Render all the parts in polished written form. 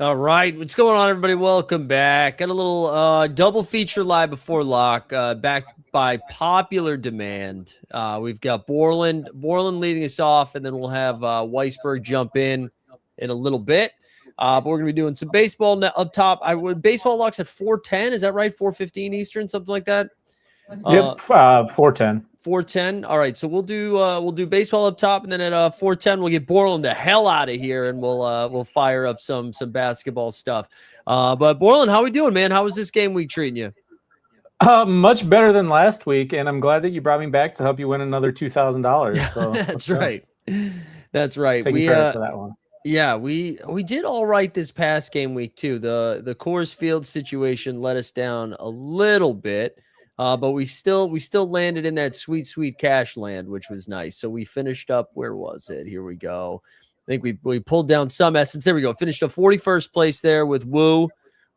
All right, what's going on, everybody? Welcome back. Got a little double feature live before lock, back by popular demand. We've got Borland leading us off, and then we'll have Weisberg jump in a little bit. But we're gonna be doing some baseball up top. Baseball locks at 4:10. Is that right? 4:15 Eastern, something like that. Yep, 4:10. 4:10. All right, so we'll do baseball up top, and then at 4:10 we'll get Borland the hell out of here, and we'll fire up some basketball stuff. But Borland, how we doing, man? How was this game week treating you? Much better than last week, and I'm glad that you brought me back to help you win another $2,000. So that's right. That's right. Taking credit for that one. Yeah, we did all right this past game week too. The Coors Field situation let us down a little bit. But we still landed in that sweet cash land, which was nice. So we finished up. Where was it? Here we go. I think we pulled down some essence. There we go. Finished up 41st place there with Wu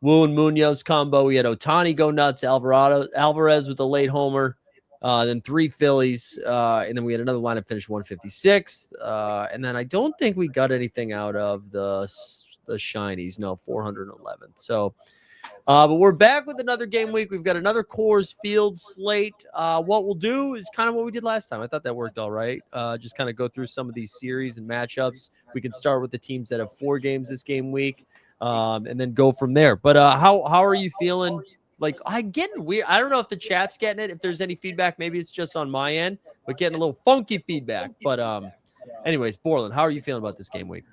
and Munoz combo. We had Ohtani go nuts. Alvarez with a late homer. Then 3 Phillies. And then we had another lineup finish 156th. And then I don't think we got anything out of the shinies. No, 411th. So. But we're back with another game week. We've got another Coors Field slate. What we'll do is kind of what we did last time. I thought that worked all right. Just kind of go through some of these series and matchups. We can start with the teams that have 4 games this game week, and then go from there. But how are you feeling? Like, I'm getting weird. I don't know if the chat's getting it. If there's any feedback, maybe it's just on my end, but getting a little funky feedback. But anyways, Borland, how are you feeling about this game week?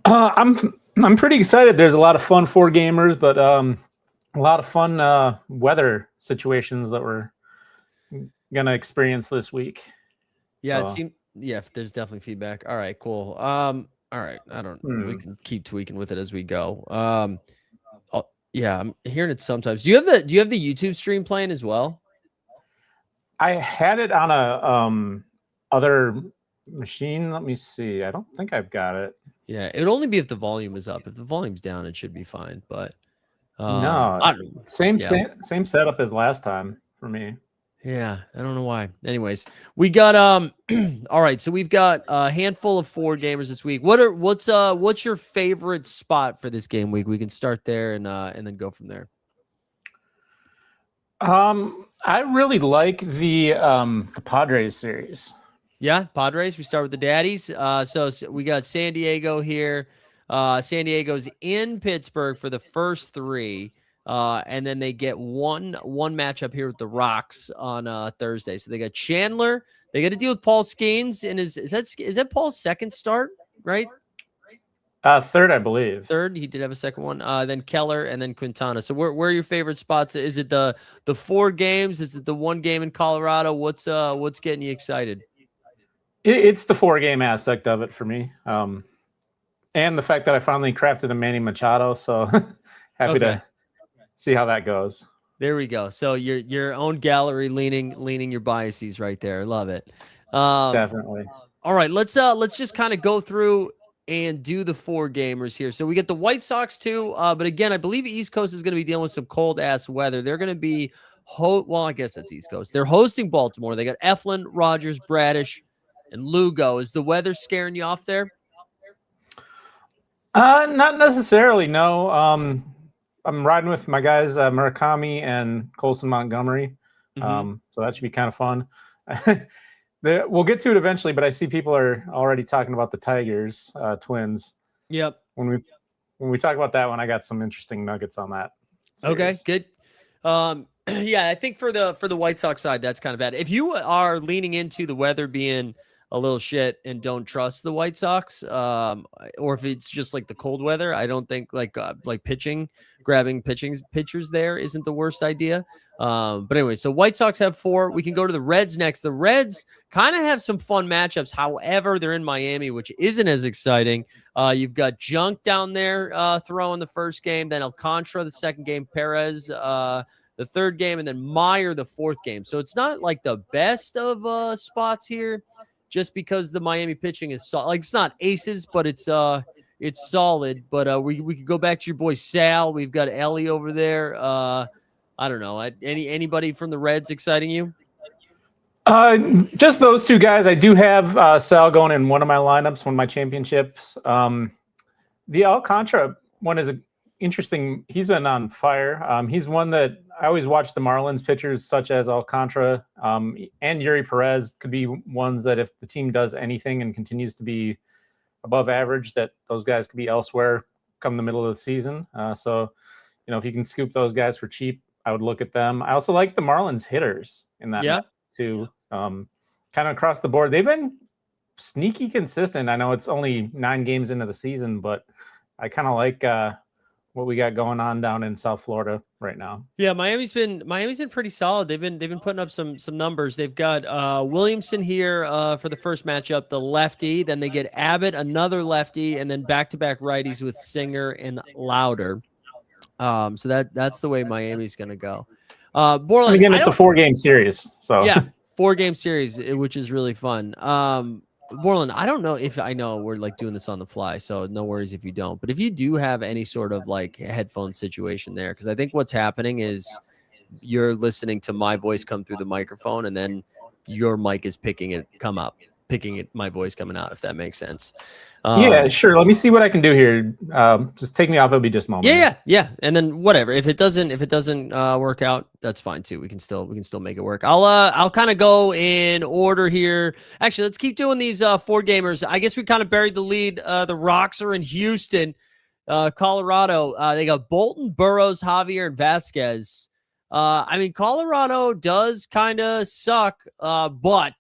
I'm pretty excited. There's a lot of fun 4 gamers, but a lot of fun weather situations that we're gonna experience this week. Yeah, so. It seemed. Yeah, there's definitely feedback. All right, cool. All right, I don't. We can keep tweaking with it as we go. Yeah, I'm hearing it sometimes. Do you have the YouTube stream playing as well? I had it on a other machine. Let me see. I don't think I've got it. Yeah, it would only be if the volume is up. If the volume's down, it should be fine. But no, same setup as last time for me. Yeah, I don't know why. Anyways, we got all right. So we've got a handful of 4 gamers this week. What's your favorite spot for this game week? We can start there and then go from there. I really like the Padres series. Yeah, Padres. We start with the Daddies. So we got San Diego here. San Diego's in Pittsburgh for the first 3, and then they get one matchup here with the Rocks on Thursday. So they got Chandler. They got to deal with Paul Skeens, and is that Paul's second start, right? Third, I believe. Third, he did have a second one. Then Keller, and then Quintana. So where are your favorite spots? Is it the 4 games? Is it the 1 game in Colorado? What's getting you excited? It's the 4-game aspect of it for me, and the fact that I finally crafted a Manny Machado. So happy to see how that goes. There we go. So your own gallery leaning your biases right there. Love it. Definitely. All right, let's just kind of go through and do the 4 gamers here. So we get the White Sox too, but again, I believe East Coast is going to be dealing with some cold ass weather. They're going to be well, I guess that's East Coast. They're hosting Baltimore. They got Eflin, Rogers, Bradish, and Lugo. Is the weather scaring you off there? Not necessarily, no. I'm riding with my guys Murakami and Colson Montgomery. So that should be kind of fun. We'll get to it eventually, but I see people are already talking about the Tigers Twins. Yep. When we talk about that one, I got some interesting nuggets on that series. Okay, good. Yeah, I think for the White Sox side, that's kind of bad. If you are leaning into the weather being a little shit and don't trust the White Sox, or if it's just like the cold weather, I don't think like grabbing pitchers there isn't the worst idea. But anyway, so White Sox have 4. We can go to the Reds next. The Reds kind of have some fun matchups. However, they're in Miami, which isn't as exciting. You've got Junk down there throwing the first game, then Alcantara the second game, Perez the third game, and then Meyer the 4th game. So it's not like the best of spots here, just because the Miami pitching is solid. Like, it's not aces, but it's solid. But we could go back to your boy Sal. We've got Ellie over there. I don't know. Anybody from the Reds exciting you? Just those 2 guys. I do have Sal going in one of my lineups, one of my championships. The Alcantara one is interesting. He's been on fire. He's one that I always watch the Marlins pitchers, such as Alcantara and Yuri Perez, could be ones that if the team does anything and continues to be above average, that those guys could be elsewhere come the middle of the season. So, if you can scoop those guys for cheap, I would look at them. I also like the Marlins hitters in that too. Kind of across the board, they've been sneaky consistent. I know it's only 9 games into the season, but I kind of like what we got going on down in South Florida right now. Yeah, Miami's been pretty solid. They've been putting up some numbers. They've got Williamson here for the first matchup, the lefty. Then they get Abbott, another lefty, and then back-to-back righties with Singer and Lauder. So that's the way Miami's going to go. Borland, again, it's a 4-game series. So yeah, 4-game series, which is really fun. Borland, I don't know if I know we're like doing this on the fly, so no worries if you don't. But if you do have any sort of like headphone situation there, because I think what's happening is you're listening to my voice come through the microphone, and then your mic is picking my voice coming out, if that makes sense. Yeah, sure. Let me see what I can do here. Just take me off. It'll be just a moment. Yeah. And then whatever. If it doesn't work out, that's fine too. We can still make it work. I'll kind of go in order here. Actually, let's keep doing these 4 gamers. I guess we kind of buried the lead. The Rocks are in Houston, Colorado. They got Bolton, Burrows, Javier, and Vasquez. I mean, Colorado does kind of suck, but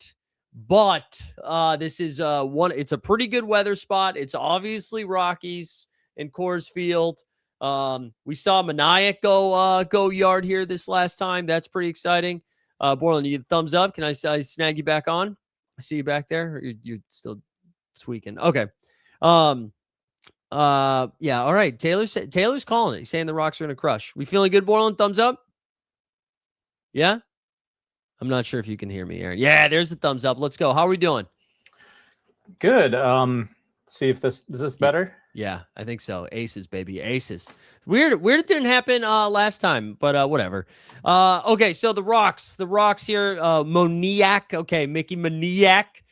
this is it's a pretty good weather spot. It's obviously Rockies and Coors Field. We saw Maniac go yard here this last time. That's pretty exciting. Borland, you get a thumbs up. Can I snag you back on? I see you back there. Or you're still tweaking. Okay. Yeah. All right. Taylor's calling it. He's saying the Rocks are gonna crush. We feeling good, Borland? Thumbs up. Yeah. I'm not sure if you can hear me, Aaron. Yeah, there's the thumbs up. Let's go. How are we doing? Good. See if is this better? Yeah, I think so. Aces, baby. Aces. Weird it didn't happen last time, but whatever. Okay, so the Rocks here, Moniac. Okay, Mickey Maniac.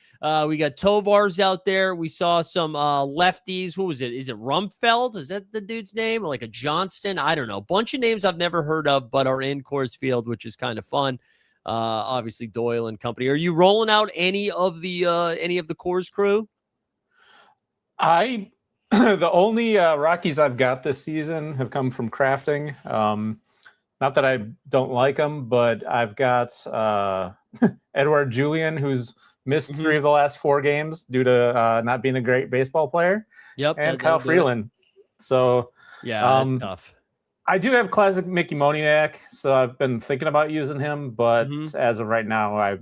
We got Tovar's out there. We saw some lefties. What was it? Is it Rumpfeld? Is that the dude's name? Or like a Johnston? I don't know. Bunch of names I've never heard of, but are in Coors Field, which is kind of fun. Obviously Doyle and company. Are you rolling out any of the Coors crew? The only Rockies I've got this season have come from crafting. Not that I don't like them, but I've got Edward Julian, who's missed 3 of the last 4 games due to not being a great baseball player. Yep. And Kyle Freeland. So yeah, that's tough. I do have classic Mickey Moniak, so I've been thinking about using him, but as of right now, I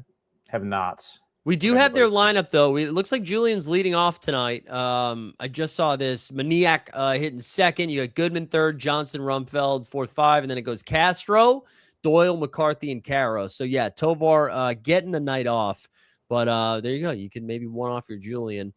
have not. We do have their lineup, though. It looks like Julian's leading off tonight. I just saw this. Maniac hitting second. You got Goodman third, Johnson, Rumfeld, 4th, 5, and then it goes Castro, Doyle, McCarthy, and Caro. So, yeah, Tovar getting the night off. But there you go. You can maybe one off your Julian.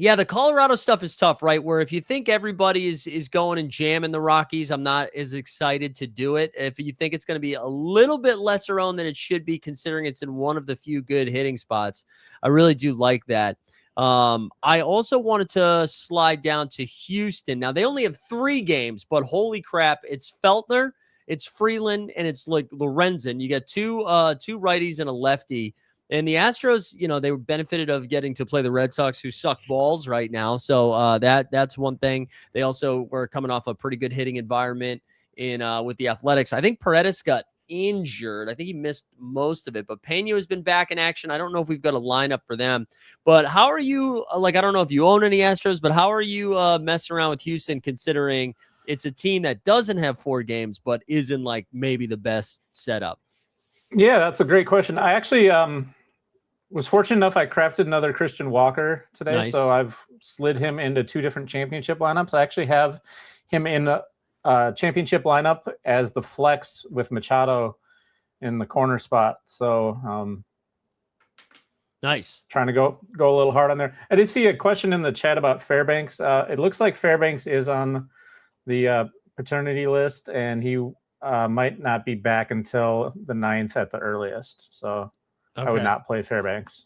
Yeah, the Colorado stuff is tough, right? Where if you think everybody is going and jamming the Rockies, I'm not as excited to do it. If you think it's going to be a little bit lesser owned than it should be, considering it's in one of the few good hitting spots, I really do like that. I also wanted to slide down to Houston. Now, they only have 3 games, but holy crap, it's Feltner, it's Freeland, and it's like Lorenzen. You got two righties and a lefty. And the Astros, they were benefited of getting to play the Red Sox, who suck balls right now. So that's one thing. They also were coming off a pretty good hitting environment with the Athletics. I think Paredes got injured. I think he missed most of it. But Pena has been back in action. I don't know if we've got a lineup for them. But how are you? I don't know if you own any Astros, but how are you messing around with Houston, considering it's a team that doesn't have 4 games, but is in maybe the best setup? Yeah, that's a great question. I actually was fortunate enough I crafted another Christian Walker today. Nice. So I've slid him into 2 different championship lineups. I actually have him in a championship lineup as the flex with Machado in the corner spot. So nice. Trying to go a little hard on there. I did see a question in the chat about Fairbanks. It looks like Fairbanks is on the paternity list, and he might not be back until the 9th at the earliest. So okay. I would not play Fairbanks.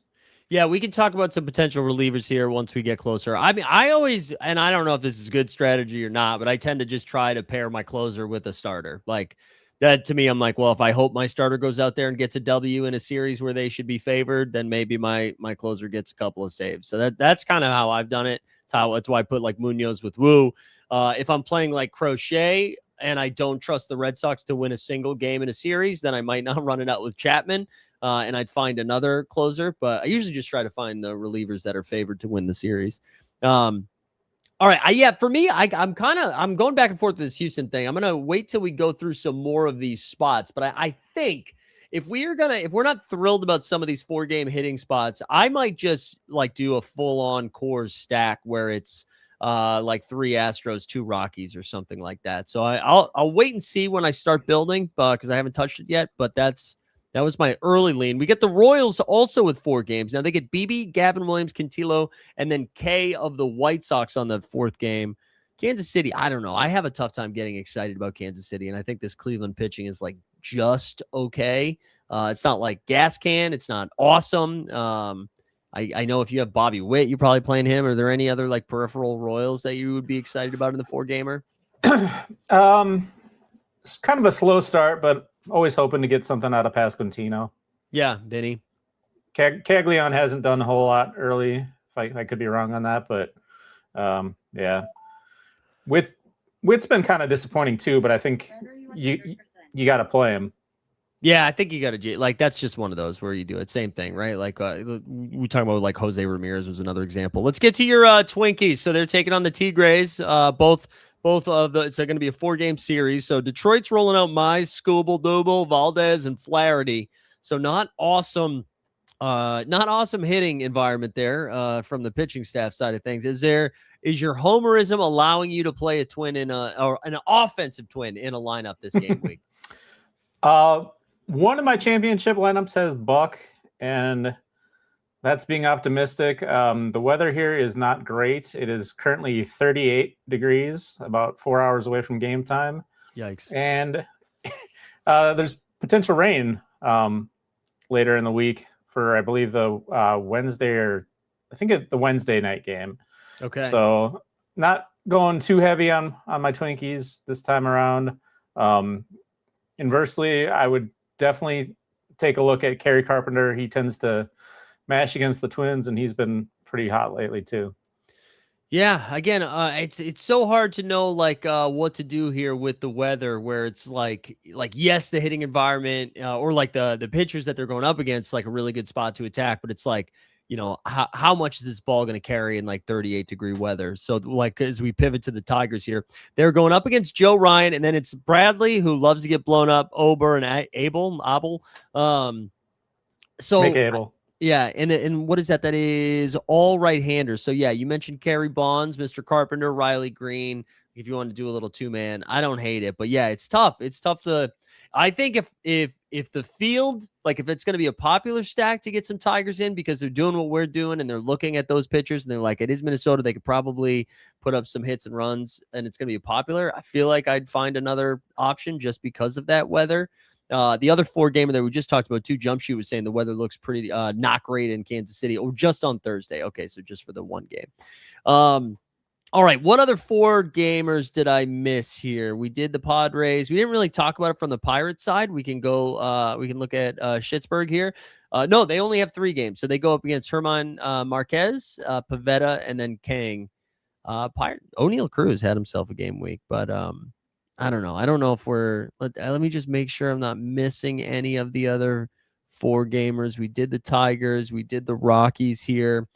Yeah, we can talk about some potential relievers here once we get closer. I mean, I always, and I don't know if this is good strategy or not, but I tend to just try to pair my closer with a starter. Like that to me, I'm like, well, if I hope my starter goes out there and gets a W in a series where they should be favored, then maybe my closer gets a couple of saves. So that's kind of how I've done it. That's why I put like Munoz with Woo. If I'm playing like Crochet and I don't trust the Red Sox to win a single game in a series, then I might not run it out with Chapman. And I'd find another closer, but I usually just try to find the relievers that are favored to win the series. All right. Yeah, for me, I'm going back and forth with this Houston thing. I'm going to wait till we go through some more of these spots, but I think if we're not thrilled about some of these 4-game hitting spots, I might just like do a full on Coors stack where it's like 3 Astros, 2 Rockies or something like that. So I'll wait and see when I start building because I haven't touched it yet, but that was my early lean. We get the Royals also with 4 games. Now they get BB, Gavin Williams, Cantillo, and then K of the White Sox on the 4th game. Kansas City, I don't know. I have a tough time getting excited about Kansas City, and I think this Cleveland pitching is like just okay. It's not like gas can. It's not awesome. I know if you have Bobby Witt, you're probably playing him. Are there any other like peripheral Royals that you would be excited about in the 4-gamer? It's kind of a slow start, but always hoping to get something out of Pasquantino. Yeah, Vinny. Caglion hasn't done a whole lot early. If I could be wrong on that, but yeah. Witt's been kind of disappointing too, but I think you got to play him. Yeah, I think you got to like that's just one of those where you do it. Same thing, right? Like we talk about like Jose Ramirez was another example. Let's get to your Twinkies. So they're taking on the Tigres. Both of the it's going to be a 4-game series. So Detroit's rolling out Mize, Scooble, Double, Valdez, and Flaherty. So not awesome hitting environment there from the pitching staff side of things. Is your homerism allowing you to play a twin or an offensive twin in a lineup this game week? One of my championship lineups has Buck, and that's being optimistic. The weather here is not great. It is currently 38 degrees, about 4 hours away from game time. Yikes. And there's potential rain later in the week for, I believe, the the Wednesday night game. Okay. So not going too heavy on my Twinkies this time around. Inversely, I would definitely take a look at Kerry Carpenter. He tends to mash against the Twins, and he's been pretty hot lately too. Yeah, again, it's so hard to know like what to do here with the weather, where it's like yes, the hitting environment or like the pitchers that they're going up against, like a really good spot to attack, but it's like, you know, how much is this ball going to carry in like 38-degree weather? So like as we pivot to the Tigers here, they're going up against Joe Ryan, and then it's Bradley who loves to get blown up, Ober and Abel. So Make Abel. Yeah, and what is that? That is all right-handers. So yeah, you mentioned Kerry Bonds, Mr. Carpenter, Riley Green. If you want to do a little 2-man, I don't hate it, but yeah, it's tough. It's tough to. I think if the field, like if it's going to be a popular stack to get some Tigers in because they're doing what we're doing and they're looking at those pitchers and they're like, it is Minnesota, they could probably put up some hits and runs and it's going to be popular. I feel like I'd find another option just because of that weather. The other 4-gamer that we just talked about, Jump Shoot was saying the weather looks pretty not great in Kansas City. Oh, just on Thursday. Okay, so just for the 1 game. All right, what other 4-gamers did I miss here? We did the Padres. We didn't really talk about it from the Pirates side. We can go. We can look at Schittsburg here. No, they only have 3 games, so they go up against Herman Marquez, Pavetta, and then Kang. O'Neal Cruz had himself a game week, but I don't know. I don't know if let me just make sure I'm not missing any of the other 4-gamers. We did the Tigers. We did the Rockies here.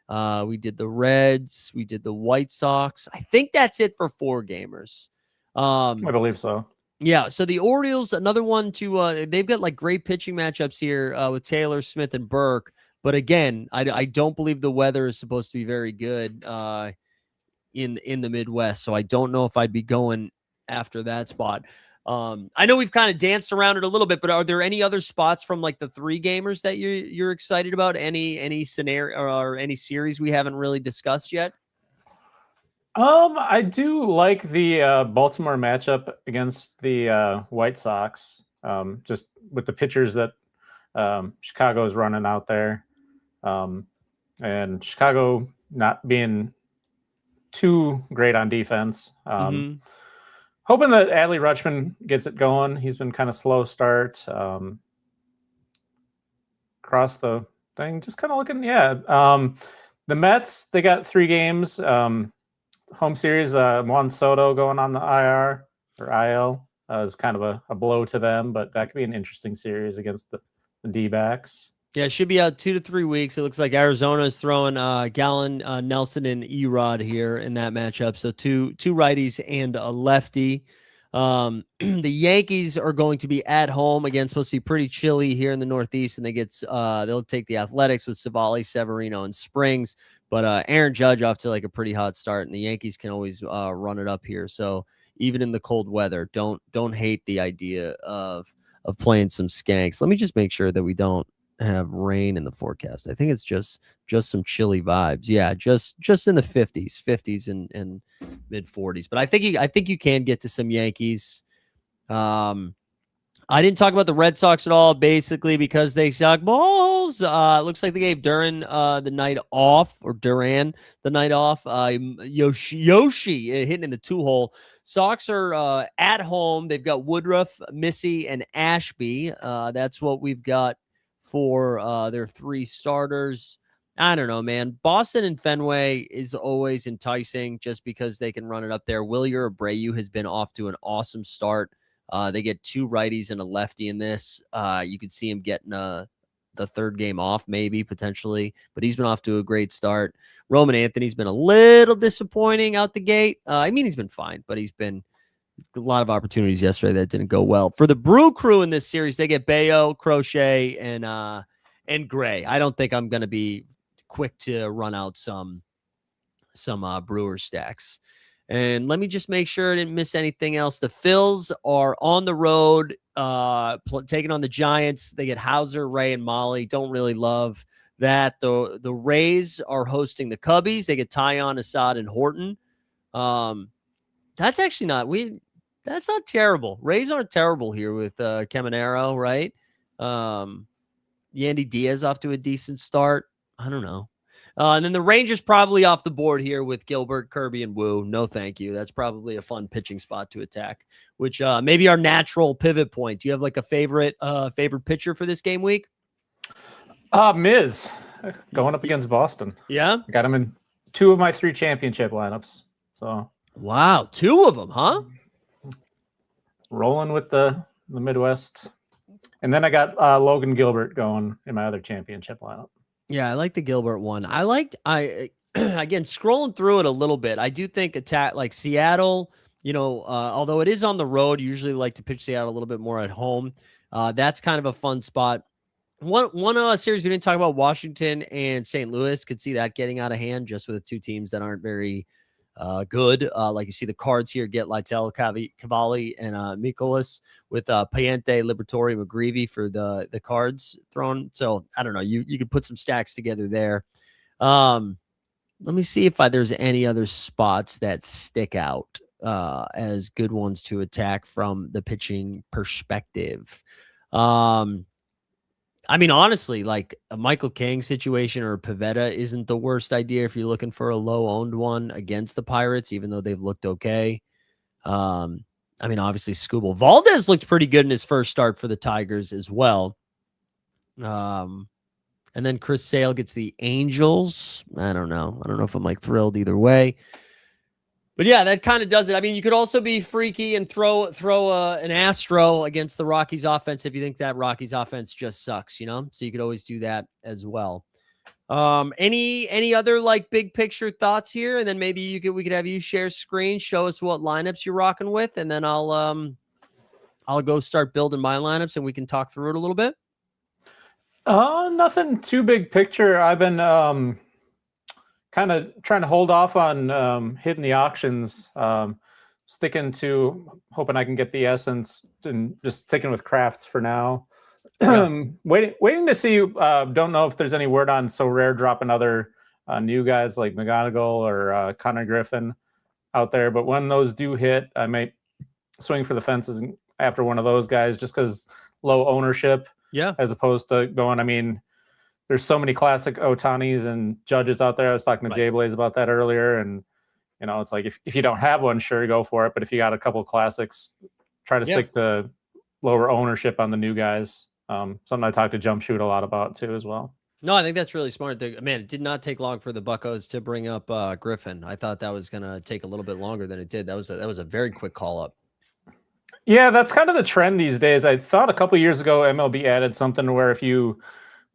We did the Reds. We did the White Sox. I think that's it for 4-gamers. I believe so. Yeah. So the Orioles, another one to, they've got like great pitching matchups here with Taylor, Smith, and Burke. But again, I don't believe the weather is supposed to be very good in the Midwest. So I don't know if I'd be going after that spot. I know we've kind of danced around it a little bit, but are there any other spots from like the 3-gamers that you're excited about? Any scenario or any series we haven't really discussed yet? I do like the Baltimore matchup against the White Sox. Just with the pitchers that Chicago is running out there. and Chicago not being too great on defense. Mm-hmm. Hoping that Adley Rutschman gets it going. He's been kind of slow start. Across the thing, just kind of looking, the Mets, they got 3 games. Home series, Juan Soto going on the IR or IL is kind of a blow to them, but that could be an interesting series against the D-backs. Yeah, it should be out 2 to 3 weeks. It looks like Arizona is throwing Gallen, Nelson, and Erod here in that matchup. So two righties and a lefty. The Yankees are going to be at home again. Supposed to be pretty chilly here in the Northeast, and they'll take the Athletics with Savali, Severino, and Springs. But Aaron Judge off to like a pretty hot start, and the Yankees can always run it up here. So even in the cold weather, don't hate the idea of playing some skanks. Let me just make sure that we don't have rain in the forecast. I think it's just some chilly vibes. Yeah, just in the 50s and mid 40s. But I think you can get to some Yankees. I didn't talk about the Red Sox at all, basically because they suck balls. Looks like they gave Duran the night off, or Duran the night off. Yoshi hitting in the 2-hole. Sox are at home. They've got Woodruff, Missy, and Ashby. That's what we've got for their 3 starters. I don't know, man. Boston and Fenway is always enticing just because they can run it up there. Wilyer Abreu has been off to an awesome start. They get 2 righties and a lefty in this. You could see him getting the 3rd game off, maybe, potentially, but he's been off to a great start. Roman Anthony's been a little disappointing out the gate. I mean, he's been fine, but he's been a lot of opportunities yesterday that didn't go well. For the Brew Crew in this series, they get Bayo, Crochet, and Gray. I don't think I'm going to be quick to run out some Brewer stacks. And let me just make sure I didn't miss anything else. The Phils are on the road, taking on the Giants. They get Hauser, Ray, and Molly. Don't really love that. The Rays are hosting the Cubbies. They get Tyon, Assad, and Horton. That's actually that's not terrible. Rays aren't terrible here with Caminero, right? Yandy Diaz off to a decent start. I don't know. And then the Rangers probably off the board here with Gilbert, Kirby, and Wu. No, thank you. That's probably a fun pitching spot to attack, which maybe our natural pivot point. Do you have like a favorite pitcher for this game week? Miz going up against Boston. Yeah, got him in 2 of my 3 championship lineups. So wow, 2 of them, huh? Rolling with the Midwest, and then I got Logan Gilbert going in my other championship lineup. Yeah, I like the Gilbert one. I again, scrolling through it a little bit, I do think attack like Seattle, although it is on the road, usually like to pitch Seattle a little bit more at home. That's kind of a fun spot. One series we didn't talk about, Washington and St. Louis, could see that getting out of hand just with 2 teams that aren't very good. Like you see the Cards here get Lytel, Cavalli, and Mikolas with Payente, Liberatore, McGreevy for the Cards thrown. So I don't know. You could put some stacks together there. Let me see if there's any other spots that stick out as good ones to attack from the pitching perspective. I mean, honestly, like a Michael King situation or a Pivetta isn't the worst idea if you're looking for a low-owned one against the Pirates, even though they've looked okay. I mean, obviously, Skubal. Valdez looked pretty good in his first start for the Tigers as well. And then Chris Sale gets the Angels. I don't know. I don't know if I'm like thrilled either way. But yeah, that kind of does it. I mean, you could also be freaky and throw an Astro against the Rockies offense if you think that Rockies offense just sucks, So you could always do that as well. Any other like big picture thoughts here, and then maybe we could have you share screen, show us what lineups you're rocking with, and then I'll go start building my lineups and we can talk through it a little bit. Nothing too big picture. I've been kind of trying to hold off on hitting the auctions, sticking to hoping I can get the Essence and just sticking with crafts for now. Yeah. Waiting to see. Don't know if there's any word on So Rare dropping other new guys like McGonigal or Connor Griffin out there. But when those do hit, I might swing for the fences after one of those guys just because low ownership. Yeah. As opposed to going, I mean, there's so many classic Otanis and Judges out there. I was talking to Jay Blaze about that earlier, and it's like if you don't have one, sure, go for it. But if you got a couple of classics, try to stick to lower ownership on the new guys. Something I talked to Jump Shoot a lot about too as well. No, I think that's really smart. Man, it did not take long for the Buccos to bring up Griffin. I thought that was going to take a little bit longer than it did. That was a very quick call up. Yeah, that's kind of the trend these days. I thought a couple years ago MLB added something where if you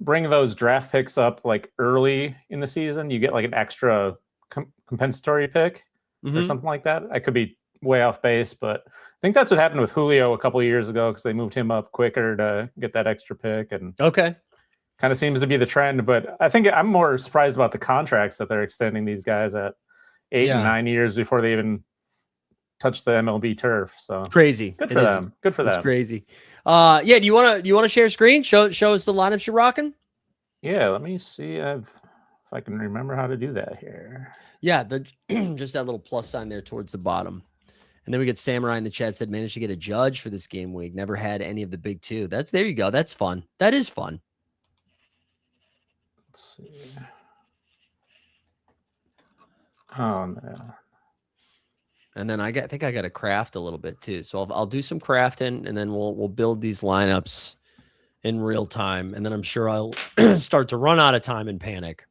bring those draft picks up like early in the season, you get like an extra compensatory pick or something like that. I could be way off base, but I think that's what happened with Julio a couple of years ago because they moved him up quicker to get that extra pick. And kind of seems to be the trend. But I think I'm more surprised about the contracts that they're extending these guys at 8 and 9 years before they even touch the MLB turf. So crazy. Good for them. Good for them. It's crazy. Do you want to share screen? Show us the lineups you're rocking. Yeah, let me see if I can remember how to do that here. Yeah, just that little plus sign there towards the bottom. And then we get Samurai in the chat said managed to get a Judge for this game week. Never had any of the big two. There you go. That's fun. That is fun. Let's see. Oh no. And then I think I got to craft a little bit too. So I'll do some crafting, and then we'll build these lineups in real time. And then I'm sure I'll start to run out of time and panic.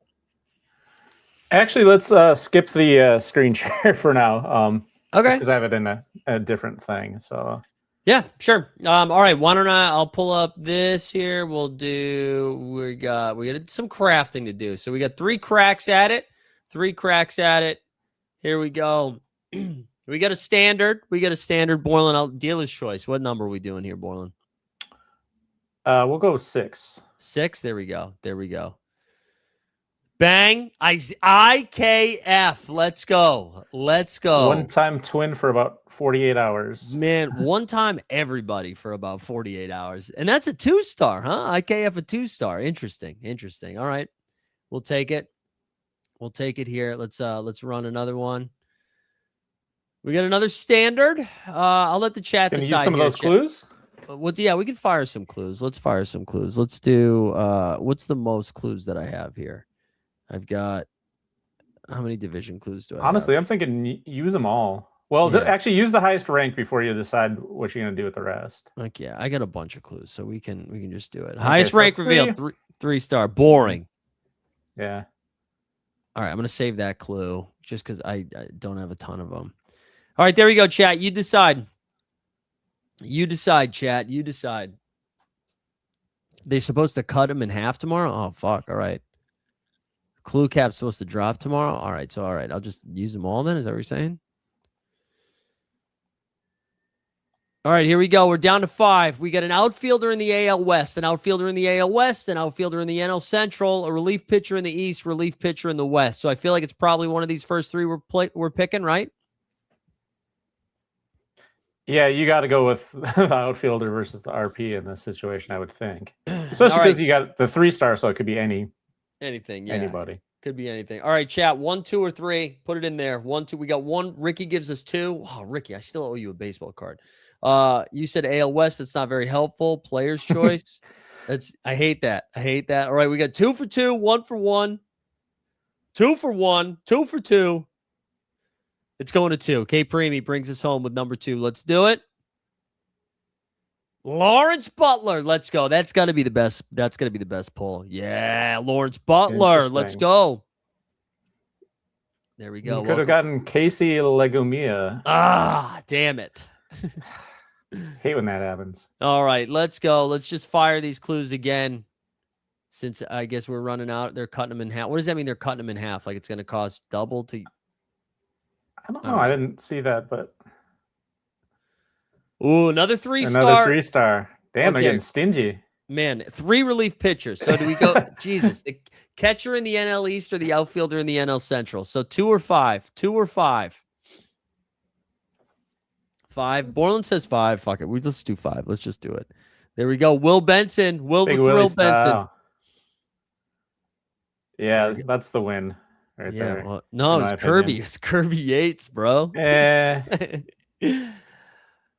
Actually, let's skip the screen share for now. Okay. Because I have it in a different thing. So yeah, sure. All right. Why don't I'll pull up this here. We got some crafting to do. So we got 3 cracks at it. Here we go. We got a standard. Borland. Dealer's choice. What number are we doing here, Borland? We'll go 6. 6. There we go. Bang. IKF. Let's go. One-time twin for about 48 hours. Man, one time everybody for about 48 hours. And that's a 2-star, huh? IKF a 2-star. Interesting. All right. We'll take it. Here. Let's run another one. We got another standard. I'll let the chat decide. Can you use some of those clues? We can fire some clues. Let's fire some clues. Let's do what's the most clues that I have here? I've got how many division clues do I Honestly, have? I'm thinking use them all. Well, actually use the highest rank before you decide what you're going to do with the rest. Like, yeah, I got a bunch of clues, so we can just do it. Highest rank revealed, 3-star. Boring. Yeah. All right, I'm going to save that clue just because I don't have a ton of them. All right, there we go, chat. You decide. Chat. You decide. They supposed to cut him in half tomorrow? Oh, fuck. All right. Clue cap's supposed to drop tomorrow? All right, I'll just use them all then? Is that what you're saying? All right, here we go. We're down to 5. We got an outfielder in the AL West, an outfielder in the AL West, an outfielder in the NL Central, a relief pitcher in the East, relief pitcher in the West. So I feel like it's probably one of these first 3 we're picking, right? Yeah, you got to go with the outfielder versus the RP in this situation, I would think. Especially because you got the 3-star, so it could be anything. Yeah. Anybody. Could be anything. All right, chat. 1, 2, or 3. Put it in there. 1, 2. We got 1. Ricky gives us 2. Oh, Ricky, I still owe you a baseball card. You said AL West. It's not very helpful. Player's choice. I hate that. All right, we got 2 for 2, 1 for 1, 2 for 1, 2 for 2. It's going to 2. K Preemy brings us home with number 2. Let's do it. Lawrence Butler. Let's go. That's got to be the best. That's going to be the best pull. Yeah, Lawrence Butler. Let's go. There we go. You could have gotten Casey Legumia. Ah, damn it. Hate when that happens. All right, let's go. Let's just fire these clues again. Since I guess we're running out. They're cutting them in half. What does that mean? They're cutting them in half? Like it's going to cost double to... I don't know. I didn't see that, but... Ooh, another 3-star. Another 3-star. Damn, they're getting stingy. Man, 3 relief pitchers. So do we go... Jesus, the catcher in the NL East or the outfielder in the NL Central? So 2 or 5? 2 or 5? 5. Borland says 5. Fuck it. Let's do 5. Let's just do it. There we go. Will Benson. Will the Thrill Benson. Yeah, that's the win right there. Well, no, it's Kirby. It's Kirby Yates, bro.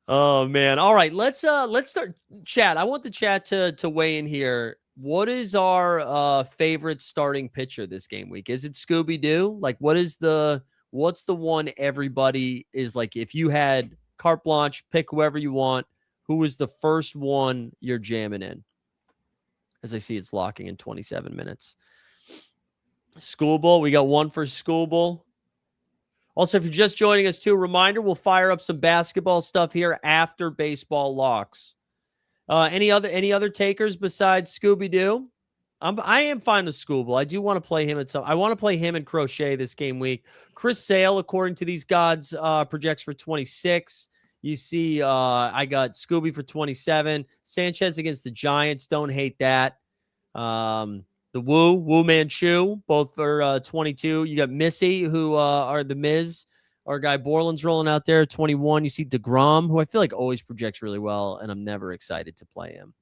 Oh man. All right, let's start chat. I want the chat to weigh in here. what is our favorite starting pitcher this game week? Is it Scooby-Doo? Like, what's the one everybody is like, if you had carte blanche, pick whoever you want, who is the first one you're jamming in? As I see it's locking in 27 minutes. Schoolboy, we got one for Schoolboy. Also, if you're just joining us too, reminder, we'll fire up some basketball stuff here after baseball locks. Any other takers besides Scooby-Doo? I am fine with Schoolboy. I do want to play him I want to play him and Crochet this game week. Chris Sale, according to these gods, projects for 26. You see, I got Scooby for 27. Sanchez against the Giants. Don't hate that. The Wu Manchu, both for 22. You got Missy, who are the Miz. Our guy Borland's rolling out there, 21. You see DeGrom, who I feel like always projects really well, and I'm never excited to play him.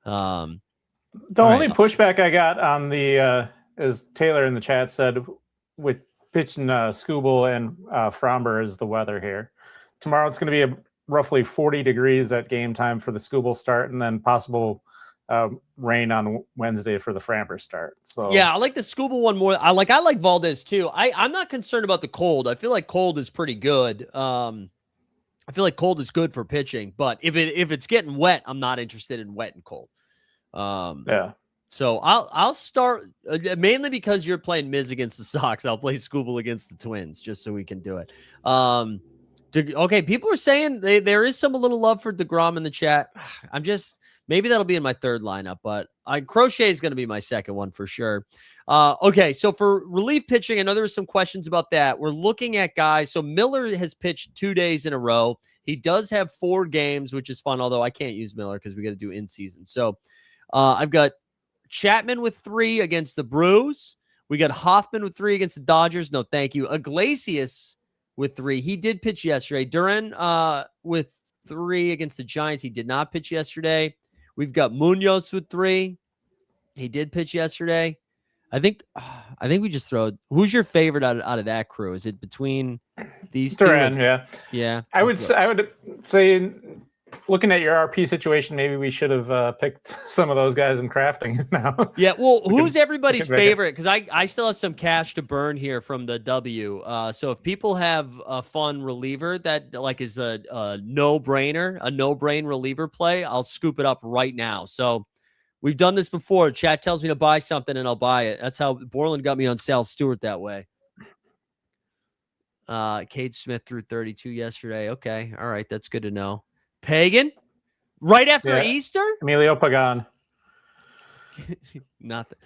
The only pushback I got on the, as Taylor in the chat said, with pitching Scooble and Fromber is the weather here. Tomorrow it's going to be roughly 40 degrees at game time for the Scooble start, and then possible rain on Wednesday for the Framber start. So yeah, I like the Scooble one more. I like Valdez too. I'm not concerned about the cold. I feel like cold is pretty good. I feel like cold is good for pitching, but if it's getting wet, I'm not interested in wet and cold. Yeah. So I'll start mainly because you're playing Miz against the Sox. I'll play Scooble against the Twins just so we can do it. Okay, people are saying there is some a little love for DeGrom in the chat. I'm just maybe that'll be in my third lineup, but Crochet is going to be my second one for sure. Okay, so for relief pitching, I know there were some questions about that. We're looking at guys. So Miller has pitched 2 days in a row. He does have 4 games, which is fun, although I can't use Miller because we got to do in season. So I've got Chapman with 3 against the Brews. We got Hoffman with 3 against the Dodgers. No, thank you. Iglesias with 3. He did pitch yesterday. Duran with 3 against the Giants. He did not pitch yesterday. We've got Munoz with 3. He did pitch yesterday. I think we just throw. Who's your favorite out of that crew? Is it between these Duran, two? yeah. Yeah. I would say looking at your RP situation, maybe we should have picked some of those guys in crafting now. Yeah, well, who's everybody's favorite? Because I still have some cash to burn here from the W. So if people have a fun reliever that like is a no-brain reliever play, I'll scoop it up right now. So we've done this before. Chat tells me to buy something and I'll buy it. That's how Borland got me on Sal Stewart that way. Cade Smith threw 32 yesterday. Okay, all right, that's good to know. Pagan, right after Easter? Emilio Pagan. Nothing.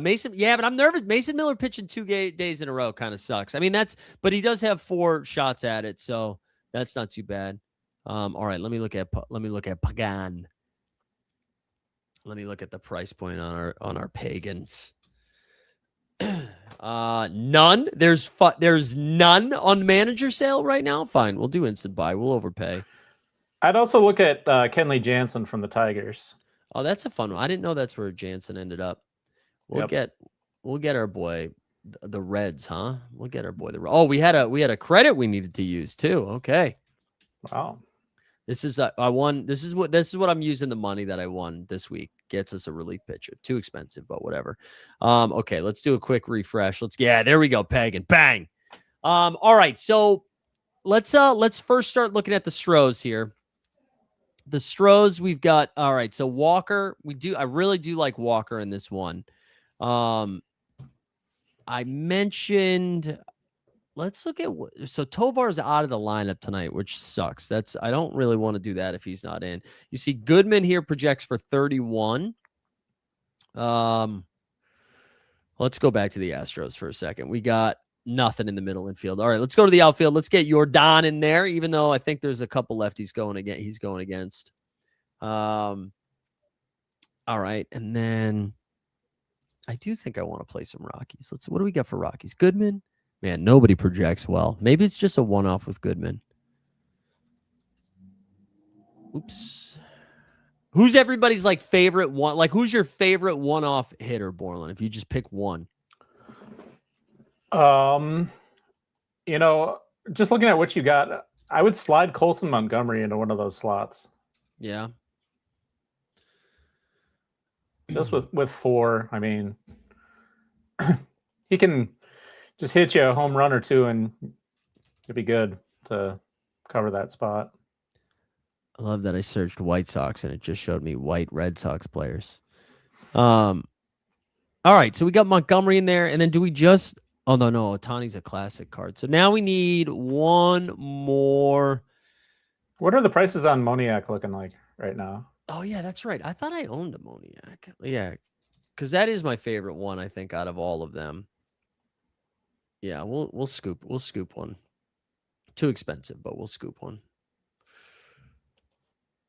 Mason, yeah, but I'm nervous. Mason Miller pitching 2 days in a row kind of sucks. I mean, but he does have 4 shots at it, so that's not too bad. All right, let me look at Pagan. Let me look at the price point on our Pagans. None. There's none on manager sale right now. Fine, we'll do instant buy. We'll overpay. I'd also look at Kenley Jansen from the Tigers. Oh, that's a fun one. I didn't know that's where Jansen ended up. We'll get our boy the Reds, huh? We'll get our boy the. Oh, we had a credit we needed to use too. Okay. Wow. This is I won. This is what I'm using the money that I won this week. Gets us a relief pitcher. Too expensive, but whatever. Okay, let's do a quick refresh. There we go. Pagan. Bang. All right. So let's first start looking at the Stros here. The Stros, we've got, all right, so Walker, I really do like Walker in this one. I mentioned, let's look at, so Tovar's out of the lineup tonight, which sucks. I don't really want to do that if he's not in. You see Goodman here projects for 31. Let's go back to the Astros for a second. We got nothing in the middle infield. All right, let's go to the outfield. Let's get Yordan in there, even though I think there's a couple lefties he's going against. All right, and then I do think I want to play some Rockies. What do we got for Rockies? Goodman? Man, nobody projects well. Maybe it's just a one-off with Goodman. Oops. Who's everybody's favorite one? Who's your favorite one-off hitter, Borland, if you just pick one? Just looking at what you got, I would slide Colson Montgomery into one of those slots. Yeah. just with 4, I mean, he can just hit you a home run or two, and it'd be good to cover that spot. I love that I searched White Sox and it just showed me white Red Sox players. All right, so we got Montgomery in there, and then do we just? Oh no, Otani's a classic card. So now we need one more. What are the prices on Moniak looking like right now? Oh yeah, that's right. I thought I owned a Moniak. Yeah, because that is my favorite one. I think out of all of them. Yeah, we'll scoop one. Too expensive, but we'll scoop one.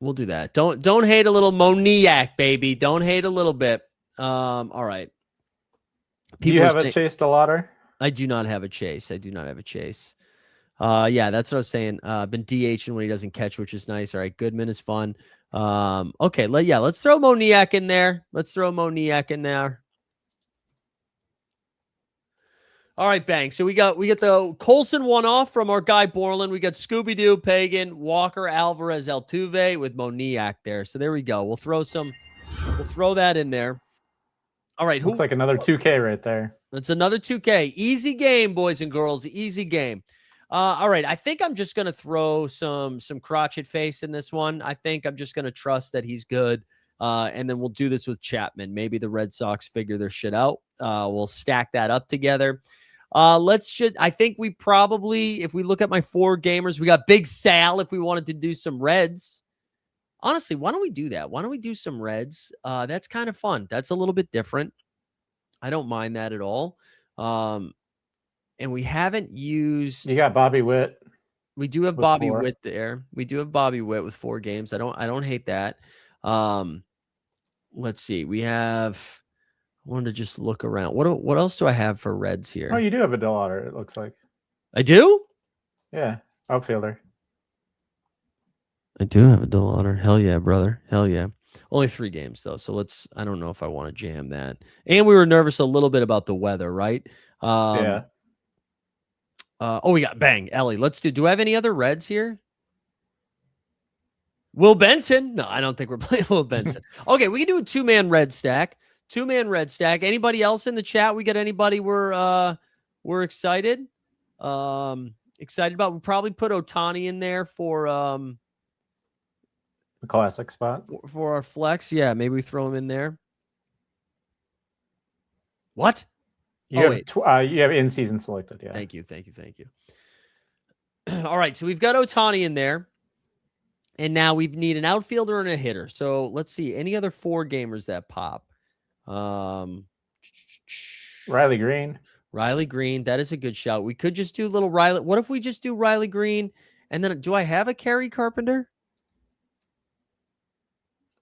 We'll do that. Don't hate a little Moniak, baby. Don't hate a little bit. All right. Do you have a Chase DeLauder? I do not have a Chase. Yeah, that's what I was saying. Been DHing when he doesn't catch, which is nice. All right, Goodman is fun. Okay, let's throw Moniak in there. All right, bang. So we got the Colson one off from our guy Borland. We got Scooby-Doo, Pagan, Walker, Alvarez, Altuve with Moniak there. So there we go. We'll throw that in there. All right. Looks like another 2K right there. It's another 2K. Easy game, boys and girls. Easy game. All right. I think I'm just going to throw some crotchet face in this one. I think I'm just going to trust that he's good. And then we'll do this with Chapman. Maybe the Red Sox figure their shit out. We'll stack that up together. I think we probably, if we look at my 4 gamers, we got Big Sal if we wanted to do some Reds. Honestly, why don't we do that? Why don't we do some Reds? That's kind of fun. That's a little bit different. I don't mind that at all. And we haven't used. You got Bobby Witt. We do have Bobby Witt there. We do have Bobby Witt with 4 games. I don't hate that. Let's see. We have. I wanted to just look around. What else do I have for Reds here? Oh, you do have a DeLauder, it looks like. I do? Yeah, outfielder. I do have a DeLauder. Hell yeah, brother. Hell yeah. Only 3 games, though. So I don't know if I want to jam that. And we were nervous a little bit about the weather, right? Yeah. We got bang, Ellie. Do I have any other Reds here? Will Benson? No, I don't think we're playing Will Benson. Okay, we can do a 2-man Red stack. 2-man Red stack. Anybody else in the chat? We got anybody we're excited? Excited about? We'll probably put Otani in there for the classic spot. For our flex. Yeah, maybe we throw him in there. What? You have in-season selected, yeah. Thank you. All right, so we've got Otani in there. And now we need an outfielder and a hitter. So let's see. Any other 4 gamers that pop? Riley Green. That is a good shout. We could just do little Riley. What if we just do Riley Green? And then do I have a Kerry Carpenter?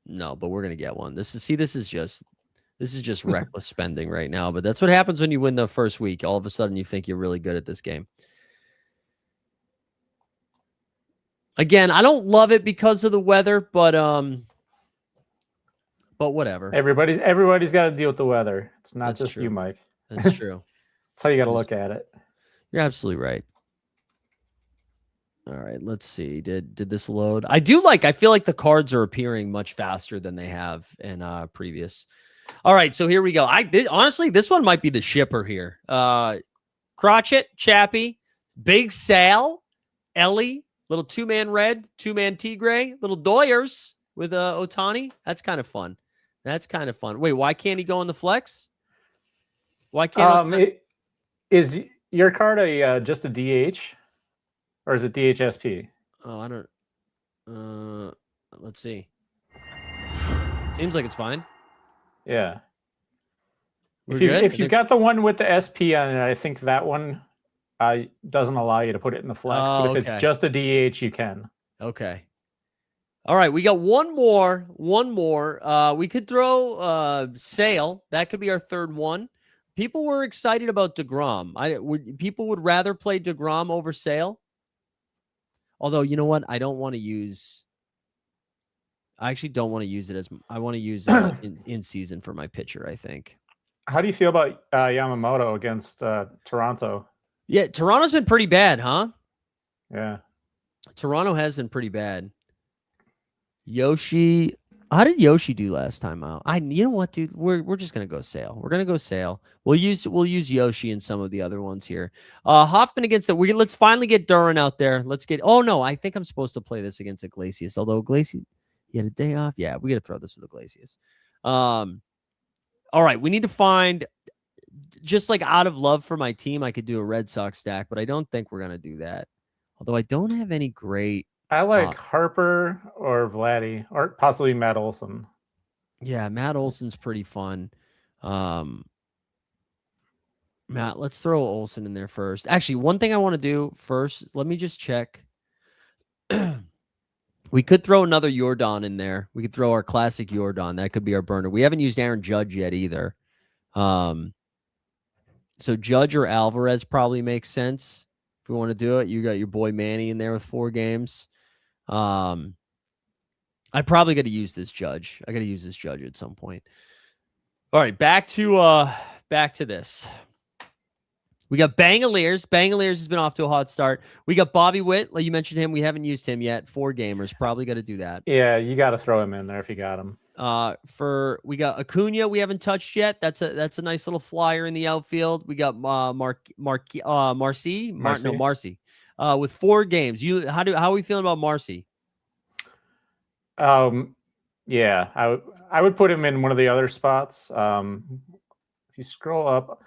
No, but we're going to get one. This is just reckless spending right now, but that's what happens when you win the first week. All of a sudden you think you're really good at this game. Again, I don't love it because of the weather, but whatever. Everybody's got to deal with the weather. It's not That's just true. you, Mike. That's true. That's how you got to look at it. You're absolutely right. All right, let's see. Did this load? I feel like the cards are appearing much faster than they have in previous. All right, so here we go. Honestly, this one might be the shipper here. Crotchet, Chappie, Big Sal, Ellie, little 2-man Red, 2-man Tigre, little Doyers with Otani. That's kind of fun. Wait, why can't he go in the flex? Why can't is your card just a DH? Or is it DHSP? Oh, I don't. Let's see. Seems like it's fine. Yeah. If you've got the one with the SP on it, I think that one doesn't allow you to put it in the flex. But if it's just a DH, you can. Okay. All right, we got one more. We could throw Sale. That could be our third one. People were excited about DeGrom. People would rather play DeGrom over Sale. Although, you know what? I actually don't want to use it I want to use it in season for my pitcher, I think. How do you feel about Yamamoto against Toronto? Yeah, Toronto's been pretty bad, huh? Yeah. Toronto has been pretty bad. Yoshi How did Yoshi do last time out? You know what, dude? We're just gonna go Sale. We're gonna go Sale. We'll use Yoshi and some of the other ones here. Hoffman against the let's finally get Duran out there. Let's get oh no, I think I'm supposed to play this against Iglesias. Although Iglesias he had a day off. Yeah, we gotta throw this with Iglesias. All right, we need to find just like out of love for my team, I could do a Red Sox stack, but I don't think we're gonna do that. Although I don't have any great I like Harper or Vladdy or possibly Matt Olson. Yeah, Matt Olson's pretty fun. Matt, let's throw Olson in there first. Actually, one thing I want to do first, let me just check. We could throw another Jordan in there. We could throw our classic Jordan. That could be our burner. We haven't used Aaron Judge yet either. So Judge or Alvarez probably makes sense if we want to do it. You got your boy Manny in there with 4 games. I probably got to use this Judge. I got to use this Judge at some point. All right, back to this. We got Bangaliers. Bangaliers has been off to a hot start. We got Bobby Witt. Like you mentioned him. We haven't used him yet. 4 gamers. Probably got to do that. Yeah, you got to throw him in there if you got him. We got Acuna. We haven't touched yet. That's a nice little flyer in the outfield. We got Marcy with 4 games. How are we feeling about Marcy? Yeah, I would put him in one of the other spots. If you scroll up,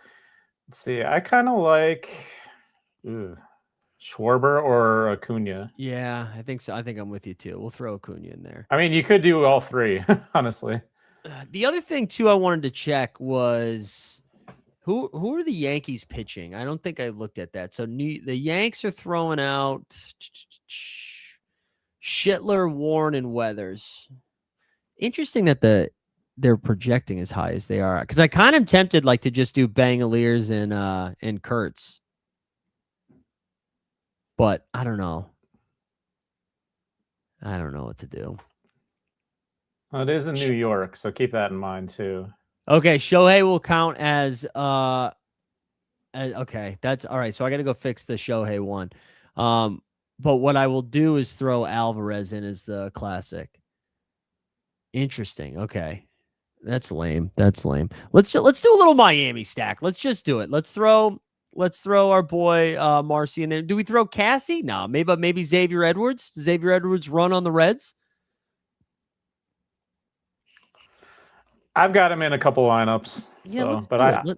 let's see. I kind of like Schwarber or Acuna. Yeah, I think so. I think I'm with you too. We'll throw Acuna in there. I mean, you could do all 3, honestly. The other thing too I wanted to check was who are the Yankees pitching? I don't think I looked at that. So the Yanks are throwing out Schittler, Warren, and Weathers. Interesting that they're projecting as high as they are, because I kind of tempted like to just do Bangaliers and Kurtz, but I don't know. I don't know what to do. Well, it is in New York, so keep that in mind too. Okay, Shohei will count as okay. That's all right. So I got to go fix the Shohei one. But what I will do is throw Alvarez in as the classic. Interesting. Okay. That's lame. Let's do a little Miami stack. Let's just do it. Let's throw our boy Marcy in there. Do we throw Cassie? No, maybe Xavier Edwards. Does Xavier Edwards run on the Reds? I've got him in a couple lineups. Yeah, so,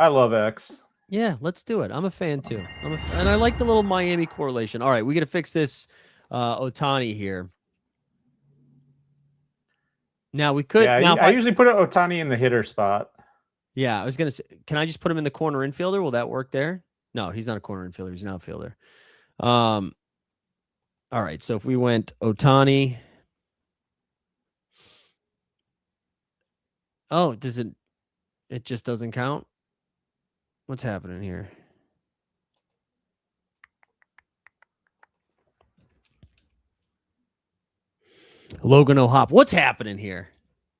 I love X. Yeah, let's do it. I'm a fan too. And I like the little Miami correlation. All right, we got to fix this Ohtani here. Now we could. Yeah, now I usually put Ohtani in the hitter spot. Yeah, I was gonna say, can I just put him in the corner infielder? Will that work there? No, he's not a corner infielder. He's an outfielder. All right. So if we went Ohtani, oh, does it? It just doesn't count. What's happening here? Logan O'Hop. What's happening here?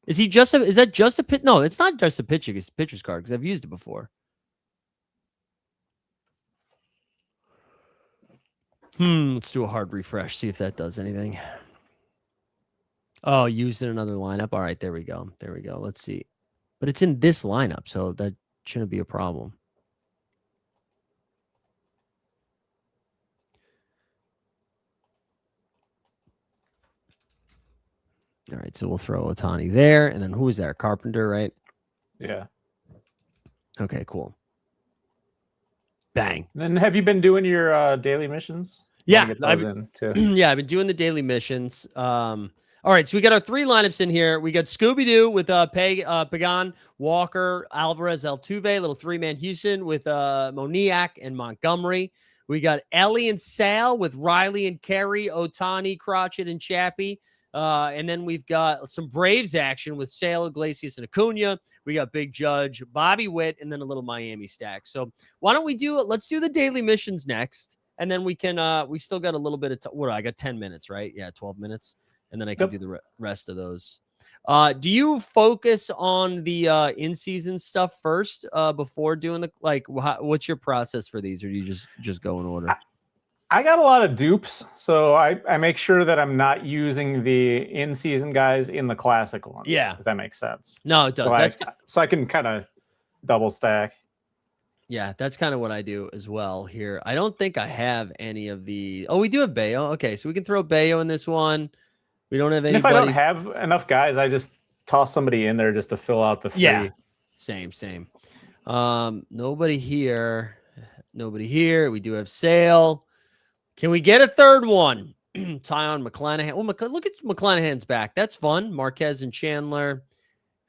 Is that just a pitch? No, it's not just a pitcher's card because I've used it before. Let's do a hard refresh. See if that does anything. Oh, used in another lineup. All right, there we go. Let's see. But it's in this lineup, so that shouldn't be a problem. All right, so we'll throw Ohtani there. And then who is there? Carpenter, right? Yeah. Okay, cool. Bang. And then have you been doing your daily missions? Yeah. I've been doing the daily missions. All right, so we got our 3 lineups in here. We got Scooby-Doo with Pagan, Walker, Alvarez, Altuve, little 3-man Houston with Moniak and Montgomery. We got Ellie and Sal with Riley and Kerry, Ohtani, Crotchet, and Chappie. And then we've got some Braves action with Sale, Iglesias, and Acuna. We got Big Judge, Bobby Witt, and then a little Miami stack. So why don't we do it? Let's do the daily missions next. And then we can, we still got a little bit of, I got 10 minutes, right? Yeah, 12 minutes. And then I can do the rest of those. Do you focus on the in-season stuff first before doing the, what's your process for these? Or do you just go in order? I got a lot of dupes, so I make sure that I'm not using the in-season guys in the classic ones. Yeah. If that makes sense. No, it does. So I can kind of double stack. Yeah, that's kind of what I do as well here. I don't think I have any of the. Oh, we do have Bayo. Okay, so we can throw Bayo in this one. We don't have And anybody. if I don't have enough guys, I just toss somebody in there just to fill out the free. Yeah, same. Nobody here. Nobody here. We do have Sale. Can we get a third one? Tyon McClanahan. Well, look at McClanahan's back. That's fun. Marquez and Chandler.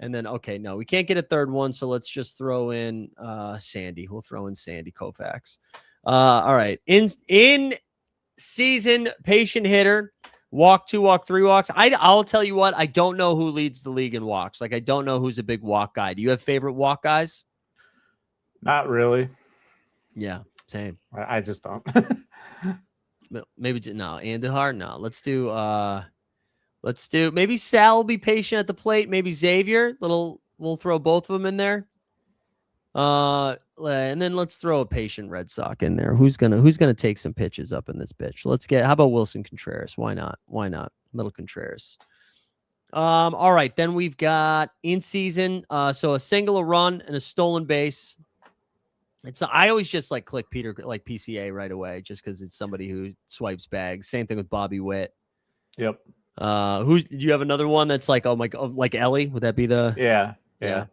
And then, okay, no, we can't get a third one. So let's just throw in Sandy. We'll throw in Sandy Koufax. All right. In season patient hitter, walk 2, walk 3 walks. I'll tell you what, I don't know who leads the league in walks. Like, I don't know who's a big walk guy. Do you have favorite walk guys? Not really. Yeah, same. I just don't. Maybe no. Andahar, no. Let's do maybe Sal will be patient at the plate. Maybe Xavier. We'll throw both of them in there. And then let's throw a patient Red Sox in there. Who's gonna take some pitches up in this pitch? How about Wilson Contreras? Why not? Little Contreras. All right. Then we've got in season. So a single, a run, and a stolen base. I always just click Peter like PCA right away, just because it's somebody who swipes bags. Same thing with Bobby Witt. Yep. Do you have another one that's like Ellie? Would that be the? Yeah.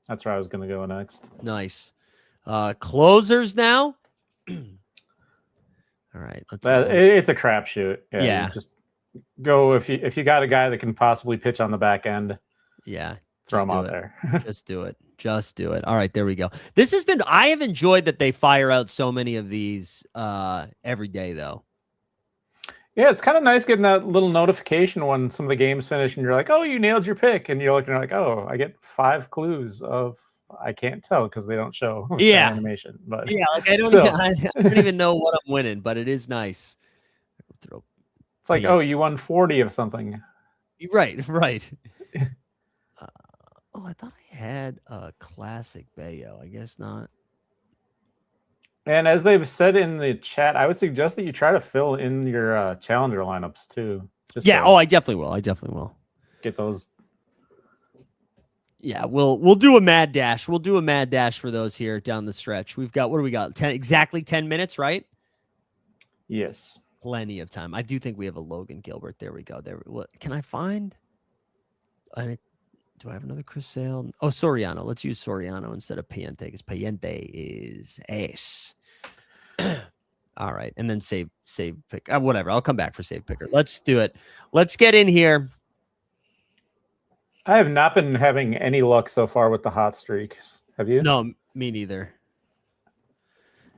That's where I was going to go next. Nice. Closers now. All right. It's a crapshoot. Yeah. Just go if you got a guy that can possibly pitch on the back end. Yeah. Throw him out there. Just do it. All right, there we go. I have enjoyed that they fire out so many of these every day, though. Yeah, it's kind of nice getting that little notification when some of the games finish and you're like, oh, you nailed your pick. And you're looking like, oh, I get 5 clues of, I can't tell because they don't show animation. But yeah, I don't even know what I'm winning, but it is nice. It's like, oh, you won 40 of something. Right. Oh, I thought I had a classic Bayo. I guess not. And as they've said in the chat, I would suggest that you try to fill in your challenger lineups too. I definitely will. Get those. Yeah, we'll do a mad dash. We'll do a mad dash for those here down the stretch. What do we got? Exactly 10 minutes, right? Yes. Plenty of time. I do think we have a Logan Gilbert. There we go. What can I find? Do I have another Chris Sale? Oh, Soriano. Let's use Soriano instead of Piente because Piente is ace. All right. And then save pick. Whatever. I'll come back for save picker. Let's do it. Let's get in here. I have not been having any luck so far with the hot streaks. Have you? No, me neither.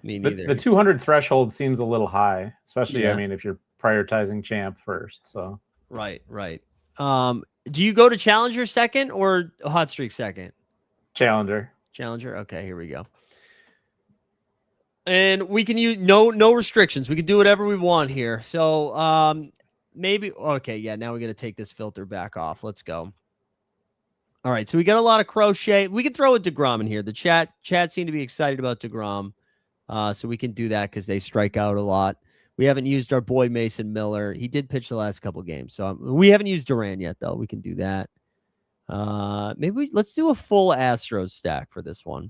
The 200 threshold seems a little high, especially, if you're prioritizing champ first. So Right. Do you go to Challenger second or Hot Streak second? Challenger. Okay, here we go. And we can use no restrictions. We can do whatever we want here. So maybe now we're gonna take this filter back off. Let's go. All right, so we got a lot of crochet. We can throw a DeGrom in here. The chat seemed to be excited about DeGrom. So we can do that because they strike out a lot. We haven't used our boy Mason Miller. He did pitch the last couple games. So we haven't used Duran yet, though. We can do that. Let's do a full Astros stack for this one.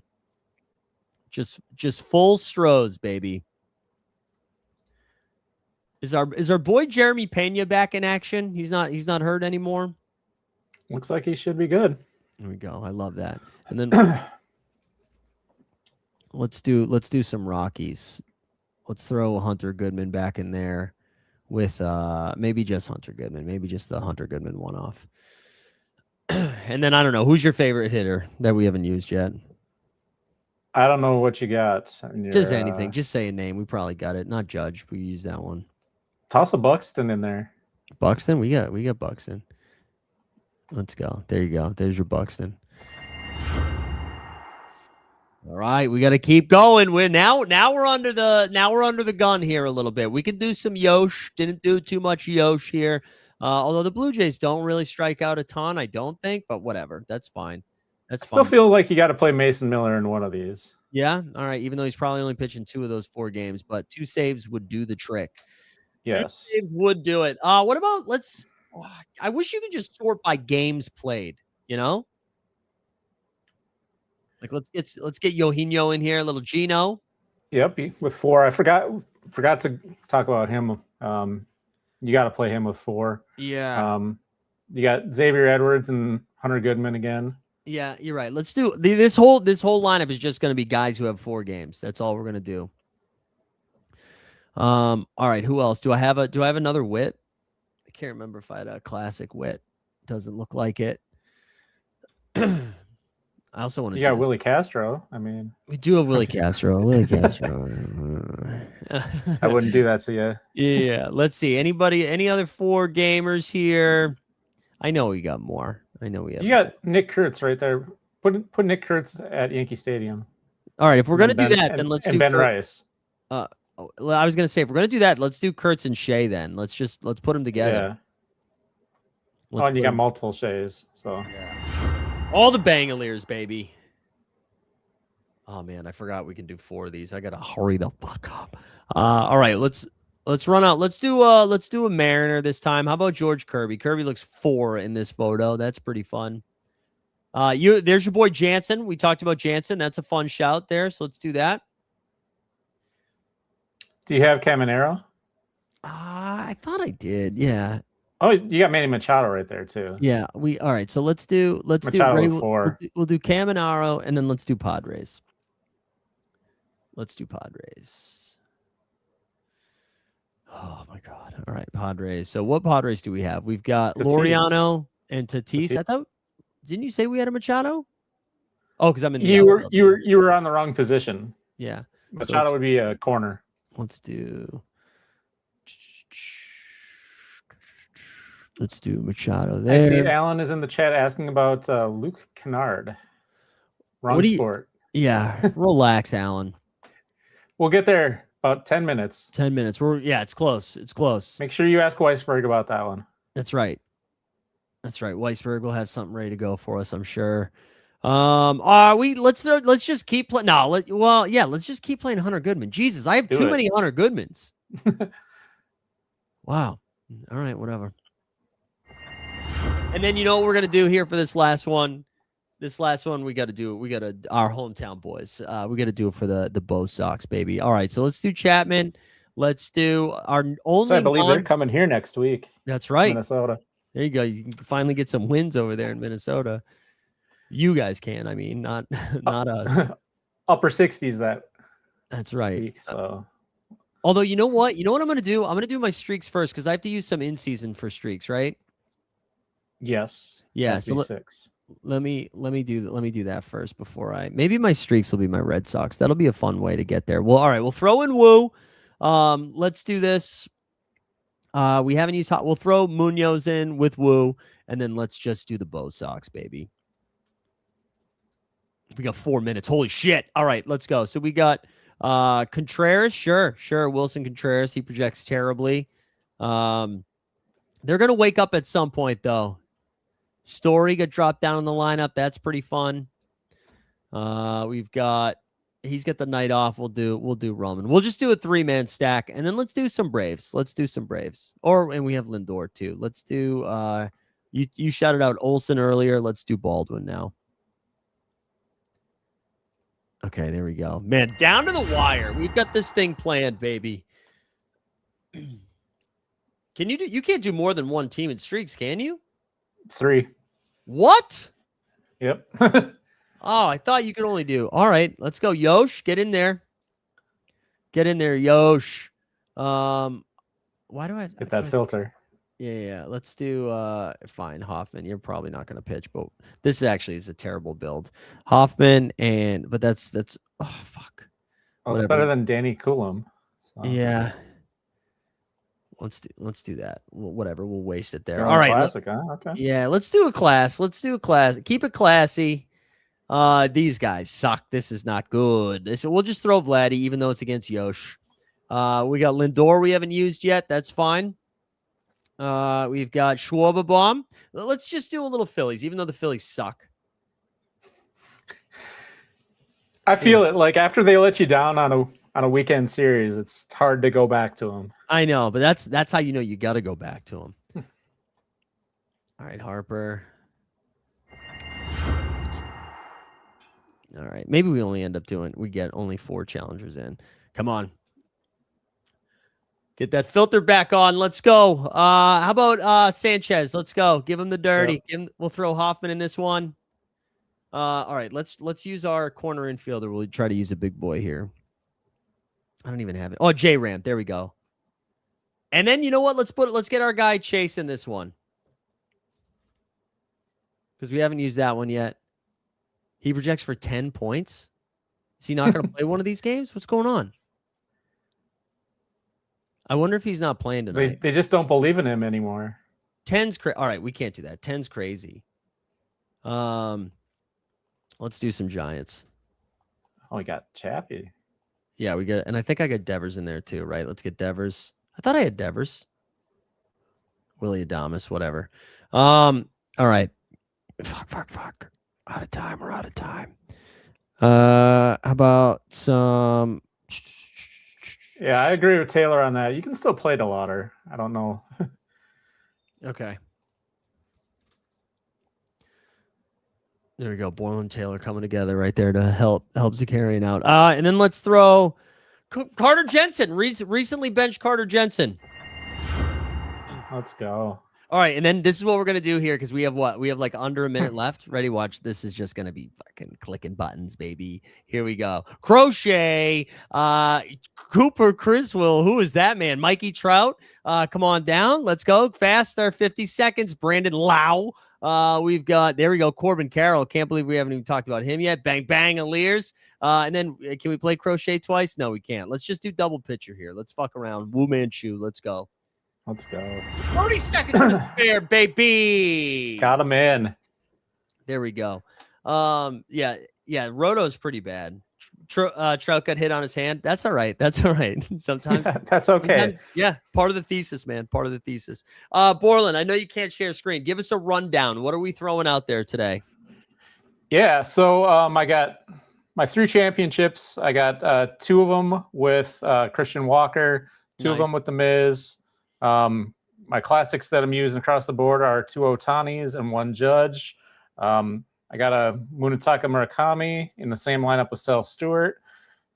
Just full Stros, baby. Is our boy Jeremy Pena back in action? He's not hurt anymore. Looks like he should be good. There we go. I love that. And then let's do some Rockies. Let's throw Hunter Goodman back in there with maybe just Hunter Goodman, maybe just the Hunter Goodman one-off. And then I don't know, who's your favorite hitter that we haven't used yet? I don't know what you got. Just anything. Just say a name. We probably got it. Not Judge. We use that one. Toss a Buxton in there. Buxton? We got Buxton. Let's go. There you go. There's your Buxton. All right, we got to keep going. We're under the gun here a little bit. We can do some Yosh. Didn't do too much Yosh here. Although the Blue Jays don't really strike out a ton, I don't think, but whatever. That's fine. I still feel like you got to play Mason Miller in one of these. Yeah. All right. Even though he's probably only pitching 2 of those 4 games, but 2 saves would do the trick. 2 Yes. saves would do it. What about I wish you could just sort by games played, you know? Like let's get Yohino in here, a little Gino. Yep. With 4. I forgot to talk about him. You got to play him with 4. Yeah. You got Xavier Edwards and Hunter Goodman again. Yeah, you're right. Let's do this whole lineup is just going to be guys who have 4 games. That's all we're going to do. All right, who else? Do I have another wit? I can't remember if I had a classic wit. Doesn't look like it. I also want to. You got Willie Castro. I mean, we do have Willie Castro. Willie Castro. I wouldn't do that to you. Yeah. Let's see. Any other 4 gamers here? I know we got more. I know we have. You got Nick Kurtz right there. Put Nick Kurtz at Yankee Stadium. All right. If we're gonna do that, then let's do Ben Rice. I was gonna say if we're gonna do that, let's do Kurtz and Shea. Then let's put them together. Yeah. And you got multiple Shays. So. Yeah. All the Bangaliers, baby. Oh man, I forgot we can do 4 of these. I gotta hurry the fuck up. All right, let's run out. Let's do a Mariner this time. How about George Kirby? Kirby looks 4 in this photo. That's pretty fun. There's your boy Jansen. We talked about Jansen. That's a fun shout there. So let's do that. Do you have Caminero? I thought I did. Yeah. Oh, you got Manny Machado right there too. Yeah, all right. So let's do Machado with 4. We'll do Caminero and then let's do Padres. Let's do Padres. Oh my God. All right, Padres. So what Padres do we have? We've got Tatis. Laureano and Tatis. I thought, didn't you say we had a Machado? Oh, because I'm in the you were on the wrong position. Yeah. Machado would be a corner. Let's do Machado there. I see Alan is in the chat asking about Luke Kennard. Wrong sport. Yeah, relax, Alan. We'll get there about 10 minutes. 10 minutes. It's close. It's close. Make sure you ask Weisberg about that one. That's right. Weisberg will have something ready to go for us, I'm sure. Let's just keep playing. No, let's just keep playing Hunter Goodman. Jesus, I have too many Hunter Goodmans. Wow. All right, whatever. And then you know what we're gonna do here for this last one. This last one we gotta our hometown boys. We gotta do it for the Bo Sox, baby. All right, so let's do Chapman. Let's do our only. So I believe they're coming here next week. That's right, Minnesota. There you go. You can finally get some wins over there in Minnesota. You guys can. I mean, not us. Upper 60s That's right. week, so. Although you know what I'm gonna do? I'm gonna do my streaks first because I have to use some in season for streaks, right? Yes. Yeah. So 6. Let me do that first before maybe my streaks will be my Red Sox. That'll be a fun way to get there. Well, all right, we'll throw in Woo. Let's do this. We haven't used we'll throw Munoz in with Woo, and then let's just do the Bo Sox, baby. We got 4 minutes. Holy shit. All right, let's go. So we got Contreras. Sure. Wilson Contreras. He projects terribly. They're gonna wake up at some point though. Story got dropped down in the lineup. That's pretty fun. He's got the night off. We'll do Roman. We'll just do a 3-man stack, and then let's do some Braves. And we have Lindor too. Let's do you shouted out Olsen earlier. Let's do Baldwin now. Okay, there we go. Man, down to the wire. We've got this thing planned, baby. You can't do more than one team in streaks, can you? 3. What? Yep. Oh, I thought you could only do. All right, let's go. Yosh, get in there. Get in there, Yosh. Why do I get that filter? Yeah. Let's do fine, Hoffman. You're probably not going to pitch, but this actually is a terrible build. Hoffman but that's oh fuck. Well, it's better than Danny Coulomb. So. Yeah. Let's do that. Whatever. We'll waste it there. All right. Classic, huh? Okay. Yeah. Let's do a class. Keep it classy. These guys suck. This is not good. We'll just throw Vladdy, even though it's against Yosh. We got Lindor we haven't used yet. That's fine. We've got Schwarber. Let's just do a little Phillies, even though the Phillies suck. I feel it. Like after they let you down on a weekend series, it's hard to go back to them. I know, but that's how you know you got to go back to them. All right, Harper. All right, maybe we only end up we get only 4 challengers in. Come on. Get that filter back on. Let's go. How about Sanchez? Let's go. Give him the dirty. Yep. We'll throw Hoffman in this one. All right, let's use our corner infielder. We'll try to use a big boy here. I don't even have it. Oh, J-Ram. There we go. And then you know what? Let's get our guy Chase in this one. Because we haven't used that one yet. He projects for 10 points. Is he not going to play one of these games? What's going on? I wonder if he's not playing tonight. They just don't believe in him anymore. 10's crazy. All right, we can't do that. 10's crazy. Let's do some Giants. Oh, we got Chappie. Yeah, and I think I got Devers in there too, right? Let's get Devers. I thought I had Devers. Willie Adames, whatever. All right. Fuck. Out of time. We're out of time. How about some? Yeah, I agree with Taylor on that. You can still play DeLauder. I don't know. Okay. There we go. Borland Taylor coming together right there to help Zakarian out. And then let's throw Carter Jensen. Recently benched Carter Jensen. Let's go. All right, and then this is what we're gonna do here because we have what? We have like under a minute left. Ready? Watch. This is just gonna be fucking clicking buttons, baby. Here we go. Crochet, Cooper Criswell. Who is that man? Mikey Trout. Come on down. Let's go fast. Our 50 seconds. Brandon Lau. We've got there we go. Corbin Carroll. Can't believe we haven't even talked about him yet. Bang bang Aliers. And then can we play Crochet twice? No, we can't. Let's just do double pitcher here. Let's fuck around. Wu Manchu. Let's go. Let's go. 30 seconds to spare, baby. Got him in. There we go. Yeah. Roto's pretty bad. Trout got hit on his hand. That's all right. Sometimes that's okay. Yeah, part of the thesis, man. Part of the thesis. Borland, I know you can't share screen. Give us a rundown. What are we throwing out there today? Yeah, so I got my 3 championships. I got 2 of them with Christian Walker, 2 of them with The Miz. My classics that I'm using across the board are 2 Otanis and 1 Judge. I got a Munetaka Murakami in the same lineup with Sel Stewart.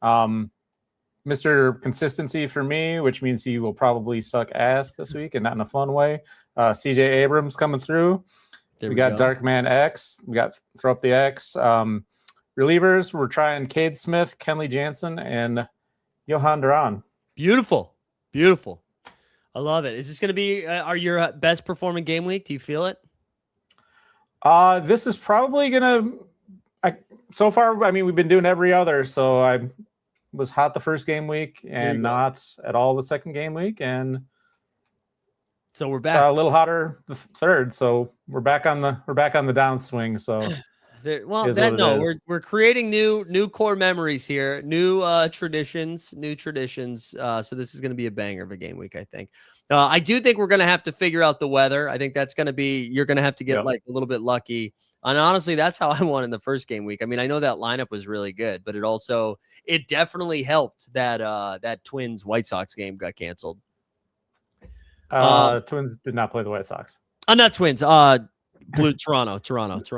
Mr. Consistency for me, which means he will probably suck ass this week and not in a fun way. CJ Abrams coming through. We got Darkman X. We got Throw Up the X. Relievers, we're trying Cade Smith, Kenley Jansen, and Johan Duran. Beautiful. I love it. Is this going to be your best performing game week? Do you feel it? This is probably going to, so far, I mean, we've been doing every other. So I was hot the first game week and not at all the second game week. And so we're back a little hotter the third. So we're back on the downswing. So we're creating new core memories here, new traditions. So this is going to be a banger of a game week, I think. I do think we're going to have to figure out the weather. I think that's going to be, you're going to have to get like a little bit lucky. And honestly, that's how I won in the first game week. I mean, I know that lineup was really good, but it definitely helped that that Twins White Sox game got canceled. Twins did not play the White Sox. Not Twins. Blue Toronto.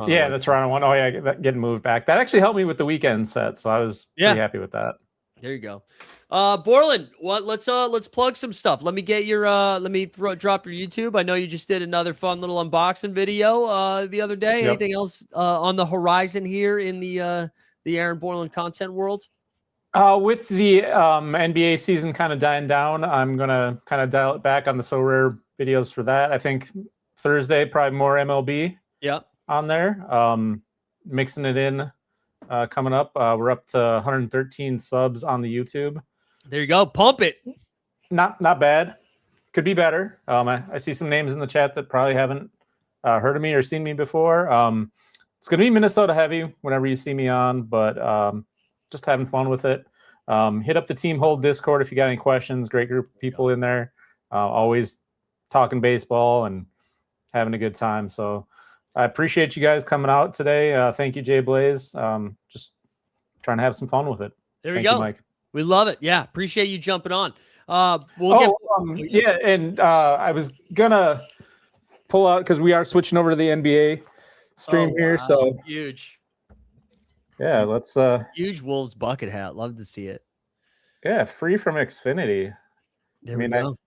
Yeah, the Toronto one. Oh yeah, getting moved back. That actually helped me with the weekend set, so I was pretty happy with that. There you go. Borland, let's plug some stuff. Let me get your drop your YouTube. I know you just did another fun little unboxing video the other day. Yep. Anything else on the horizon here in the Aaron Borland content world? With the NBA season kind of dying down, I'm gonna kind of dial it back on the Sorare videos for that. I think Thursday probably more MLB. On there. Mixing it in. Coming up, we're up to 113 subs on the YouTube. There you go. Pump it. Not bad. Could be better. I see some names in the chat that probably haven't heard of me or seen me before. It's going to be Minnesota heavy whenever you see me on, but just having fun with it. Hit up the Team Hold Discord if you got any questions. Great group of people in there. Always talking baseball and having a good time. So I appreciate you guys coming out today. Thank you, Jay Blaze. Just trying to have some fun with it. There we Thank go. you, Mike. We love it. Yeah, appreciate you jumping on. Yeah, and I was gonna pull out because we are switching over to the NBA stream here. Wow. So Huge. yeah, let's Huge Wolves bucket hat. Love to see it. yeah, free from Xfinity. There we go.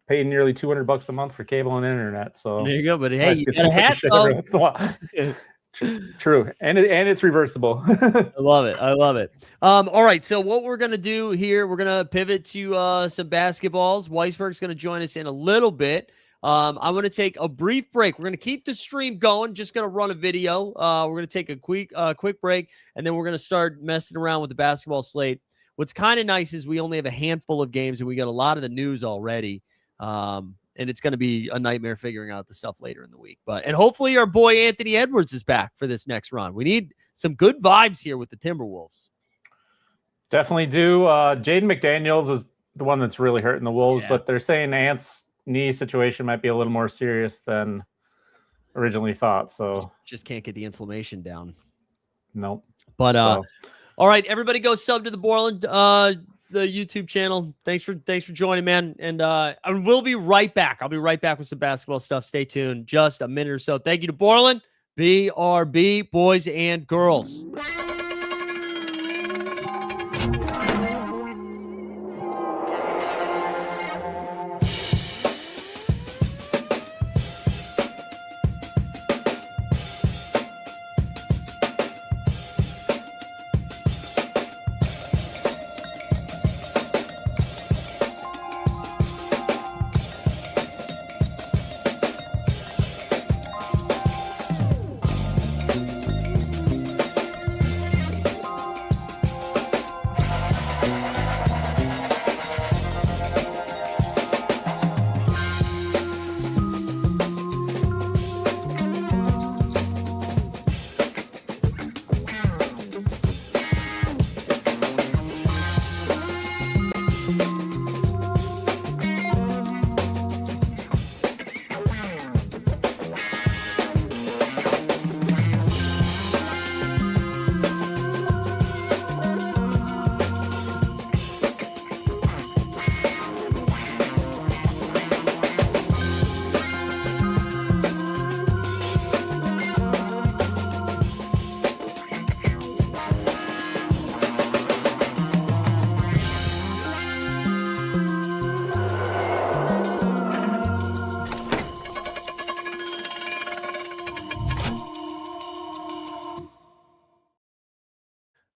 Paid nearly $200 a month for cable and internet. So there you go. But hey, nice you to got a hat every once in a while. True. And it's reversible. I love it. I love it. All right. So what we're going to do here, we're going to pivot to some basketballs. Weisberg's going to join us in a little bit. I'm going to take a brief break. We're going to keep the stream going. Just going to run a video. We're going to take a quick break, and then we're going to start messing around with the basketball slate. What's kind of nice is we only have a handful of games, and we got a lot of the news already. And it's going to be a nightmare figuring out the stuff later in the week. And hopefully our boy Anthony Edwards is back for this next run. We need some good vibes here with the Timberwolves. Definitely do. Jaden McDaniels is the one that's really hurting the Wolves, but they're saying Ant's knee situation might be a little more serious than originally thought. So just can't get the inflammation down. Nope. But all right, everybody go sub to the Borland the YouTube channel. Thanks for joining, man. And we'll be right back. I'll be right back with some basketball stuff. Stay tuned. Just a minute or so. Thank you to Borland, BRB, boys and girls.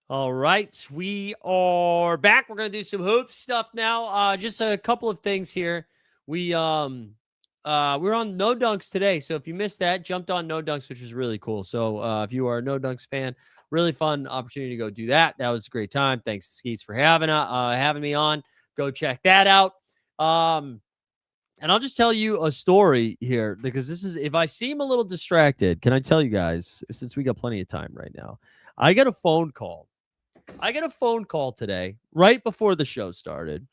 All right, we are back. We're gonna do some hoop stuff now. Just a couple of things here. We're on No Dunks today, so if you missed that, jumped on No Dunks, which was really cool. So if you are a No Dunks fan, really fun opportunity to go do that. That was a great time. Thanks to Skeets for having me on. Go check that out. And I'll just tell you a story here because this is, if I seem a little distracted, can I tell you guys, since we got plenty of time right now, I got a phone call. Today, right before the show started,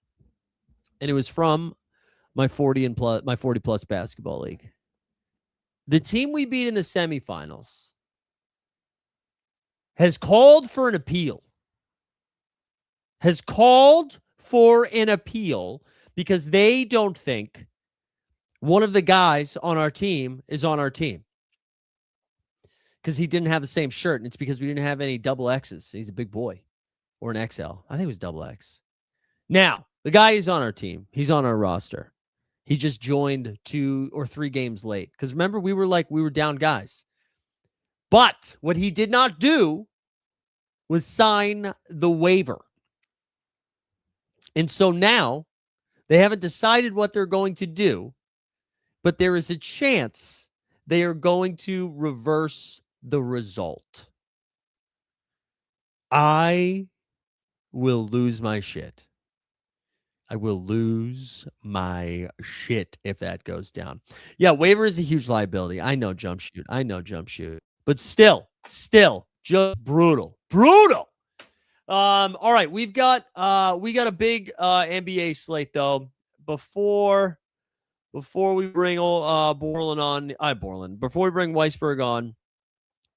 and it was from my 40 plus basketball league. The team we beat in the semifinals has called for an appeal. Because they don't think one of the guys on our team is on our team. Because he didn't have the same shirt, and it's because we didn't have any double X's. He's a big boy. Or an XL. I think it was double X. Now, the guy is on our team. He's on our roster. He just joined 2 or 3 games late. Because remember, we were down guys. But what he did not do was sign the waiver. And so now, they haven't decided what they're going to do, but there is a chance they are going to reverse the result. I will lose my shit. I will lose my shit if that goes down. Yeah, waiver is a huge liability. I know jump shoot. But still, just brutal. All right, we got a big NBA slate though. Before we bring Before we bring Weisberg on,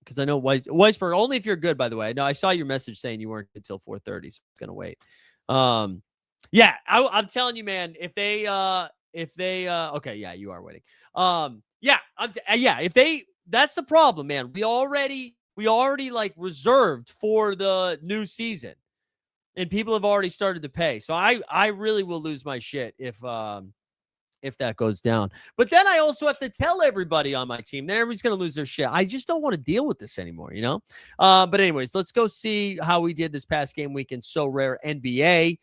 because I know Weisberg, only if you're good, by the way. No, I saw your message saying you weren't good till 4:30, so I'm going to wait. Yeah, I'm telling you, man, if they, okay, yeah, you are waiting. If they, that's the problem, man. We already like reserved for the new season, and people have already started to pay. So I really will lose my shit if that goes down. But then I also have to tell everybody on my team that everybody's going to lose their shit. I just don't want to deal with this anymore, you know? But anyways, let's go see how we did this past game week in Sorare NBA.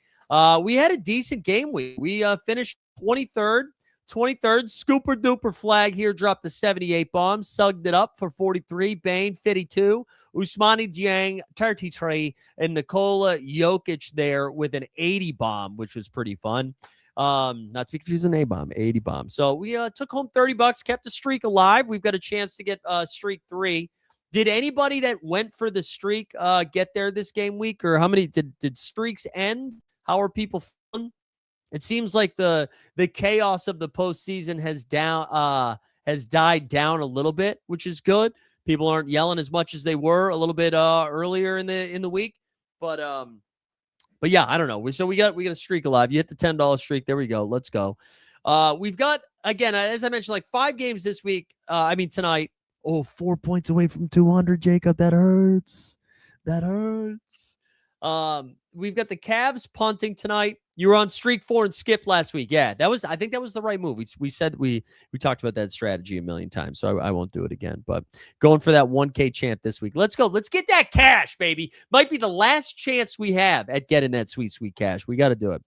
We had a decent game week. We finished 23rd. Scooper duper flag here dropped the 78 bombs, sugged it up for 43. Bane 52, Usmani Dieng 33, and Nikola Jokic there with an 80 bomb, which was pretty fun. Not to be confused with an A-bomb, 80 bomb. So we took home $30, kept the streak alive. We've got a chance to get streak 3. Did anybody that went for the streak get there this game week, or how many did streaks end? How are people feeling? It seems like the chaos of the postseason has died down a little bit, which is good. People aren't yelling as much as they were a little bit earlier in the week, but yeah, I don't know. So we got a streak alive. You hit the $10 streak. There we go. Let's go. We've got, again, as I mentioned, like 5 games this week. Tonight. Oh, 4 points away from 200, Jacob. That hurts. We've got the Cavs punting tonight. You were on streak 4 and skipped last week. Yeah, I think that was the right move. We said we talked about that strategy a million times, so I won't do it again. But going for that 1K champ this week. Let's go. Let's get that cash, baby. Might be the last chance we have at getting that sweet, sweet cash. We got to do it.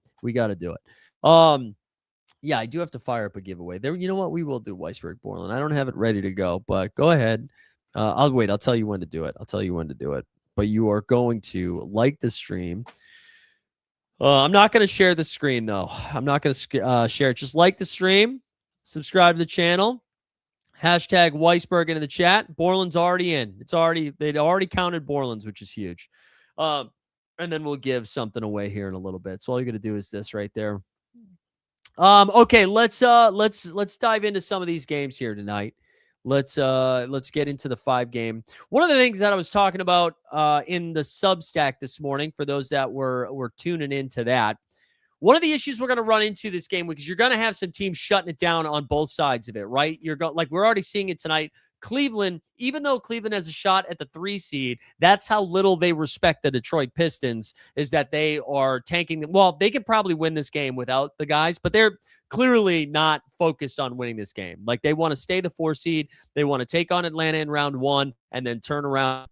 Yeah, I do have to fire up a giveaway there. You know what? We will do Weisberg Borland. I don't have it ready to go, but go ahead. I'll wait. I'll tell you when to do it. But you are going to like the stream. I'm not going to share the screen, though. I'm not going to share it. Just like the stream, subscribe to the channel, hashtag Weisberg into the chat. Borland's already in. They'd already counted Borland's, which is huge. And then we'll give something away here in a little bit. So all you're going to do is this right there. Okay, let's dive into some of these games here tonight. Let's get into the 5 game. One of the things that I was talking about in the Substack this morning, for those that were tuning into that, one of the issues we're going to run into this game week is you're going to have some teams shutting it down on both sides of it, right? Like we're already seeing it tonight. Cleveland, even though Cleveland has a shot at the 3 seed, that's how little they respect the Detroit Pistons, is that they are tanking them. Well, they could probably win this game without the guys, but they're clearly not focused on winning this game. Like, they want to stay the 4 seed. They want to take on Atlanta in round 1 and then turn around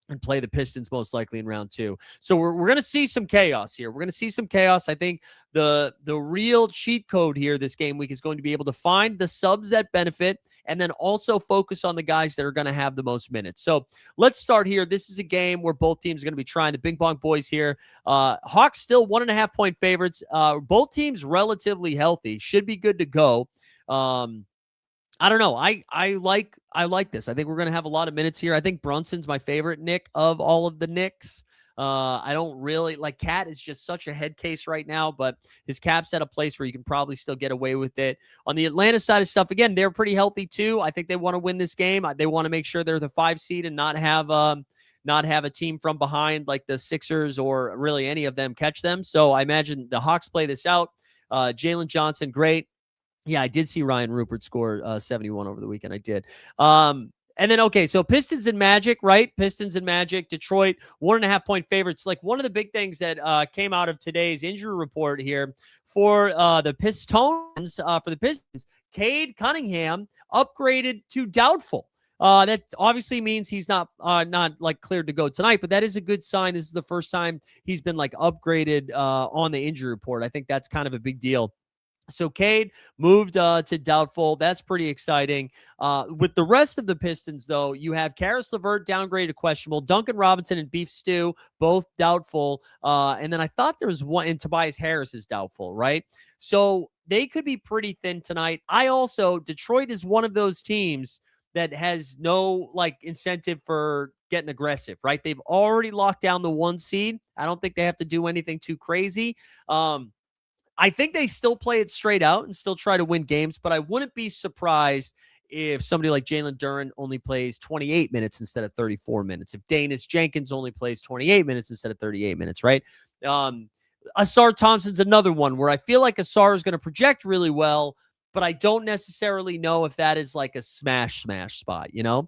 and play the Pistons most likely in round 2. So we're going to see some chaos here. I think the real cheat code here this game week is going to be able to find the subs that benefit and then also focus on the guys that are going to have the most minutes. So let's start here. This is a game where both teams are going to be trying. The Bing Bong Boys here. Hawks still 1.5 point favorites. Both teams relatively healthy. Should be good to go. I don't know. I like this. I think we're going to have a lot of minutes here. I think Brunson's my favorite Nick of all of the Knicks. I don't really like Cat is just such a head case right now, but his cap's at a place where you can probably still get away with it. On the Atlanta side of stuff, again, they're pretty healthy too. I think they want to win this game. They want to make sure they're the 5 seed and not have a team from behind like the Sixers or really any of them catch them. So I imagine the Hawks play this out. Jalen Johnson, great. Yeah, I did see Ryan Rupert score 71 over the weekend. I did. And then, okay, so Pistons and Magic, right? Detroit, 1.5 point favorites. Like, one of the big things that came out of today's injury report here for the Pistons, Cade Cunningham upgraded to doubtful. That obviously means he's not like cleared to go tonight, but that is a good sign. This is the first time he's been like upgraded on the injury report. I think that's kind of a big deal. So Cade moved to doubtful. That's pretty exciting. With the rest of the Pistons, though, you have Karis LeVert downgraded to questionable. Duncan Robinson and Beef Stew, both doubtful. And then I thought there was one, and Tobias Harris is doubtful, right? So they could be pretty thin tonight. Detroit is one of those teams that has no like incentive for getting aggressive, right? They've already locked down the 1 seed. I don't think they have to do anything too crazy. I think they still play it straight out and still try to win games, but I wouldn't be surprised if somebody like Jalen Duren only plays 28 minutes instead of 34 minutes, if Danis Jenkins only plays 28 minutes instead of 38 minutes, right? Asar Thompson's another one where I feel like Asar is going to project really well, but I don't necessarily know if that is like a smash spot, you know?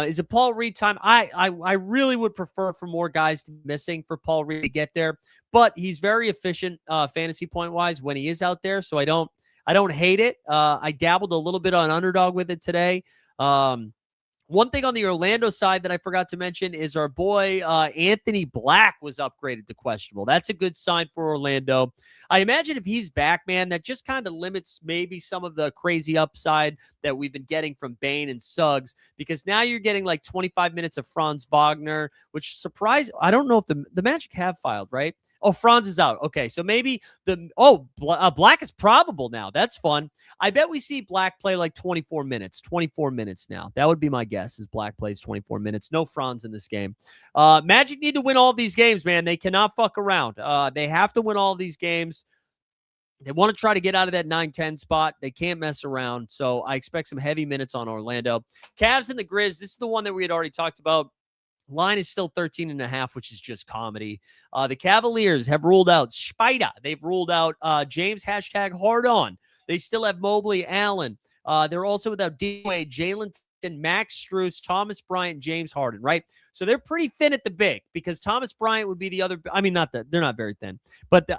Is it Paul Reed time? I really would prefer for more guys to be missing for Paul Reed to get there, but he's very efficient fantasy point wise when he is out there, so I don't hate it. I dabbled a little bit on underdog with it today. One thing on the Orlando side that I forgot to mention is our boy Anthony Black was upgraded to questionable. That's a good sign for Orlando. I imagine if he's back, man, that just kind of limits maybe some of the crazy upside that we've been getting from Bane and Suggs, because now you're getting like 25 minutes of Franz Wagner, which surprised. I don't know if the Magic have filed, right? Oh, Franz is out. Okay, so maybe Black is probable now. That's fun. I bet we see Black play like 24 minutes. 24 minutes now. That would be my guess, is Black plays 24 minutes. No Franz in this game. Magic need to win all these games, man. They cannot fuck around. They have to win all these games. They want to try to get out of that 9-10 spot. They can't mess around. So I expect some heavy minutes on Orlando. Cavs and the Grizz. This is the one that we had already talked about. Line is still 13.5, which is just comedy. The Cavaliers have ruled out Spida. They've ruled out James #hard-on. They still have Mobley, Allen. They're also without D-Wade, Jalen, Max Strus, Thomas Bryant, James Harden, right? So they're pretty thin at the big, because Thomas Bryant would be the other. I mean, they're not very thin, but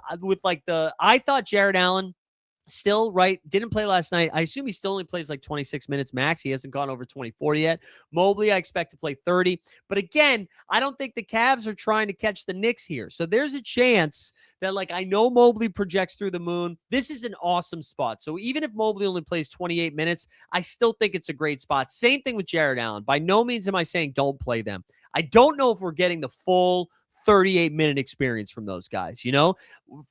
I thought Jared Allen still, right, didn't play last night. I assume he still only plays like 26 minutes max. He hasn't gone over 24 yet. Mobley, I expect to play 30. But again, I don't think the Cavs are trying to catch the Knicks here. So there's a chance that, like, I know Mobley projects through the moon. This is an awesome spot. So even if Mobley only plays 28 minutes, I still think it's a great spot. Same thing with Jared Allen. By no means am I saying don't play them. I don't know if we're getting the full 38-minute experience from those guys, you know,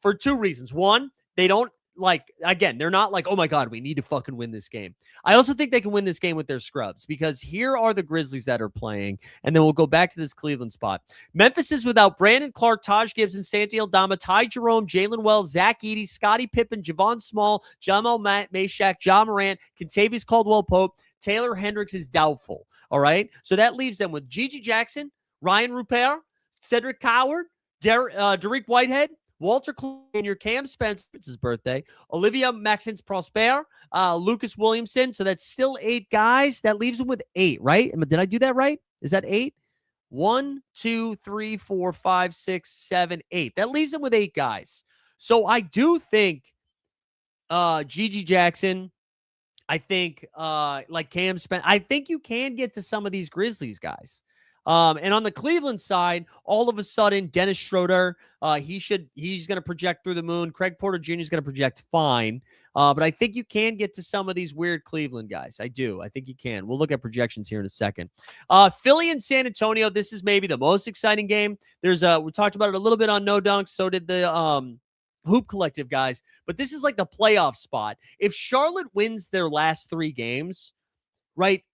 for two reasons. One, they don't, like, again, they're not like, oh my God, we need to fucking win this game. I also think they can win this game with their scrubs, because here are the Grizzlies that are playing. And then we'll go back to this Cleveland spot. Memphis is without Brandon Clark, Taj Gibson, Santi Aldama, Ty Jerome, Jalen Wells, Zach Edey, Scottie Pippen, Javon Small, Jamal Meshack, Ja Morant, Kentavious Caldwell-Pope. Taylor Hendricks is doubtful. All right. So that leaves them with Gigi Jackson, Ryan Rupert, Cedric Coward, Derek Whitehead, Walter Cleaner, Cam Spencer, it's his birthday, Olivia Maxence Prosper, Lucas Williamson. So that's still 8 guys. That leaves him with 8, right? Did I do that right? Is that 8? 1, 2, 3, 4, 5, 6, 7, 8. That leaves him with 8 guys. So I do think Gigi Jackson, I think like Cam Spencer, I think you can get to some of these Grizzlies guys. And on the Cleveland side, all of a sudden, Dennis Schroeder, he's going to project through the moon. Craig Porter Jr. is going to project fine. But I think you can get to some of these weird Cleveland guys. I do. I think you can. We'll look at projections here in a second. Philly and San Antonio, this is maybe the most exciting game. We talked about it a little bit on No Dunks. So did the Hoop Collective guys. But this is like the playoff spot. If Charlotte wins their last 3 games, right,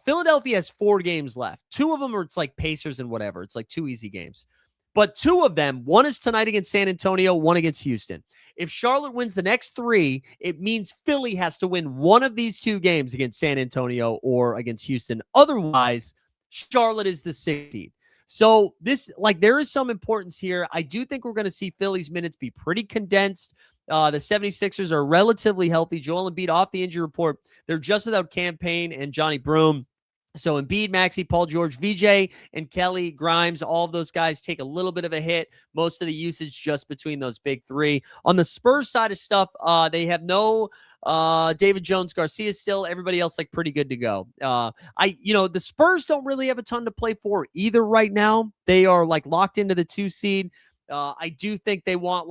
Philadelphia has 4 games left. 2 of them are, it's like Pacers and whatever. It's like 2 easy games. But 2 of them, one is tonight against San Antonio, one against Houston. If Charlotte wins the next 3, it means Philly has to win one of these 2 games against San Antonio or against Houston. Otherwise, Charlotte is the 6th seed. So there is some importance here. I do think we're going to see Philly's minutes be pretty condensed. The 76ers are relatively healthy. Joel Embiid off the injury report. They're just without Campaign and Johnny Broome. So Embiid, Maxey, Paul George, VJ, and Kelly, Grimes, all of those guys take a little bit of a hit. Most of the usage just between those big 3. On the Spurs side of stuff, they have no David Jones Garcia still. Everybody else like pretty good to go. The Spurs don't really have a ton to play for either right now. They are like locked into the 2 seed. I do think they want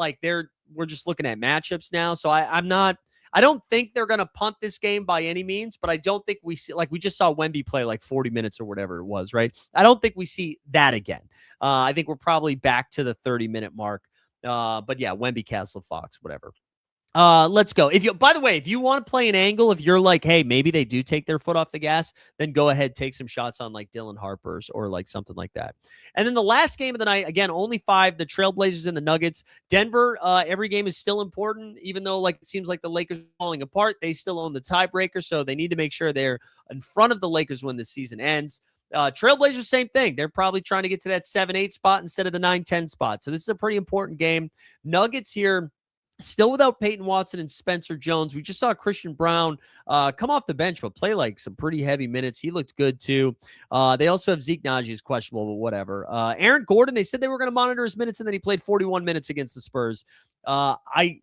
we're just looking at matchups now. So I don't think they're going to punt this game by any means, but I don't think we see, like we just saw Wemby play like 40 minutes or whatever it was, right? I don't think we see that again. I think we're probably back to the 30-minute mark. But yeah, Wemby, Castle, Fox, whatever. Let's go. By the way, if you want to play an angle, if you're like, hey, maybe they do take their foot off the gas, then go ahead, take some shots on like Dylan Harper's or like something like that. And then the last game of the night, again, only 5, the Trailblazers and the Nuggets. Denver, every game is still important, even though like it seems like the Lakers are falling apart. They still own the tiebreaker, so they need to make sure they're in front of the Lakers when the season ends. Trailblazers, same thing. They're probably trying to get to that 7-8 spot instead of the 9-10 spot. So this is a pretty important game. Nuggets here, still without Peyton Watson and Spencer Jones. We just saw Christian Brown come off the bench, but play like some pretty heavy minutes. He looked good too. They also have Zeke Naji is questionable, but whatever. Aaron Gordon, they said they were going to monitor his minutes, and then he played 41 minutes against the Spurs. My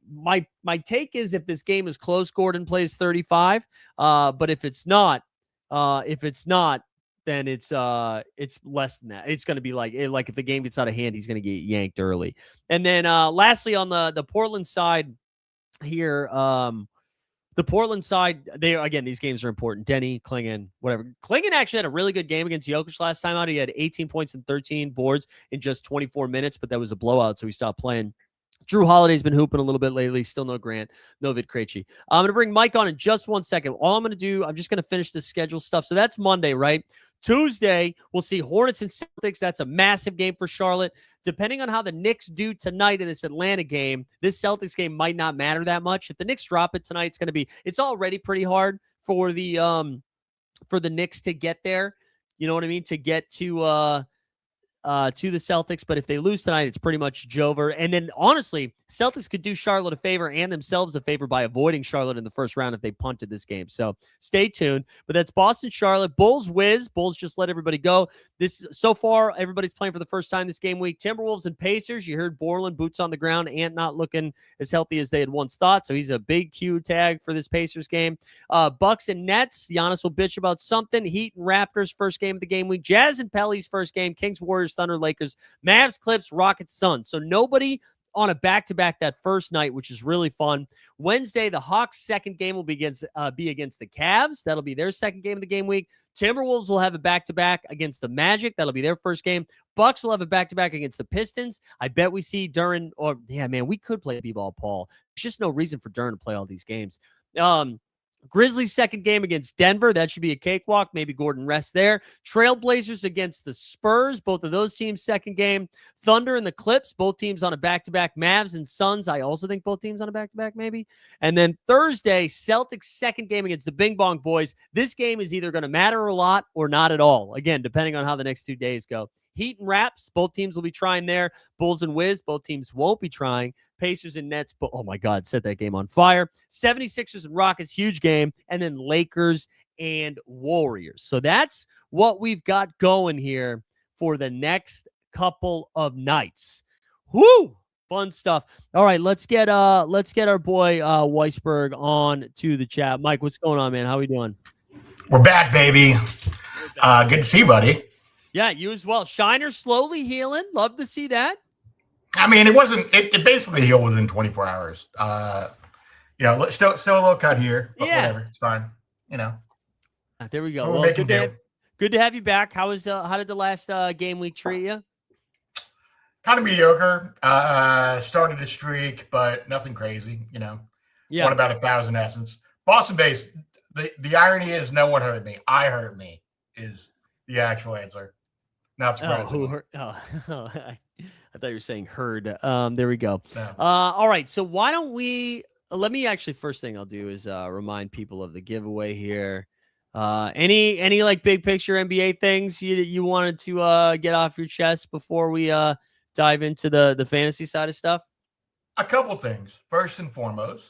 take is if this game is close, Gordon plays 35. But if it's not, then it's less than that. It's going to be like if the game gets out of hand, he's going to get yanked early. And then lastly, on the Portland side here, the Portland side, these games are important. Denny, Klingon, whatever. Klingon actually had a really good game against Jokic last time out. He had 18 points and 13 boards in just 24 minutes, but that was a blowout, so he stopped playing. Drew Holiday's been hooping a little bit lately. Still no Grant, no Vid Krejci. I'm going to bring Mike on in just 1 second. All I'm going to do, I'm just going to finish the schedule stuff. So that's Monday, right? Tuesday, we'll see Hornets and Celtics. That's a massive game for Charlotte. Depending on how the Knicks do tonight in this Atlanta game, this Celtics game might not matter that much. If the Knicks drop it tonight, it's already pretty hard for the Knicks to get there. You know what I mean? To get to the Celtics, but if they lose tonight, it's pretty much Jover. And then honestly, Celtics could do Charlotte a favor and themselves a favor by avoiding Charlotte in the first round if they punted this game. So stay tuned. But that's Boston, Charlotte. Bulls whiz. Bulls just let everybody go. So far, everybody's playing for the first time this game week. Timberwolves and Pacers. You heard Borland, boots on the ground, and not looking as healthy as they had once thought. So he's a big Q tag for this Pacers game. Bucks and Nets. Giannis will bitch about something. Heat and Raptors, first game of the game week. Jazz and Pelly's first game. Kings, Warriors, Thunder, Lakers, Mavs, Clips, Rockets, Suns. So nobody on a back-to-back that first night, which is really fun. Wednesday, the Hawks' second game will be against the Cavs. That'll be their second game of the game week. Timberwolves will have a back-to-back against the Magic. That'll be their first game. Bucks will have a back-to-back against the Pistons. I bet we see Duren, we could play B-ball, Paul. There's just no reason for Duren to play all these games. Grizzlies second game against Denver. That should be a cakewalk. Maybe Gordon rests there. Trailblazers against the Spurs. Both of those teams second game. Thunder and the Clips. Both teams on a back-to-back. Mavs and Suns. I also think both teams on a back-to-back maybe. And then Thursday, Celtics second game against the Bing Bong Boys. This game is either going to matter a lot or not at all. Again, depending on how the next 2 days go. Heat and Raps, both teams will be trying there. Bulls and Wiz, both teams won't be trying. Pacers and Nets, but oh my God, set that game on fire. 76ers and Rockets, huge game. And then Lakers and Warriors. So that's what we've got going here for the next couple of nights. Whoo! Fun stuff. All right, let's get our boy Weisberg on to the chat. Mike, what's going on, man? How we doing? We're back, baby. Good to see you, buddy. Yeah, you as well. Shiner slowly healing. Love to see that. I mean, it basically healed within 24 hours. Still a little cut here, but whatever. It's fine. There we go. Well, good to have you back. How did the last game week treat you? Kind of mediocre. Started a streak, but nothing crazy, Won about 1,000 essence. Boston based. The irony is no one heard me. I heard me is the actual answer. Not surprising. I thought you were saying herd. There we go. No. All right. So why don't we? Let me actually. First thing I'll do is remind people of the giveaway here. Any like big picture NBA things you wanted to get off your chest before we dive into the fantasy side of stuff? A couple things. First and foremost,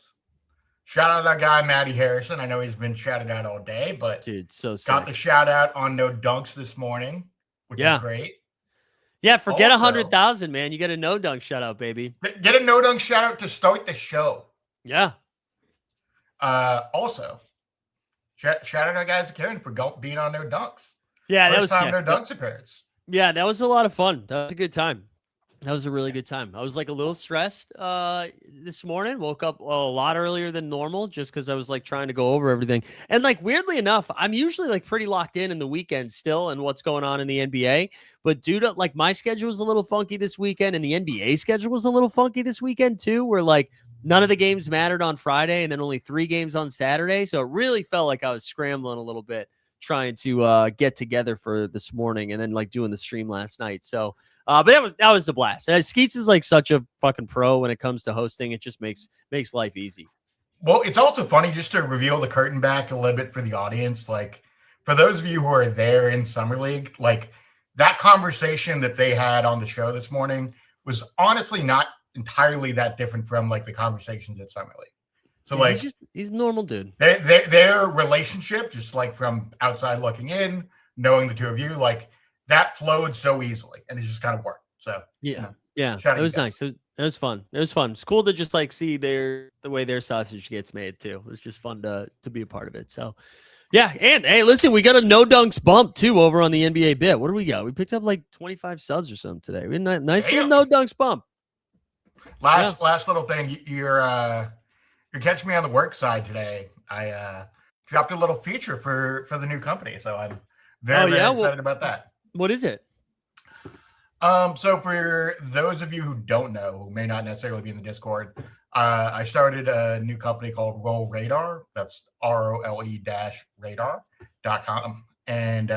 shout out that guy Matty Harrison. I know he's been shouted out all day, but dude, so sick. Got the shout out on no dunks this morning, which is great. Yeah, forget 100,000, man. You get a no dunk shout out, baby. Get a no dunk shout out to start the show. Yeah. Also, shout out that guys Karen for being on no dunks. Yeah, First time no dunks appearance. Yeah, that was a lot of fun. That was a good time. That was a really good time. I was like a little stressed this morning. Woke up a lot earlier than normal just because I was like trying to go over everything. And like weirdly enough, I'm usually like pretty locked in the weekend still and what's going on in the NBA. But due to like my schedule was a little funky this weekend and the NBA schedule was a little funky this weekend too. Where like none of the games mattered on Friday, and then only 3 games on Saturday. So it really felt like I was scrambling a little bit trying to get together for this morning, and then like doing the stream last night. So, but that was the blast. Skeets is like such a fucking pro when it comes to hosting. It just makes life easy. Well, it's also funny, just to reveal the curtain back a little bit for the audience. Like, for those of you who are there in Summer League, like that conversation that they had on the show this morning was honestly not entirely that different from like the conversations at Summer League. So, like, he's a normal dude. Their relationship, just like from outside looking in, knowing the two of you, like that flowed so easily, and it just kind of worked. So yeah, it was nice. It was fun. It was fun. It's cool to just like see the way their sausage gets made too. It was just fun to be a part of it. So yeah, and hey, listen, we got a no dunks bump too over on the NBA bit. What do we got? We picked up like 25 subs or something today. We had a nice little no dunks bump. Last little thing, you're catching me on the work side today. I dropped a little feature for the new company, so I'm very excited about that. What is it? So for those of you who don't know, who may not necessarily be in the Discord, I started a new company called Roll Radar. That's ROLE-radar.com. And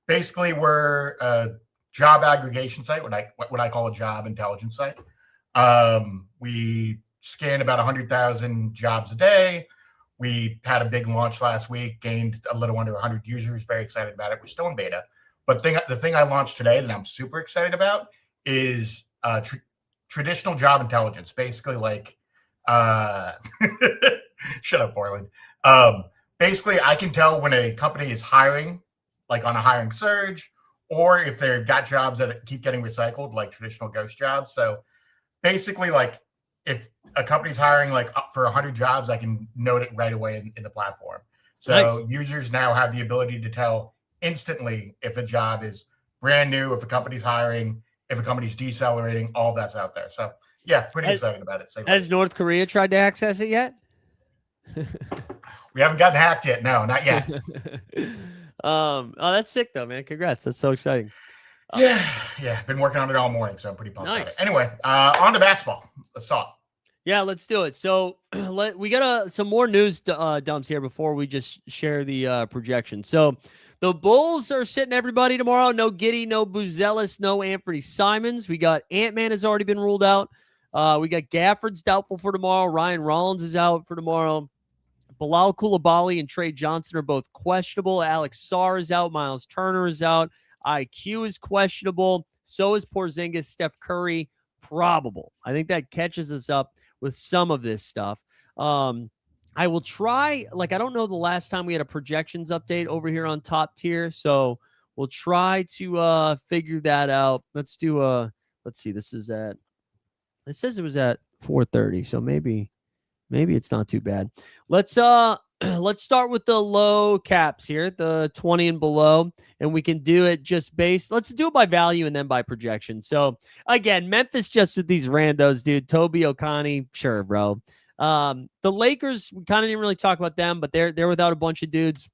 basically we're a job aggregation site, what I call a job intelligence site. We scan about 100,000 jobs a day. We had a big launch last week, gained a little under 100 users. Very excited about it. We're still in beta. But the thing I launched today that I'm super excited about is traditional job intelligence. Basically, like, shut up, Portland. Basically, I can tell when a company is hiring, like on a hiring surge, or if they've got jobs that keep getting recycled, like traditional ghost jobs. So basically, like, if a company's hiring like up for 100 jobs, I can note it right away in the platform. So nice. Users now have the ability to tell instantly if a job is brand new, if a company's hiring, if a company's decelerating, all that's out there. So yeah, pretty excited about it. Has North Korea tried to access it yet? We haven't gotten hacked yet. No, not yet. Oh, that's sick though, man. Congrats. That's so exciting. Yeah. Been working on it all morning, so I'm pretty pumped about it. Anyway, on to basketball. Let's talk. Yeah, let's do it. So we got some more news dumps here before we just share the projection. So the Bulls are sitting everybody tomorrow. No Giddey, no Buzelis, no Anthony Simons. We got Ant-Man has already been ruled out. We got Gafford's doubtful for tomorrow. Ryan Rollins is out for tomorrow. Bilal Coulibaly and Trey Johnson are both questionable. Alex Sarr is out. Miles Turner is out. IQ is questionable. So is Porzingis. Steph Curry, probable. I think that catches us up with some of this stuff. I will try, like, I don't know the last time we had a projections update over here on Top Tier, so we'll try to figure that out. Let's do let's see, it says it was at 4:30, so maybe it's not too bad. Let's start with the low caps here, the 20 and below, and we can do it just let's do it by value and then by projection. So again, Memphis just with these randos, dude. Toby Okani, sure, bro. The Lakers, we kind of didn't really talk about them, but they're without a bunch of dudes.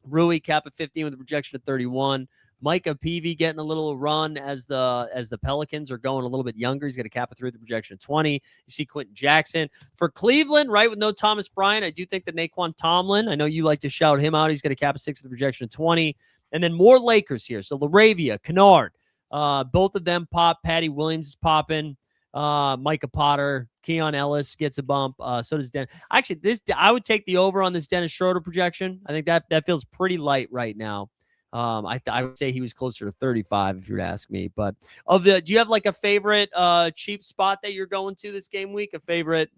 Rui cap at 15 with a projection of 31. Micah Peavy getting a little run as the Pelicans are going a little bit younger. He's got a cap of 3 with a projection of 20. You see Quentin Jackson. For Cleveland, right, with no Thomas Bryant, I do think that Naquan Tomlin, I know you like to shout him out. He's got a cap of 6 with a projection of 20. And then more Lakers here. So LaRavia, Kennard, both of them pop. Patty Williams is popping. Micah Potter, Keon Ellis gets a bump. So does Dennis. Actually, I would take the over on this Dennis Schroeder projection. I think that feels pretty light right now. I would say he was closer to 35 if you were to ask me. But do you have like a favorite cheap spot that you're going to this game week? A favorite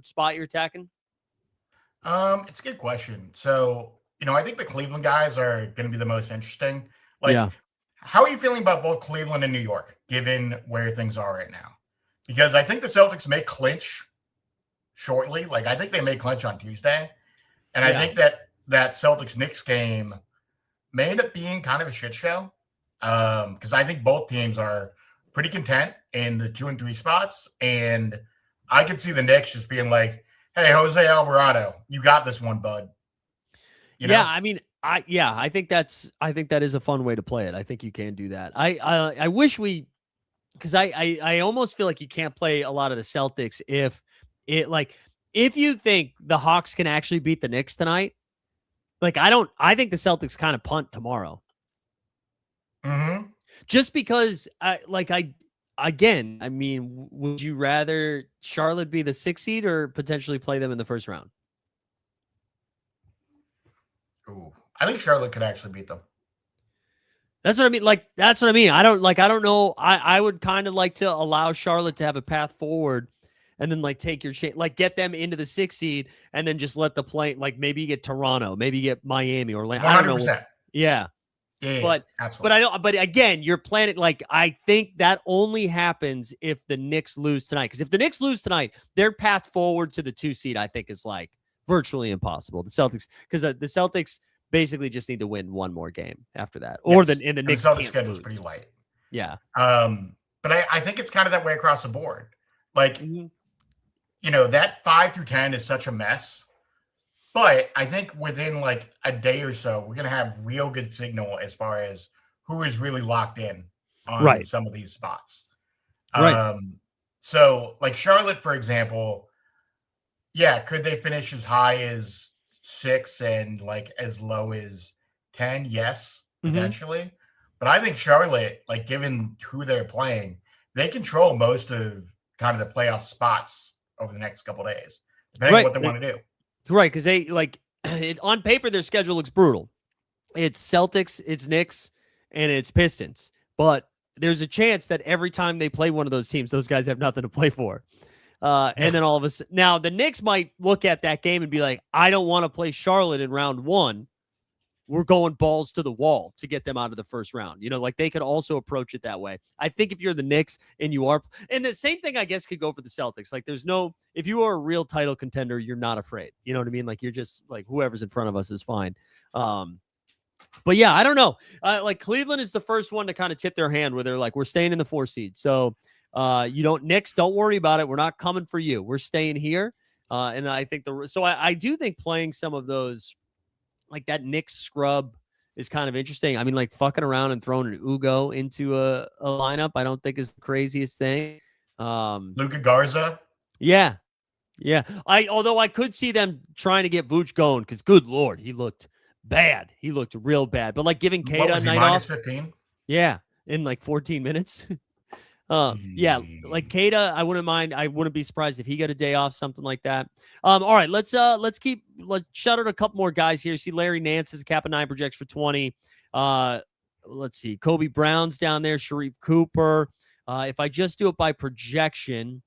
spot you're attacking? It's a good question. So, I think the Cleveland guys are going to be the most interesting. Like, how are you feeling about both Cleveland and New York, given where things are right now? Because I think the Celtics may clinch shortly. Like, I think they may clinch on Tuesday. And I think that Celtics-Knicks game may end up being kind of a shit show. Because I think both teams are pretty content in the 2 and 3 spots. And I could see the Knicks just being like, hey, Jose Alvarado, you got this one, bud. Yeah, I mean, I think that is a fun way to play it. I think you can do that. I wish because I almost feel like you can't play a lot of the Celtics if if you think the Hawks can actually beat the Knicks tonight, I think the Celtics kind of punt tomorrow. Mm-hmm. Just because would you rather Charlotte be the 6th seed or potentially play them in the first round? Ooh, I think Charlotte could actually beat them. That's what I mean. That's what I mean. I don't know. I would kind of like to allow Charlotte to have a path forward and then take your chance, get them into the 6th seed and then just let the play, maybe you get Toronto, maybe you get Miami or I don't know. 100%. Yeah. Yeah, absolutely. But again, you're planning, I think that only happens if the Knicks lose tonight. Because if the Knicks lose tonight, their path forward to the 2 seed, I think, is virtually impossible. The Celtics, because the Celtics basically just need to win one more game after that, or yes. the Knicks. The Celtics schedule is pretty light. Yeah. But I think it's kind of that way across the board. Mm-hmm. That 5 through 10 is such a mess. But I think within a day or so, we're going to have real good signal as far as who is really locked in on some of these spots. Right. So Charlotte, for example, yeah, could they finish as high as 6 and as low as 10? Yes, potentially. Mm-hmm. But I think Charlotte, given who they're playing, they control most of kind of the playoff spots over the next couple of days, depending on what they want to do. Right, because they on paper their schedule looks brutal. It's Celtics, it's Knicks, and it's Pistons. But there's a chance that every time they play one of those teams, those guys have nothing to play for. And then all of a sudden, now the Knicks might look at that game and be like, I don't want to play Charlotte in round 1. We're going balls to the wall to get them out of the first round. They could also approach it that way. I think if you're the Knicks and and the same thing, I guess, could go for the Celtics. If you are a real title contender, you're not afraid. You know what I mean? You're just whoever's in front of us is fine. But yeah, I don't know. Cleveland is the first one to kind of tip their hand where they're we're staying in the 4 seed. So Knicks, don't worry about it. We're not coming for you. We're staying here. And I think I do think playing some of those, that Knicks scrub is kind of interesting. I mean, fucking around and throwing an Ugo into a lineup, I don't think is the craziest thing. Luka Garza. Yeah. Although I could see them trying to get Vooch going because good Lord, he looked bad. He looked real bad. But giving Kata a night off. 15? Yeah. In 14 minutes. Yeah, Kata, I wouldn't mind. I wouldn't be surprised if he got a day off, something like that. All right, let's shout out a couple more guys here. See, Larry Nance is a cap of 9, projects for 20. Let's see, Kobe Brown's down there, Sharif Cooper. If I just do it by projection,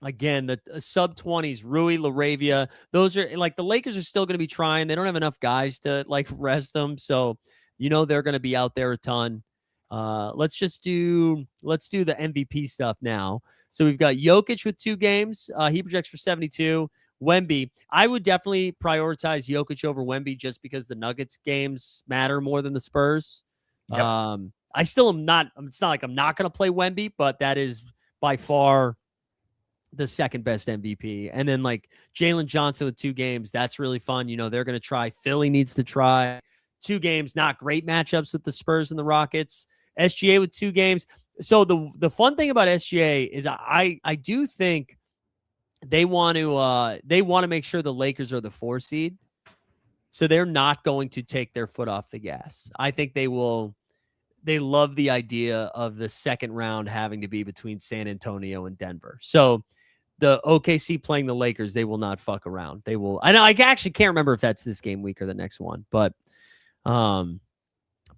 again, the sub 20s, Rui, LaRavia, those are the Lakers are still going to be trying. They don't have enough guys to rest them, so they're going to be out there a ton. Let's do the MVP stuff now. So we've got Jokic with 2 games. He projects for 72. Wemby, I would definitely prioritize Jokic over Wemby just because the Nuggets games matter more than the Spurs. Yep. I still am not. It's not like I'm not going to play Wemby, but that is by far the second best MVP. And then Jalen Johnson with 2 games. That's really fun. They're going to try. Philly needs to try. 2 games, not great matchups with the Spurs and the Rockets. SGA with 2 games. So the fun thing about SGA is I do think they want to make sure the Lakers are the 4 seed. So they're not going to take their foot off the gas. I think they will. They love the idea of the second round having to be between San Antonio and Denver. So the OKC playing the Lakers, they will not fuck around. They will. I know I actually can't remember if that's this game week or the next one, but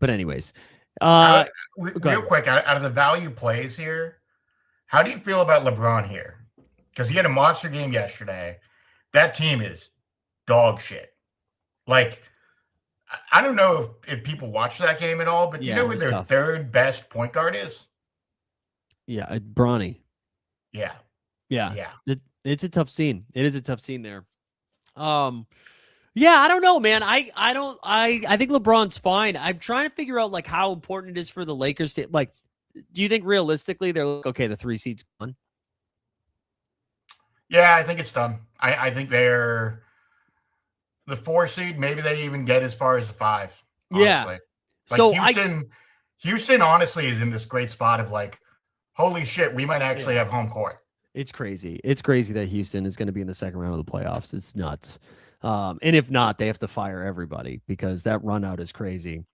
anyways, real quick, out of the value plays here, how do you feel about LeBron here? Because he had a monster game yesterday. That team is dog shit. I don't know if people watch that game at all, but you know who their third best point guard is? Yeah, Bronny. Yeah. It's a tough scene. It is a tough scene there. Yeah, I don't know, man. I think LeBron's fine. I'm trying to figure out how important it is for the Lakers to do you think realistically they're okay, the 3 seed's gone? Yeah, I think it's done. I think they're the 4 seed. Maybe they even get as far as the 5. Honestly. Yeah. So Houston honestly is in this great spot of holy shit, we might actually have home court. It's crazy. It's crazy that Houston is going to be in the second round of the playoffs. It's nuts. And if not, they have to fire everybody because that run out is crazy.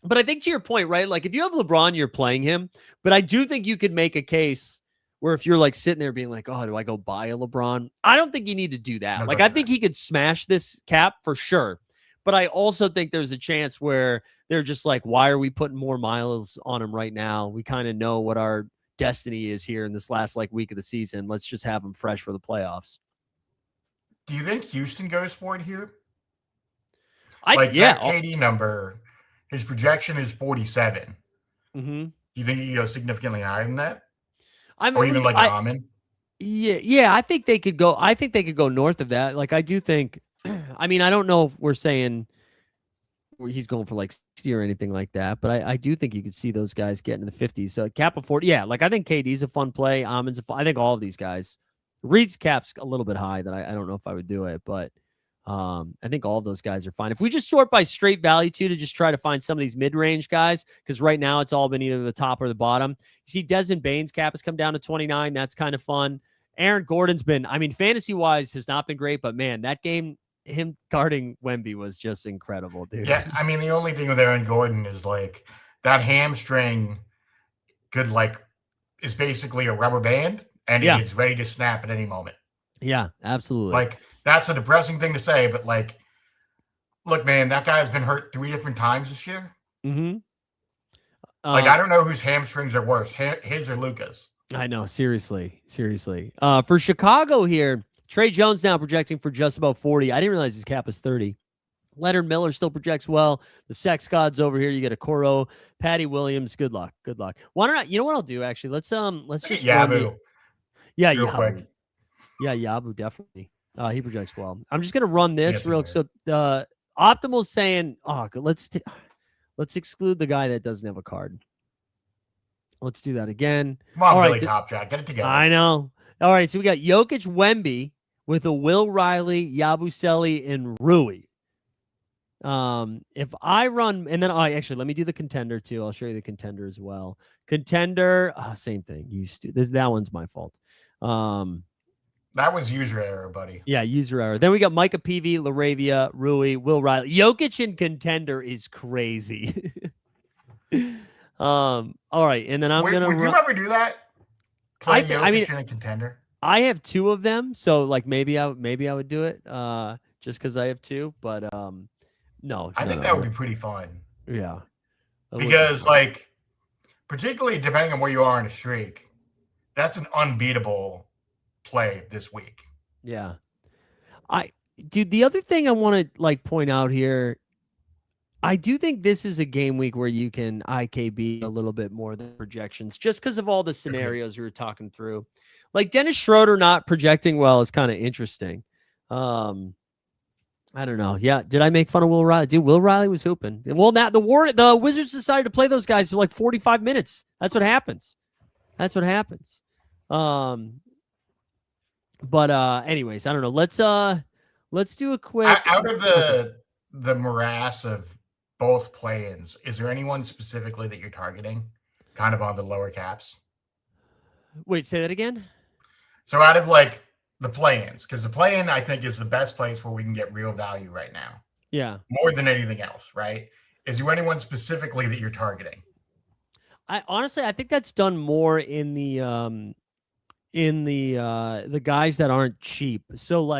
But I think to your point, right? Like if you have LeBron, you're playing him. But I do think you could make a case where if you're like sitting there being like, oh, do I go buy a LeBron? I don't think you need to do that. No, like don't I do think that. he could smash this cap for sure. But I also think there's a chance where they're just like, why are we putting more miles on him right now? We kind of know what our destiny is here in this last like week of the season. Let's just have him fresh for the playoffs. Do you think Houston goes for it here? That KD number, his projection is 47. Mm-hmm. Do you think he goes significantly higher than that? I mean, Or even like Amin? Yeah, I think they could go. I think they could go north of that. Like I do think. I mean, I don't know if we're saying he's going for like 60 or anything like that, but I do think you could see those guys get into the 50s. So cap of 40. Yeah, like I think KD's a fun play. Amin's I think all of these guys. Reed's cap's a little bit high that I don't know if I would do it, but I think all of those guys are fine. If we just sort by straight value to just try to find some of these mid-range guys, because right now it's all been either the top or the bottom. You see Desmond Bane's cap has come down to 29. That's kind of fun. Aaron Gordon's been, I mean, fantasy-wise has not been great, but man, that game, him guarding Wemby was just incredible, dude. Yeah, I mean, the only thing with Aaron Gordon is like that hamstring is basically a rubber band, and it is ready to snap at any moment. Yeah, absolutely. Like, that's a depressing thing to say, but like, look, man, that guy's been hurt 3 different times this year. Mm-hmm. I don't know whose hamstrings are worse, his or Luka's. I know, seriously. For Chicago here, Trey Jones now projecting for just about 40. I didn't realize his cap is 30. Leonard Miller still projects well. The sex gods over here. You get a Coro, Patty Williams. Good luck. Why don't I? You know what I'll do? Actually, let's just Yabu. Yabu. Quick. Yeah, Yabu definitely. He projects well. I'm just gonna run this real. So Optimal's saying, let's exclude the guy that doesn't have a card. Let's do that again. Come on, Billy Topjack, get it together. I know. All right, so we got Jokic, Wemby with a Will Riley, Yabusele, and Rui. If I run, and then actually let me do the contender too. I'll show you the contender as well. Contender, same thing. That one's my fault. That was user error, buddy. Yeah, user error. Then we got Micah Peavy, Laravia, Rui, Will Riley. Jokic in contender is crazy. All right, and then would you ever do that? I mean, in a contender. I have 2 of them, so like maybe I would do it. Just because I have 2, but no. I think that would be pretty fun. Yeah, because particularly depending on where you are in a streak, that's an unbeatable play this week. Yeah, dude. The other thing I want to point out here. I do think this is a game week where you can IKB a little bit more than projections just because of all the scenarios we were talking through. Like Dennis Schroeder not projecting well is kind of interesting. I don't know. Yeah. Did I make fun of Will Riley? Dude, Will Riley was hooping. Well, now the Wizards decided to play those guys for like 45 minutes. That's what happens. But anyways, I don't know. Let's do a quick out of the morass of both play-ins, is there anyone specifically that you're targeting kind of on the lower caps? Wait, say that again? So out of the play-ins, because the play-in I think is the best place where we can get real value right now. Yeah. More than anything else, right? Is there anyone specifically that you're targeting? I think that's done more in the guys that aren't cheap. So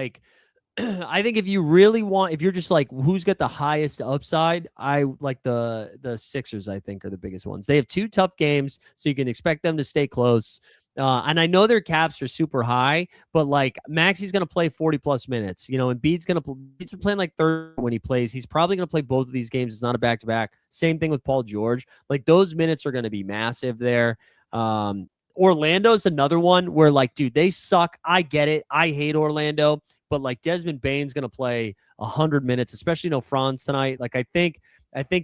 I think if you're just like, who's got the highest upside, I like the Sixers, I think, are the biggest ones. They have 2 tough games, so you can expect them to stay close. And I know their caps are super high, but Maxi's going to play 40 plus minutes, and Embiid's been playing like 30 when he plays. He's probably going to play both of these games. It's not a back-to-back. Same thing with Paul George. Those minutes are going to be massive there. Orlando's another one where dude, they suck. I get it. I hate Orlando. But Desmond Bane's going to play 100 minutes, especially no Franz tonight. I think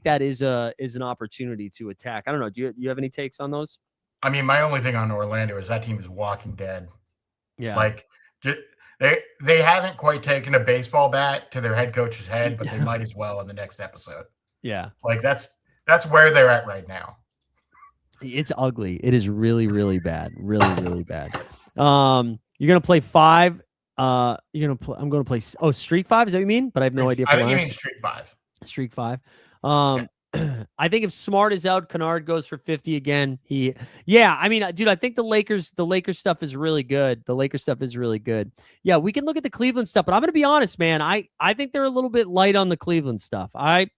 that is an opportunity to attack. I don't know. Do you have any takes on those? I mean, my only thing on Orlando is that team is walking dead. Yeah. They haven't quite taken a baseball bat to their head coach's head, but they might as well in the next episode. Yeah. That's where they're at right now. It's ugly. It is really, really bad. Really, really bad. You're gonna play 5. I'm gonna play. Oh, Streak 5. Is that what you mean? But I have no idea. I think you mean Streak 5. Streak 5. Okay. I think if Smart is out, Kennard goes for 50 again. I mean, dude, I think the Lakers stuff is really good. The Lakers stuff is really good. Yeah, we can look at the Cleveland stuff, but I'm gonna be honest, man. I think they're a little bit light on the Cleveland stuff. I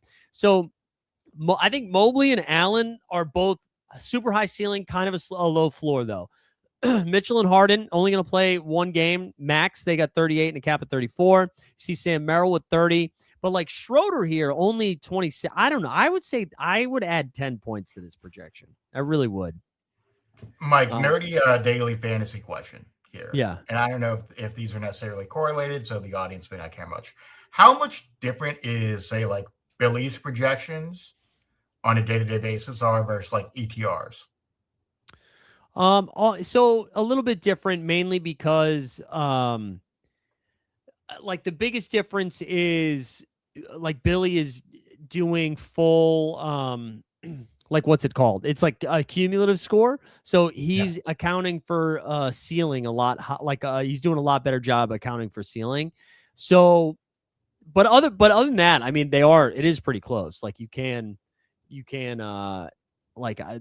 think Mobley and Allen are both a super high ceiling, kind of a low floor though. Mitchell and Harden only going to play one game max. They got 38 and a cap at 34. You see Sam Merrill with 30. But like Schroeder here, only 26. I don't know. I would say I would add 10 points to this projection. I really would. Mike, nerdy daily fantasy question here. Yeah. And I don't know if these are necessarily correlated, so the audience may not care much. How much different is, say, like Billy's projections on a day-to-day basis are versus like ETRs? So a little bit different, mainly because like the biggest difference is like Billy is doing full like what's it called? It's like a cumulative score. So he's accounting for ceiling a lot. He's doing a lot better job accounting for ceiling. So, but other than that, I mean, it is pretty close. Like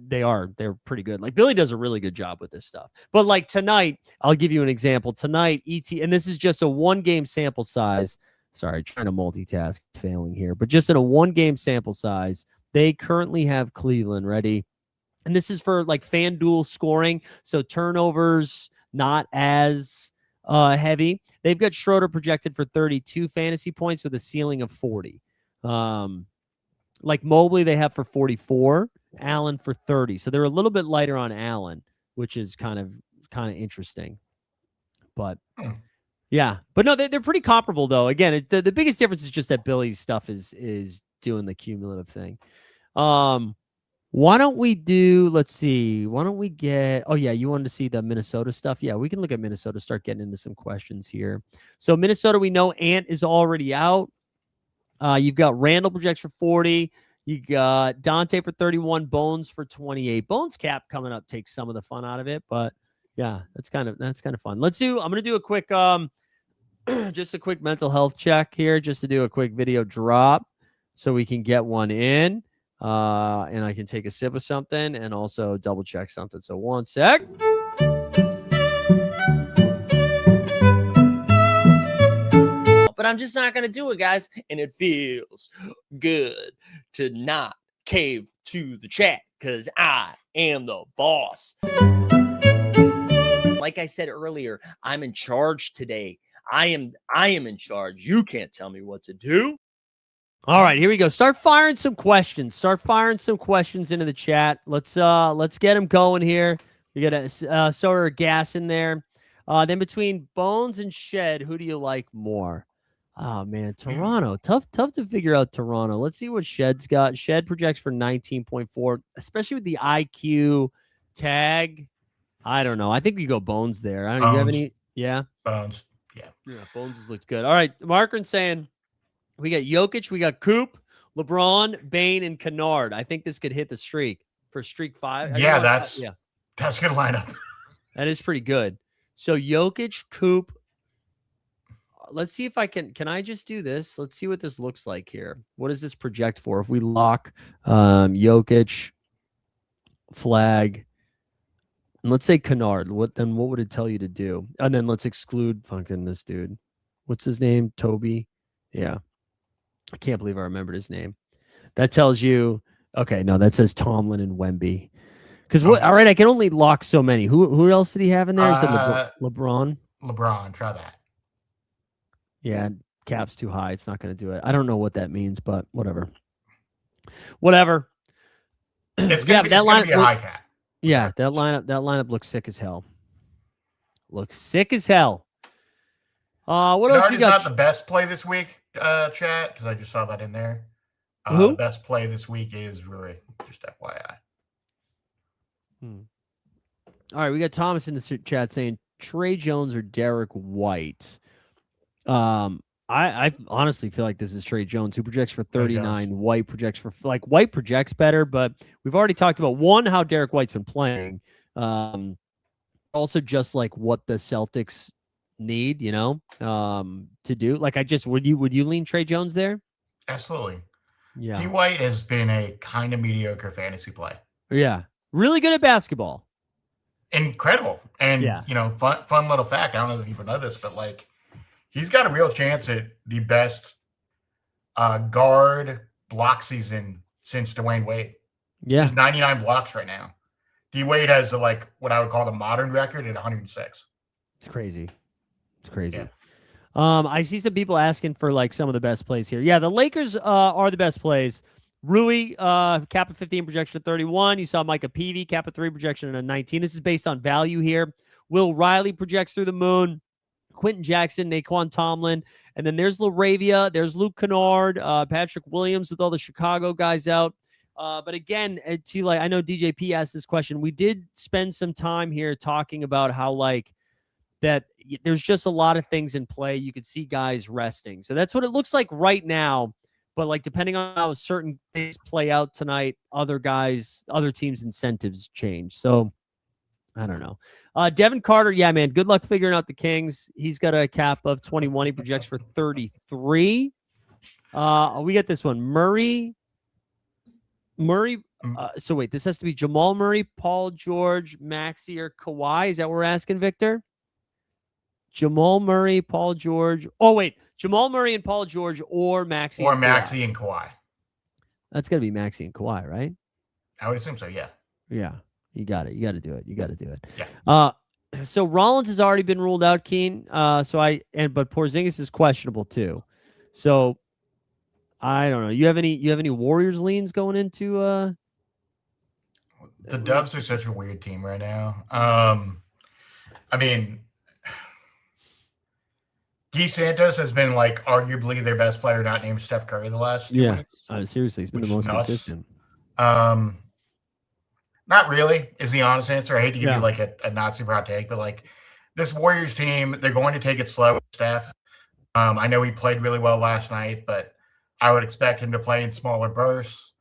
they're pretty good. Like Billy does a really good job with this stuff. But like tonight, I'll give you an example. Tonight, and this is just a 1-game sample size. Sorry, trying to multitask, failing here. But just in a 1-game sample size, they currently have Cleveland ready. And this is for like FanDuel scoring. So turnovers, not as heavy. They've got Schroeder projected for 32 fantasy points with a ceiling of 40. Like Mobley, they have for 44. Allen for 30. So they're a little bit lighter on Allen, which is kind of interesting. But yeah, but no, they're pretty comparable though. Again, the biggest difference is just that Billy's stuff is doing the cumulative thing. Why don't we do, let's see, why don't we get, oh yeah, you wanted to see the Minnesota stuff? Yeah, we can look at Minnesota, start getting into some questions here. So Minnesota, we know Ant is already out. You've got Randall projects for 40. You got Dante for 31, Bones for 28. Bones cap coming up takes some of the fun out of it, but yeah, that's kind of fun. I'm going to do a quick just a quick mental health check here, just to do a quick video drop so we can get one in. And I can take a sip of something and also double check something. So one sec. But I'm just not going to do it, guys. And it feels good to not cave to the chat because I am the boss. Like I said earlier, I'm in charge today. I am in charge. You can't tell me what to do. All right, here we go. Start firing some questions. Into the chat. Let's get them going here. We got a soda gas in there. Then between Bones and Shed, who do you like more? Oh man, Toronto. Tough to figure out Toronto. Let's see what Shed's got. Shed projects for 19.4, especially with the IQ tag. I don't know. I think we go Bones there. I don't know. You have any? Yeah. Bones. Yeah. Bones looks good. All right. Markern saying we got Jokic, we got Coop, LeBron, Bane, and Kennard. I think this could hit the streak for streak 5. Yeah, that's a good lineup. That is pretty good. So Jokic, Coop. Let's see if I can I just do this? Let's see what this looks like here. What does this project for? If we lock Jokic, flag, and let's say Kennard, what would it tell you to do? And then let's exclude fucking this dude. What's his name? Toby? Yeah. I can't believe I remembered his name. That tells you, okay, no, that says Tomlin and Wemby. Because all right, I can only lock so many. Who else did he have in there? Is it LeBron? LeBron, try that. Yeah, cap's too high. It's not going to do it. I don't know what that means, but whatever. Whatever. It's going to be a high cap. Yeah, that lineup looks sick as hell. What else you got? Not the best play this week, chat, because I just saw that in there. The best play this week is Rui, just FYI. All right, we got Thomas in the chat saying Trey Jones or Derek White. I honestly feel like this is Trey Jones, who projects for 39. White projects for White projects better, but we've already talked about how Derek White's been playing. also just like what the Celtics need, to do. Like would you lean Trey Jones there? Absolutely. Yeah. D. White has been a kind of mediocre fantasy play. Yeah. Really good at basketball. Incredible. And, fun little fact. I don't know if people know this, but like he's got a real chance at the best guard block season since Dwayne Wade. Yeah. He's 99 blocks right now. D. Wade has what I would call the modern record at 106. It's crazy. It's crazy. Yeah. I see some people asking for like some of the best plays here. Yeah, the Lakers are the best plays. Rui, cap of 15, projection of 31. You saw Micah Peavy, cap of 3, projection of 19. This is based on value here. Will Riley projects through the moon. Quentin Jackson, Naquan Tomlin. And then there's LaRavia. There's Luke Kennard, Patrick Williams with all the Chicago guys out. But again, I know DJP asked this question. We did spend some time here talking about how that there's just a lot of things in play. You could see guys resting. So that's what it looks like right now. But depending on how certain things play out tonight, other teams' incentives change. So I don't know. Devin Carter, yeah, man, good luck figuring out the Kings. He's got a cap of 21. He projects for 33. We get this one. Murray. So wait, this has to be Jamal Murray, Paul George, Maxey, or Kawhi. Is that what we're asking, Victor? Jamal Murray, Paul George. Oh, wait. Jamal Murray and Paul George or Maxey. Or Maxey and Kawhi. That's got to be Maxey and Kawhi, right? I would assume so, yeah. Yeah. You got it. You got to do it. You got to do it. Yeah. So Rollins has already been ruled out, Keen. But Porzingis is questionable too. So I don't know. You have any Warriors leans going into the Dubs are such a weird team right now. I mean, Guy Santos has been arguably their best player, not named Steph Curry, the last 2 weeks. Seriously, he's been the most consistent. Not really is the honest answer. I hate to give you a not super hot take, but this Warriors team, they're going to take it slow with Steph. I know he played really well last night, but I would expect him to play in smaller bursts.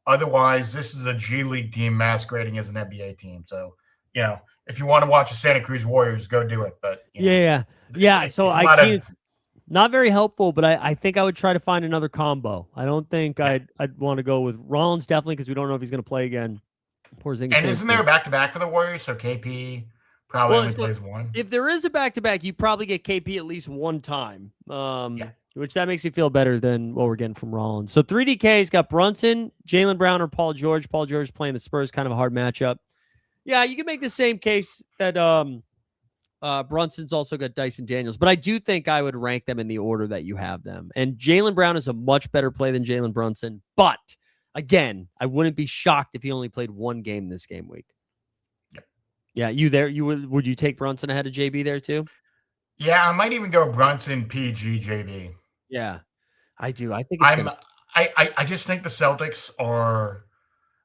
Otherwise, this is a G League team masquerading as an NBA team. So, if you want to watch the Santa Cruz Warriors, go do it. But so not very helpful, but I think I would try to find another combo. I don't think I'd want to go with Rollins, definitely, because we don't know if he's going to play again. Porzingis, and isn't there a back-to-back for the Warriors? So KP probably only plays one. If there is a back-to-back, you probably get KP at least one time, which that makes me feel better than what we're getting from Rollins. So 3DK's got Brunson, Jaylen Brown, or Paul George. Paul George playing the Spurs, kind of a hard matchup. Yeah, you can make the same case that Brunson's also got Dyson Daniels, but I do think I would rank them in the order that you have them. And Jaylen Brown is a much better play than Jalen Brunson, but again, I wouldn't be shocked if he only played one game this game week. Yep. Yeah, would you take Brunson ahead of JB there too? Yeah, I might even go Brunson, PG, JB. Yeah, I do. I think I just think the Celtics are.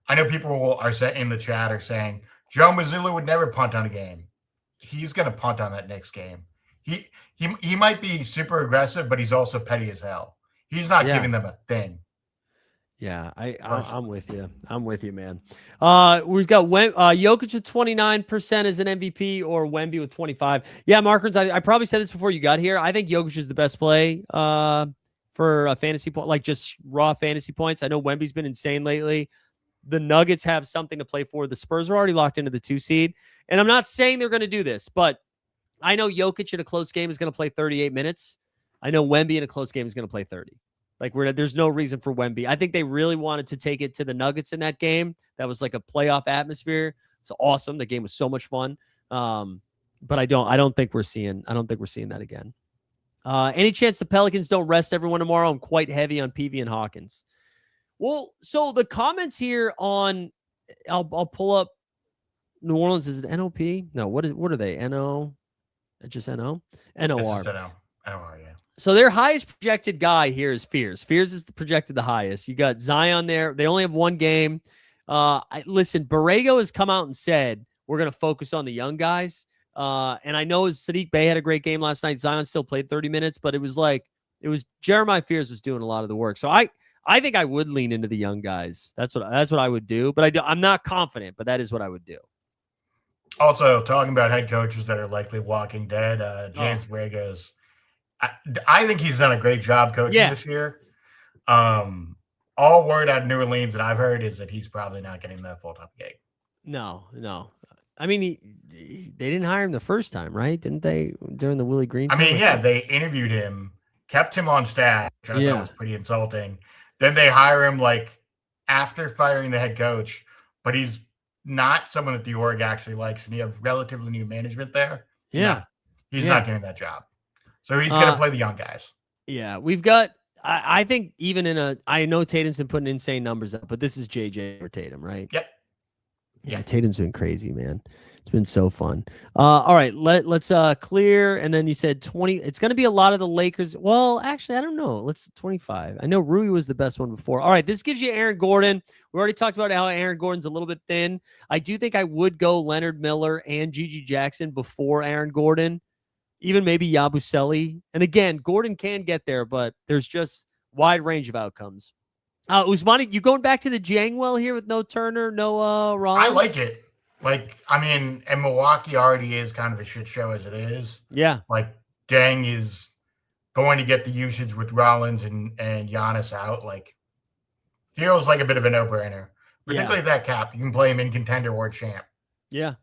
I know people are in the chat are saying Joe Mazzulla would never punt on a game. He's going to punt on that next game. He might be super aggressive, but he's also petty as hell. He's not giving them a thing. Yeah, I'm with you. I'm with you, man. We've got Jokic with 29% as an MVP or Wemby with 25. Yeah, Markers, I probably said this before you got here. I think Jokic is the best play for a fantasy point, just raw fantasy points. I know Wemby's been insane lately. The Nuggets have something to play for. The Spurs are already locked into the 2 seed. And I'm not saying they're going to do this, but I know Jokic in a close game is going to play 38 minutes. I know Wemby in a close game is going to play 30. There's no reason for Wemby. I think they really wanted to take it to the Nuggets in that game. That was like a playoff atmosphere. It's awesome. The game was so much fun. But I don't think we're seeing that again. Any chance the Pelicans don't rest everyone tomorrow? I'm quite heavy on PV and Hawkins. Well, so the comments here on, I'll pull up New Orleans. Is it NOP? No, what are they? NO? Just NO? NOR. NOR, yeah. So their highest projected guy here is Fears. Fears is projected the highest. You got Zion there. They only have one game. Listen, Borrego has come out and said, we're going to focus on the young guys. And I know Sadiq Bey had a great game last night. Zion still played 30 minutes, but it was Jeremiah Fears was doing a lot of the work. So I think I would lean into the young guys. That's what I would do. But I'm not confident, but that is what I would do. Also, talking about head coaches that are likely walking dead, James Borrego's. I think he's done a great job coaching this year. All word out of New Orleans that I've heard is that he's probably not getting that full-time gig. No. I mean, they didn't hire him the first time, right? Didn't they, during the Willie Green time? I mean, yeah, they interviewed him, kept him on staff, which I thought was pretty insulting. Then they hire him like after firing the head coach, but he's not someone that the org actually likes, and you have relatively new management there. Yeah. He's not getting that job. So he's going to play the young guys. Yeah, we've got, I think even I know Tatum's been putting insane numbers up, but this is JJ or Tatum, right? Yep. Yeah, Tatum's been crazy, man. It's been so fun. All right, let's clear. And then you said 20. It's going to be a lot of the Lakers. Well, actually, I don't know. Let's 25. I know Rui was the best one before. All right, this gives you Aaron Gordon. We already talked about how Aaron Gordon's a little bit thin. I do think I would go Leonard Miller and Gigi Jackson before Aaron Gordon, even maybe Yabusele. And again, Gordon can get there, but there's just wide range of outcomes. Usmani, you going back to the Jangwell here with no Turner, no Rollins? I like it. Like, I mean, and Milwaukee already is kind of a shit show as it is. Yeah. Like, Jang is going to get the usage with Rollins and Giannis out. Like, feels like a bit of a no-brainer. Particularly that cap. You can play him in contender or champ. Yeah.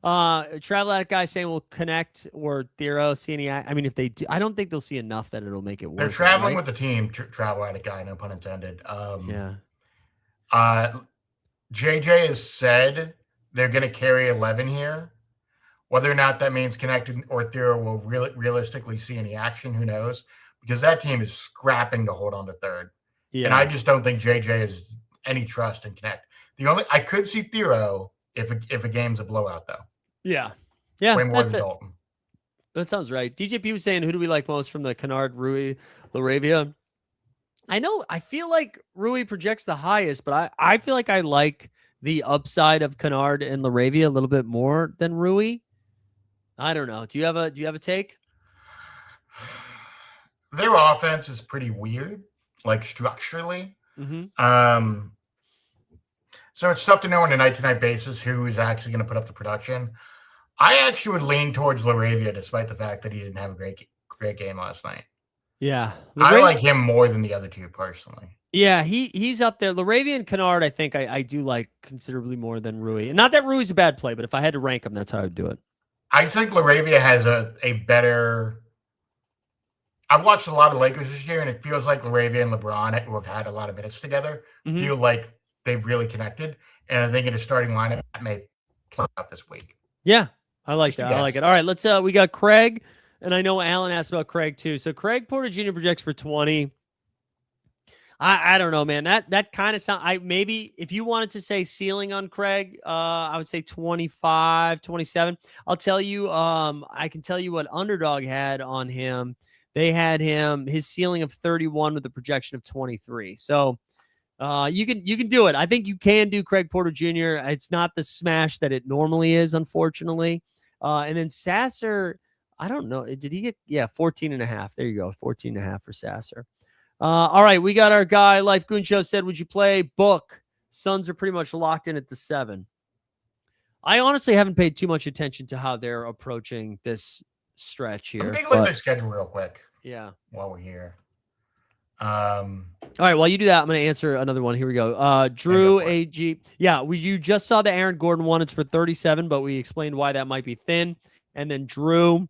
Travel Addict guy saying we'll connect or Thero, see any. I mean, if they do, I don't think they'll see enough that it'll make it work. They're traveling with the team, Travel Addict guy, no pun intended. JJ has said they're going to carry 11 here. Whether or not that means Connected or Thero will realistically see any action, who knows? Because that team is scrapping to hold on to third. Yeah. And I just don't think JJ has any trust in Connect. I could see Thero if a game's a blowout, though. Yeah. Way more than Dalton. That sounds right. DJP was saying, who do we like most from the Kennard, Rui, Laravia? I feel like Rui projects the highest, but I feel like I like the upside of Kennard and Laravia a little bit more than Rui. I don't know. Do you have a take? Their offense is pretty weird, like structurally. Mm-hmm. So it's tough to know on a night-to-night basis who is actually going to put up the production. I actually would lean towards Laravia, despite the fact that he didn't have a great game last night. Yeah, I like him more than the other two personally. Yeah, he's up there. Laravia and Kennard, I think I do like considerably more than Rui. And not that Rui's a bad play, but if I had to rank him, that's how I'd do it. I think Laravia has a better. I've watched a lot of Lakers this year, and it feels like Laravia and LeBron, who have had a lot of minutes together, feel like they've really connected. And I think in a starting lineup, that may play out this week. Yeah, I like that. I like it. All right, let's. We got Craig, and I know Alan asked about Craig too. So Craig Porter Jr. projects for 20. I don't know, man. That kind of sound. Maybe if you wanted to say ceiling on Craig, I would say 25, 27. I'll tell you. I can tell you what Underdog had on him. They had his ceiling of 31 with a projection of 23. So you can do it. I think you can do Craig Porter Jr. It's not the smash that it normally is, unfortunately. And then Sasser, I don't know. Did he get 14.5? There you go. 14.5 for Sasser. All right, we got our guy. Life Goon Show said, would you play Book? Suns are pretty much locked in at the 7. I honestly haven't paid too much attention to how they're approaching this stretch here. Take a look at their schedule real quick. Yeah. While we're here. All right, while you do that, I'm going to answer another one. Here we go. Drew AG. Yeah, you just saw the Aaron Gordon one. It's for 37, but we explained why that might be thin. And then Drew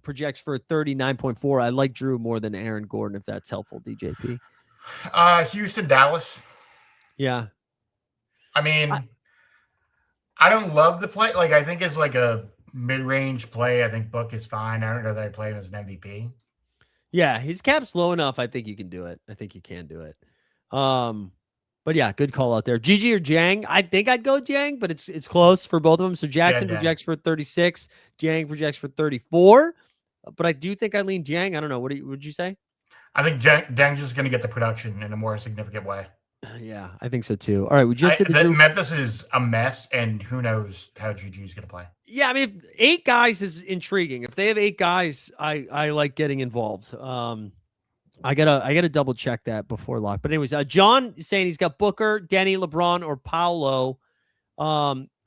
projects for 39.4. I like Drew more than Aaron Gordon, if that's helpful, DJP. Houston, Dallas. Yeah. I mean, I don't love the play. Like, I think it's like a mid-range play. I think Book is fine. I don't know that I play him as an MVP. Yeah, his cap's low enough. I think you can do it. I think you can do it. But yeah, good call out there. Gigi or Jang? I think I'd go Jang, but it's close for both of them. So Jackson projects for 36. Jang projects for 34. But I do think I lean Jang. I don't know. Would you say? I think Jang's just going to get the production in a more significant way. Yeah, I think so too. All right, we just did Memphis is a mess, and who knows how Gigi's going to play. Yeah, I mean, 8 guys is intriguing. If they have 8 guys, I like getting involved. I gotta double check that before lock. But anyways, John is saying he's got Booker, Denny, LeBron, or Paolo.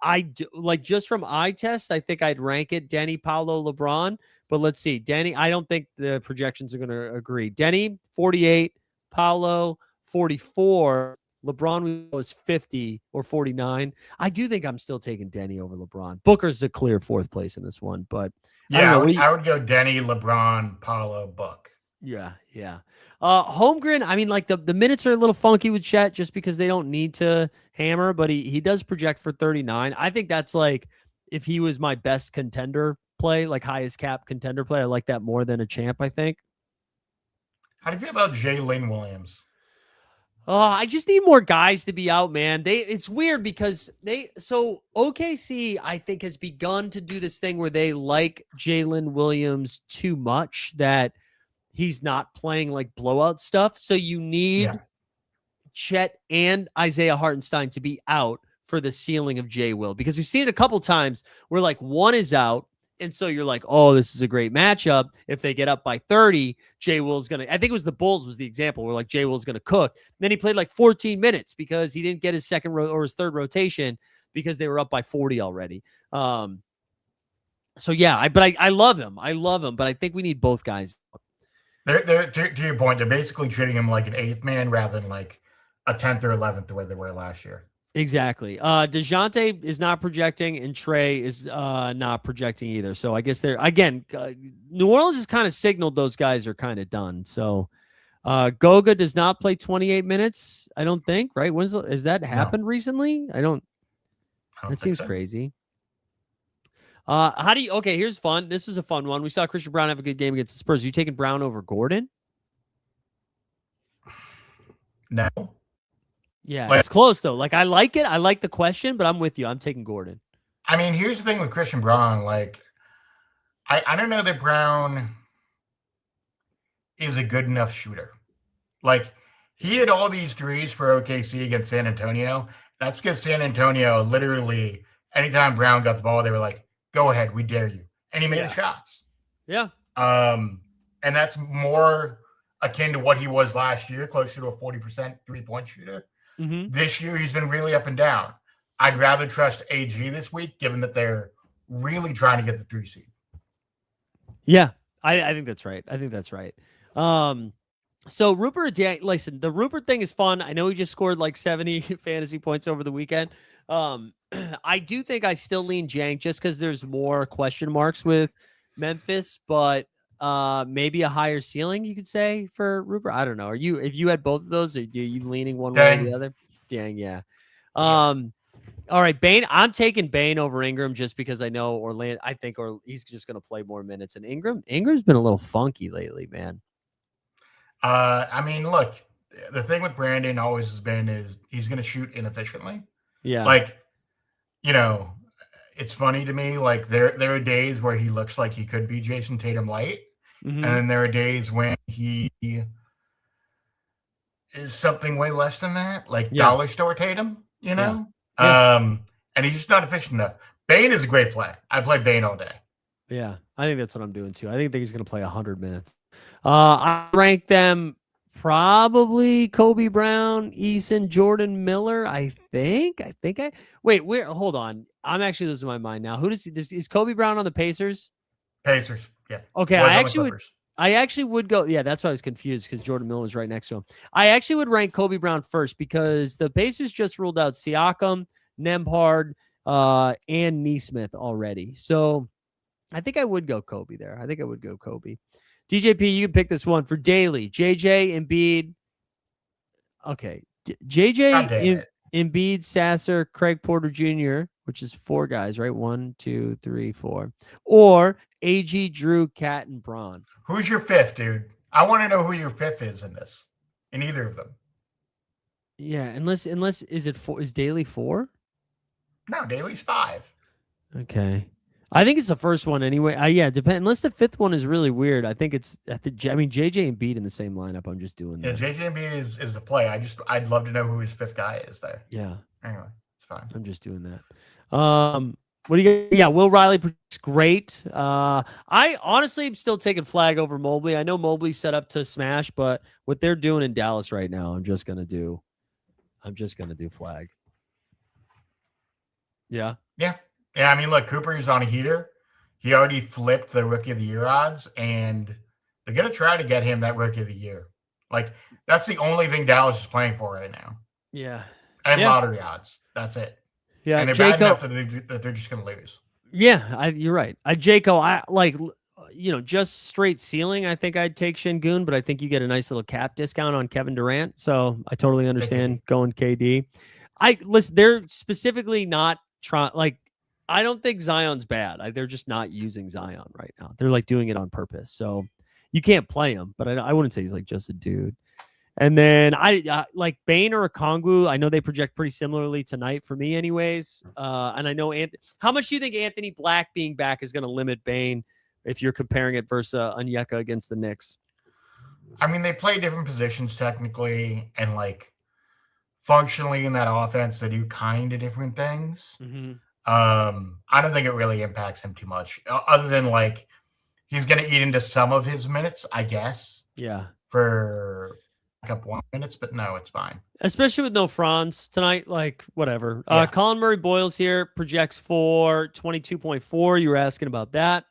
I do, like, just from eye test, I think I'd rank it Denny, Paolo, LeBron. But let's see. Denny, I don't think the projections are going to agree. Denny, 48, Paolo, 44. LeBron was 50 or 49. I do think I'm still taking Denny over LeBron. Booker's a clear fourth place in this one, but I don't know. I would go Denny, LeBron, Paolo, Book. Yeah. Holmgren, I mean, like the minutes are a little funky with Chet just because they don't need to hammer, but he does project for 39. I think that's like if he was my best contender play, like highest cap contender play, I like that more than a champ, I think. How do you feel about Jalen Williams? I just need more guys to be out, man. It's weird because OKC, I think, has begun to do this thing where they like Jalen Williams too much that he's not playing like blowout stuff. So you need Chet and Isaiah Hartenstein to be out for the ceiling of J Will, because we've seen it a couple times where like one is out. And so you're like, oh, this is a great matchup. If they get up by 30, J Will's going to, I think it was the Bulls was the example where like J Will's going to cook. And then he played like 14 minutes because he didn't get his second or his third rotation because they were up by 40 already. So yeah, I love him. But I think we need both guys. To your point, they're basically treating him like an eighth man rather than like a 10th or 11th the way they were last year. Exactly. DeJounte is not projecting, and Trey is not projecting either. So I guess they're, again, New Orleans has kind of signaled those guys are kind of done. So Goga does not play 28 minutes, I don't think, right? Has that happened recently? That seems crazy. Okay, here's fun. This was a fun one. We saw Christian Brown have a good game against the Spurs. Are you taking Brown over Gordon? No. Yeah, it's close though. Like I like it. I like the question, but I'm with you. I'm taking Gordon. I mean, here's the thing with Christian Brown. Like, I don't know that Brown is a good enough shooter. Like, he had all these threes for OKC against San Antonio. That's because San Antonio literally, anytime Brown got the ball, they were like, "Go ahead, we dare you," and he made the shots. Yeah. And that's more akin to what he was last year, closer to a 40% 3-point shooter. Mm-hmm. This year, he's been really up and down. I'd rather trust AG this week, given that they're really trying to get the 3 seed. Yeah, I think that's right. So Rupert, listen, the Rupert thing is fun. I know he just scored like 70 fantasy points over the weekend. I do think I still lean Jank just because there's more question marks with Memphis, but maybe a higher ceiling, you could say, for Rupert. I don't know. If you had both of those, are you leaning one way or the other? Dang, yeah. All right, Bane. I'm taking Bane over Ingram just because I know Orlando. I think he's just going to play more minutes. And Ingram's been a little funky lately, man. I mean, look, the thing with Brandon always has been is he's going to shoot inefficiently. Yeah. Like, it's funny to me. Like there are days where he looks like he could be Jason Tatum light, and then there are days when he is something way less than that, like dollar store Tatum. And he's just not efficient enough. Bane is a great play. I play Bane all day. Yeah, I think that's what I'm doing too. I think he's going to play 100 minutes. I rank them probably Kobe Brown, Eason, Jordan Miller. Wait, hold on. I'm actually losing my mind now. Is Kobe Brown on the Pacers? Pacers, yeah. Okay, I actually would go. Yeah, that's why I was confused because Jordan Miller was right next to him. I actually would rank Kobe Brown first because the Pacers just ruled out Siakam, Nembhard, and Nesmith already. So I think I would go Kobe there. DJP, you can pick this one for daily. JJ, Embiid. Okay. JJ, Embiid, Sasser, Craig Porter Jr., which is 4 guys, right? 1, 2, 3, 4. Or AG, Drew, Cat, and Braun. Who's your 5th, dude? I want to know who your 5th is in either of them. Yeah, unless is Daly 4? No, Daly's 5. Okay. I think it's the first one anyway. Unless the 5th one is really weird. I think JJ and Embiid in the same lineup. I'm just doing that. Yeah, JJ and Embiid is the play. I'd love to know who his 5th guy is there. Yeah. Anyway, it's fine. I'm just doing that. What do you? Yeah, Will Riley is great. I honestly am still taking Flag over Mobley. I know Mobley's set up to smash, but what they're doing in Dallas right now, I'm just gonna do Flag. Yeah. Yeah. I mean, look, Cooper's on a heater. He already flipped the Rookie of the Year odds, and they're gonna try to get him that Rookie of the Year. Like, that's the only thing Dallas is playing for right now. Yeah. And lottery odds. That's it. Yeah. And they're bad enough that they're just gonna lose. Yeah, you're right. Jaco, I like, just straight ceiling. I think I'd take Şengün, but I think you get a nice little cap discount on Kevin Durant. So I totally understand going KD. Listen, they're specifically not trying. Like, I don't think Zion's bad. They're just not using Zion right now. They're like doing it on purpose. So you can't play him, but I wouldn't say he's like just a dude. And then I like Bane or Okongwu. I know they project pretty similarly tonight for me, anyways. And I know how much do you think Anthony Black being back is going to limit Bane if you're comparing it versus Onyeka against the Knicks? I mean, they play different positions technically, and like functionally in that offense, they do kind of different things. Mm-hmm. I don't think it really impacts him too much, other than like he's going to eat into some of his minutes, I guess. Yeah. For a couple more minutes, but no, it's fine. Especially with no Franz tonight, like whatever. Yeah. Colin Murray Boyles here projects for 22.4. You were asking about that.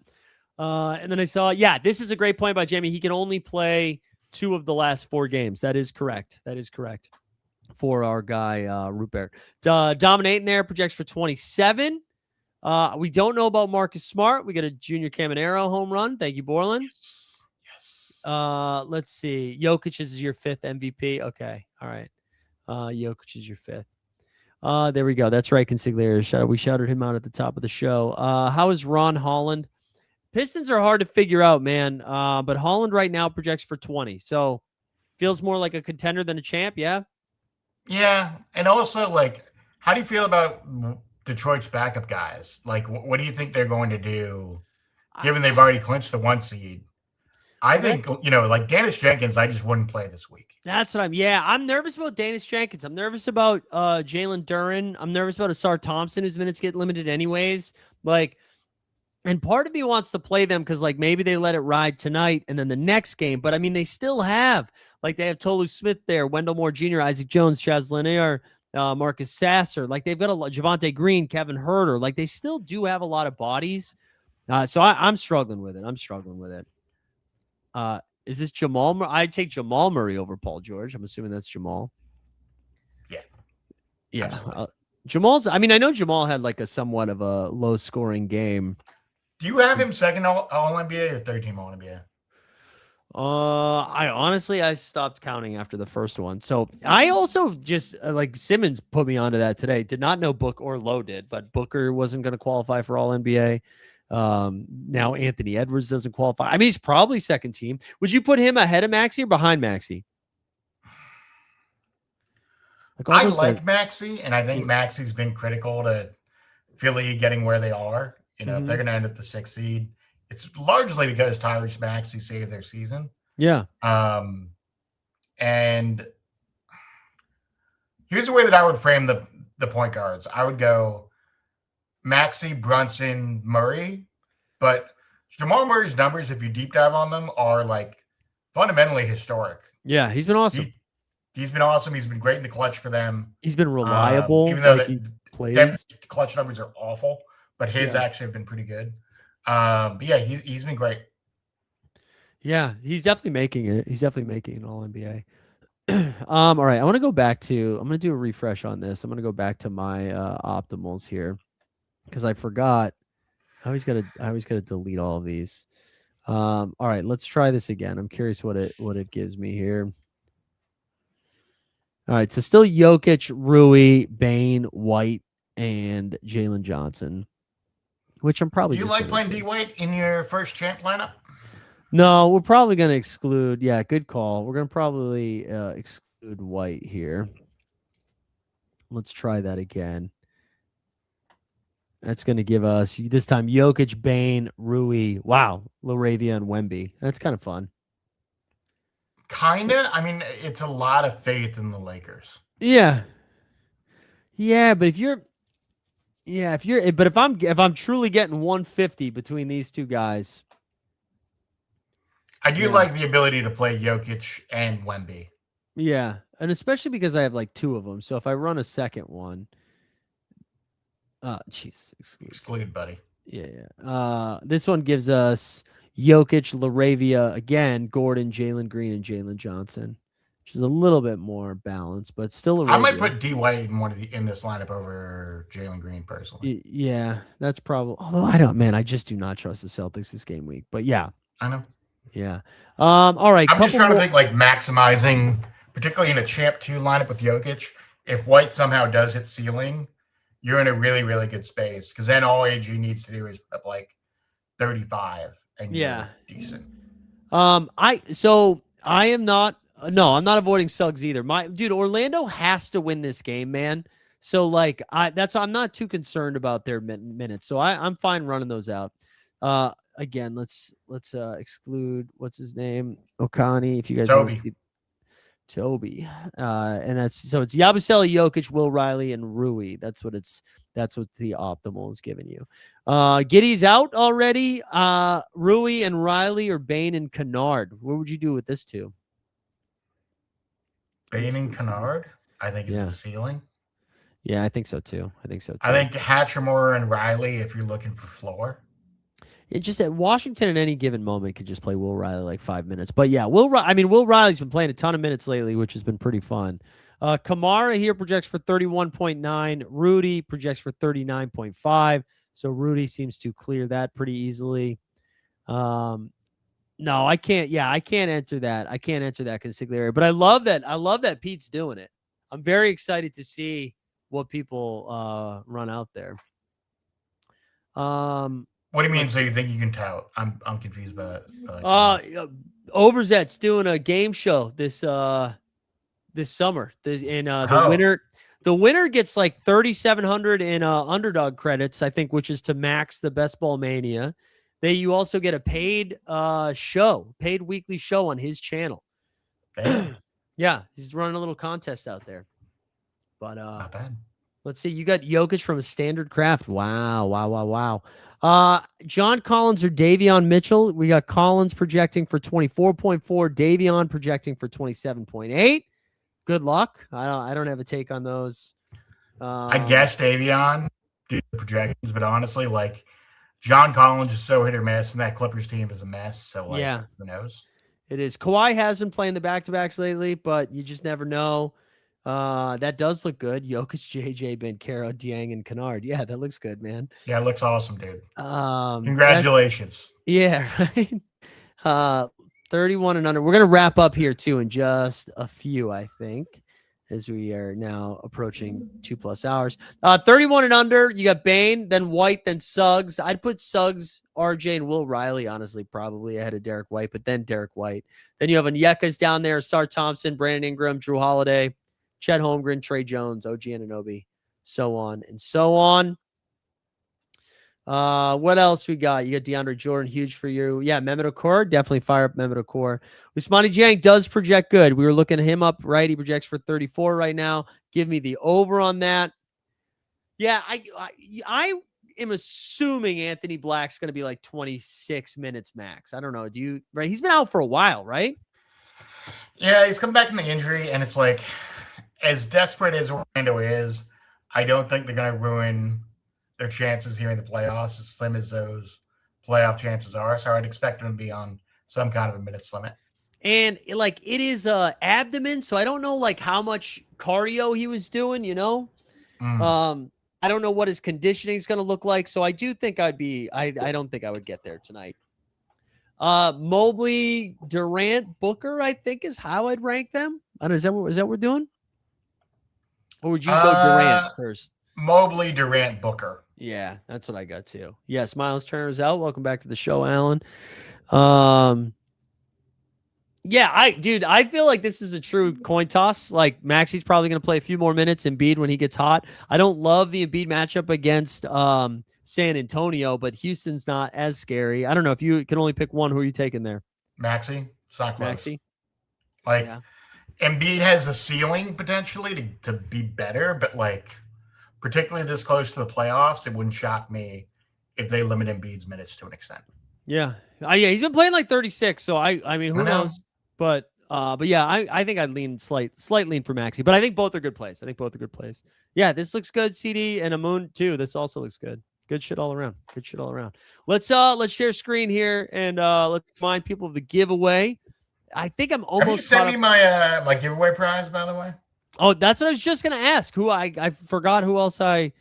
And then I saw, this is a great point by Jamie. He can only play 2 of the last 4 games. That is correct. For our guy, Rupert. Dominating there, projects for 27. We don't know about Marcus Smart. We got a Junior Caminero home run. Thank you, Borland. Yes. Let's see. Jokic is your 5th MVP. Okay. All right. Jokic is your 5th. There we go. That's right, Consigliere. We shouted him out at the top of the show. How is Ron Holland? Pistons are hard to figure out, man. But Holland right now projects for 20. So feels more like a contender than a champ, yeah? Yeah. And also, like, how do you feel about Detroit's backup guys? Like, what do you think they're going to do, given they've already clinched the 1 seed? I think, like Dennis Jenkins, I just wouldn't play this week. That's what I'm nervous about Dennis Jenkins. I'm nervous about Jalen Duren. I'm nervous about Asar Thompson, whose minutes get limited anyways. Like, and part of me wants to play them because, like, maybe they let it ride tonight and then the next game. But, I mean, they still have, like, they have Tolu Smith there, Wendell Moore Jr., Isaac Jones, Chaz Lanier, Marcus Sasser. Like, they've got Javonte Green, Kevin Huerter. Like, they still do have a lot of bodies. So I'm struggling with it. Is this Jamal? I'd take Jamal Murray over Paul George. I'm assuming that's Jamal. Yeah. I know Jamal had like a somewhat of a low scoring game. Do you have him second all NBA or third team all NBA? I stopped counting after the first one. So I also just like Simmons put me onto that today. Did not know Book or Lowe did, but Booker wasn't going to qualify for all NBA. Now Anthony Edwards doesn't qualify. I mean, he's probably second team. Would you put him ahead of Maxey or behind Maxey? I like Maxey, and I think Maxey's been critical to Philly getting where they are. If they're going to end up the 6th seed, it's largely because Tyrese Maxey saved their season. Yeah. And here's the way that I would frame the point guards. I would go Maxey, Brunson, Murray, but Jamal Murray's numbers, if you deep dive on them, are like fundamentally historic. Yeah, he's been awesome. He's been awesome. He's been great in the clutch for them. He's been reliable. Even though he plays. Their clutch numbers are awful, but his actually have been pretty good. But yeah, he's been great. Yeah, he's definitely making it. He's definitely making an all NBA. All right, I'm going to do a refresh on this. I'm going to go back to my optimals here because I forgot. I always got to delete all of these. All right, let's try this again. I'm curious what it gives me here. All right, so still Jokic, Rui, Bane, White, and Jalen Johnson, which I'm probably. Do you like playing D White in your first champ lineup? No, we're probably going to exclude. Yeah, good call. We're going to probably exclude White here. Let's try that again. That's going to give us this time Jokic, Bane, Rui. Wow, Laravia and Wemby. That's kind of fun. Kinda. I mean, it's a lot of faith in the Lakers. Yeah. Yeah, but if I'm truly getting 150 between these two guys. I do like the ability to play Jokic and Wemby. Yeah, and especially because I have like 2 of them. So if I run a second one, Jeez, Exclude, buddy. Yeah. This one gives us Jokic, Laravia again, Gordon, Jalen Green, and Jalen Johnson, which is a little bit more balanced, but still Laravia. I might put D White in this lineup over Jalen Green personally. Yeah, that's probably. Although I just do not trust the Celtics this game week. But yeah, I know. Yeah. All right. I'm just trying to think like maximizing, particularly in a champ 2 lineup with Jokic. If White somehow does hit ceiling, you're in a really, really good space because then all AG needs to do is put like 35 and you're decent. I'm not avoiding Suggs either. Orlando has to win this game, man. So like I'm not too concerned about their minutes. So I'm fine running those out. Again, let's exclude what's his name, Okani. If you guys want to see Toby, and it's Yabusele, Jokic, Will Riley, and Rui. That's what the optimal is giving you. Giddey's out already. Rui and Riley or Bane and Kennard. What would you do with this two? Bane and Kennard, I think is the ceiling. Yeah, I think so too. I think Hatchermore and Riley if you're looking for floor. It just at Washington at any given moment could just play Will Riley like 5 minutes. But yeah, Will Riley's been playing a ton of minutes lately, which has been pretty fun. Kamara here projects for 31.9. Rudy projects for 39.5. So Rudy seems to clear that pretty easily. No, I can't. Yeah, I can't enter that. I can't enter that consigliere. But I love that Pete's doing it. I'm very excited to see what people run out there. What do you mean? So you think you can tout? I'm confused by that. Overzet's doing a game show this summer. The winner gets like 3,700 in underdog credits, I think, which is to max the Best Ball Mania. You also get a paid weekly show on his channel. Yeah, he's running a little contest out there. But not bad. Let's see. You got Jokic from a Standard Craft. Wow. John Collins or Davion Mitchell. We got Collins projecting for 24.4. Davion projecting for 27.8. Good luck. I don't have a take on those. I guess Davion do the projections, but honestly, like John Collins is so hit or miss, and that Clippers team is a mess. So who knows? It is. Kawhi has been playing the back-to-backs lately, but you just never know. That does look good. Jokic, JJ, Bencaro, Dieng, and Kennard. Yeah, that looks good, man. Yeah, it looks awesome, dude. Congratulations. Right. 31 and under. We're gonna wrap up here too in just a few, I think, as we are now approaching 2+ hours. 31 and under. You got Bane, then White, then Suggs. I'd put Suggs, RJ, and Will Riley, honestly, probably ahead of Derek White, but then Derek White. Then you have Onyeka's down there, Sar Thompson, Brandon Ingram, Drew Holiday, Chet Holmgren, Trey Jones, OG Anunoby, so on and so on. What else we got? You got DeAndre Jordan, huge for you. Yeah, Mehmet Okur, definitely fire up Mehmet Okur. Ousmane Dieng does project good. We were looking at him up, right? He projects for 34 right now. Give me the over on that. Yeah, I am assuming Anthony Black's going to be like 26 minutes max. I don't know. Right? He's been out for a while, right? Yeah, he's come back from the injury, and it's like, as desperate as Orlando is, I don't think they're going to ruin their chances here in the playoffs, as slim as those playoff chances are. So I'd expect them to be on some kind of a minutes limit. And like it is abdomen, so I don't know like how much cardio he was doing, I don't know what his conditioning is going to look like. So I do think I don't think I would get there tonight. Mobley, Durant, Booker, I think is how I'd rank them. I don't know, is that what we're doing? Or would you go Durant first? Mobley, Durant, Booker. Yeah, that's what I got too. Yes, Miles Turner's out. Welcome back to the show, Alan. Yeah, I feel like this is a true coin toss. Like Maxi's probably going to play a few more minutes. Embiid when he gets hot. I don't love the Embiid matchup against San Antonio, but Houston's not as scary. I don't know if you can only pick one. Who are you taking there? Maxi. It's not close. Maxi. Embiid has the ceiling potentially to be better, but like particularly this close to the playoffs, it wouldn't shock me if they limit Embiid's minutes to an extent. Yeah. Yeah, he's been playing like 36, so I mean, who knows? But But yeah, I think I'd lean slight lean for Maxey, but I think both are good plays. Yeah, this looks good. CD and Amun too. This also looks good. Good shit all around. Let's share screen here and let's remind people of the giveaway. I think I'm almost. Have you sent me my my giveaway prize, by the way? Oh, that's what I was just gonna ask. Who I forgot who else I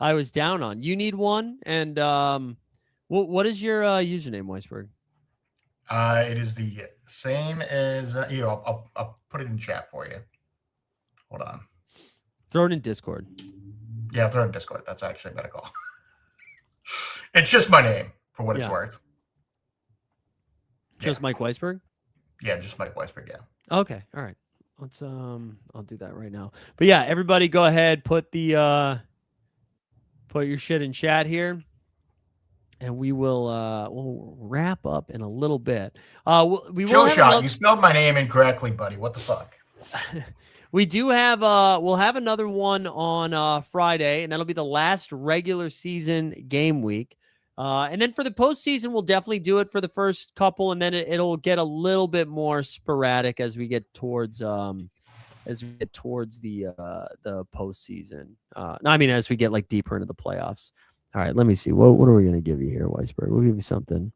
was down on. You need one, and what is your username, Weisberg? It is the same as you. I'll put it in chat for you. Hold on. Throw it in Discord. Yeah, throw it in Discord. That's actually a better call. It's just my name for what it's worth. Just Mike Weisberg? Yeah, just Mike Weisberg, yeah. Okay. All right. Let's I'll do that right now. But yeah, everybody go ahead, put the put your shit in chat here. And we will we'll wrap up in a little bit. We will shot. You spelled my name incorrectly, buddy. What the fuck? We do have we'll have another one on Friday, and that'll be the last regular season game week. And then for the postseason, we'll definitely do it for the first couple, and then it'll get a little bit more sporadic as we get towards the postseason. I mean, as we get like deeper into the playoffs. All right, let me see. What are we going to give you here, Weisberg? We'll give you something.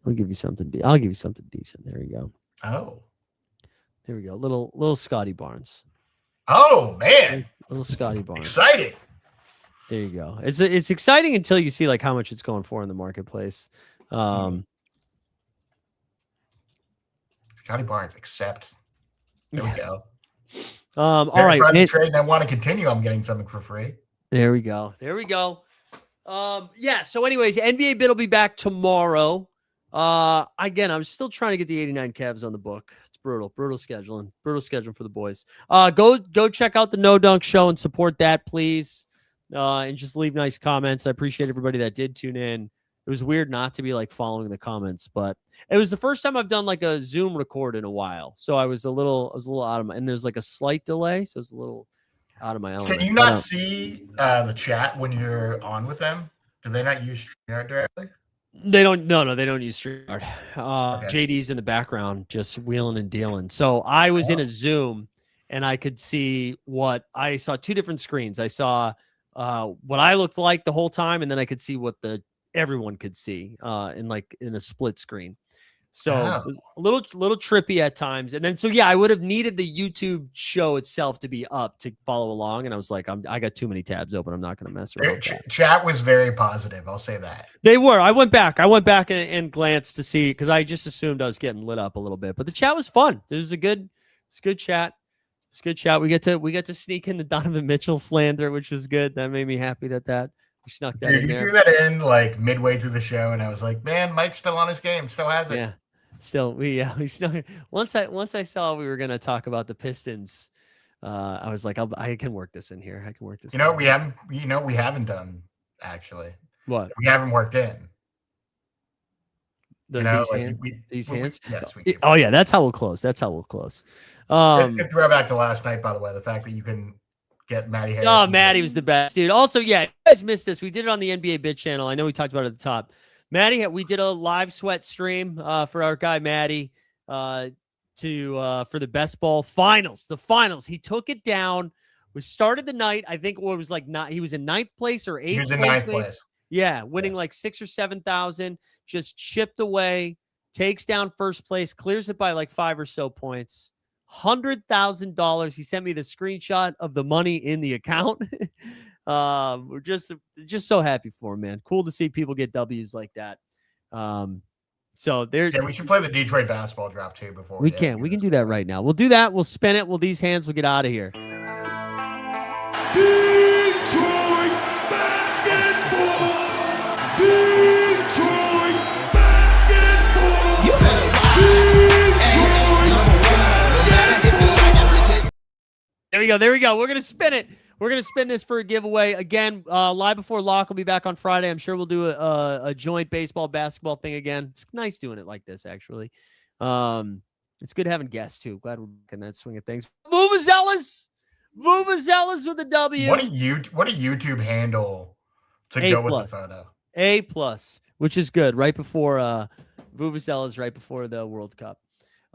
I'll give you something decent. There you go. Oh. There we go. Little Scotty Barnes. Oh, man. Little Scotty Barnes. Excited. There you go. It's exciting until you see like how much it's going for in the marketplace. Scotty Barnes, accept. There we go. All right. Trade and I want to continue. I'm getting something for free. There we go. Yeah. So anyways, NBA bid will be back tomorrow. Again, I'm still trying to get the 89 Cavs on the book. It's brutal scheduling for the boys. Go check out the No Dunk Show and support that, please. And just leave nice comments. I appreciate everybody that did tune in. It was weird not to be like following the comments, but it was the first time I've done like a Zoom record in a while. So I was a little out of my, and there's like a slight delay. So it's a little out of my element. Can you not see the chat when you're on with them? Do they not use StreamYard directly? They don't. No, they don't use StreamYard. Okay. JD's in the background, just wheeling and dealing. So I was in a Zoom, and I could see what I saw. Two different screens. I saw what I looked like the whole time, and then I could see what everyone could see in a split screen. So it was a little trippy at times. And then, so yeah, I would have needed the YouTube show itself to be up to follow along. And I was like, I got too many tabs open. I'm not going to mess around. Chat was very positive. I'll say that. They were. I went back and glanced to see, because I just assumed I was getting lit up a little bit. But the chat was fun. It was good chat. It's good chat. We get to sneak in the Donovan Mitchell slander, which was good. That made me happy that we snuck that in there. You threw that in like midway through the show, and I was like, man, Mike's still on his game. Still has it. Yeah. Still, we snuck. Once I saw we were going to talk about the Pistons, I was like, I can work this in here. We haven't done actually. What? We haven't worked in. These hands. Yes, we do. Oh yeah, that's how we'll close. Good throwback to last night, by the way. The fact that you can get Matty Harris. Oh, Matty was the best, dude. Also, yeah, you guys missed this. We did it on the NBA Bit channel. I know we talked about it at the top. Matty, we did a live sweat stream for our guy Matty for the best ball finals. The finals. He took it down. We started the night. I think what was like he was in 9th place or 8th place. He was in 9th place. Yeah, winning like 6,000 or 7,000. Just chipped away, takes down first place, clears it by like 5 or so points. $100,000. He sent me the screenshot of the money in the account. We're just so happy for him, man. Cool to see people get W's like that. So there. Yeah, we should play the Detroit basketball drop too before we can do that right now. We'll do that. We'll spin it. These hands will get out of here. Detroit basketball. Detroit basketball. You better There we go. We're going to spin it. We're going to spin this for a giveaway. Again, Live Before Lock will be back on Friday. I'm sure we'll do a joint baseball, basketball thing again. It's nice doing it like this, actually. It's good having guests, too. Glad we're in that swing of things. Vuvuzelas with a W. What a YouTube handle to go with the photo. A+, which is good. Right before Vuvuzelas, right before the World Cup.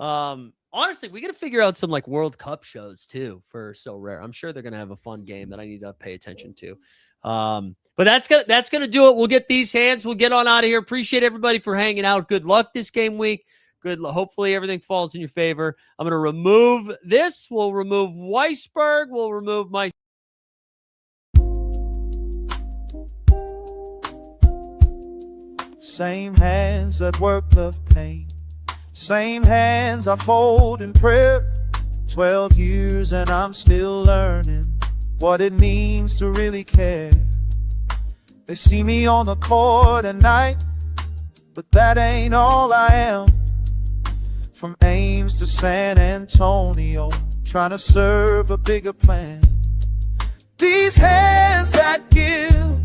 Honestly, we got to figure out some like World Cup shows too for So Rare. I'm sure they're going to have a fun game that I need to pay attention to. But that's gonna do it. We'll get these hands. We'll get on out of here. Appreciate everybody for hanging out. Good luck this game week. Hopefully everything falls in your favor. I'm going to remove this. We'll remove Weisberg. We'll remove my. Same hands that work the pain, same hands I fold in prayer. 12 years and I'm still learning what it means to really care. They see me on the court at night, but that ain't all I am. From Ames to San Antonio, trying to serve a bigger plan. These hands that give,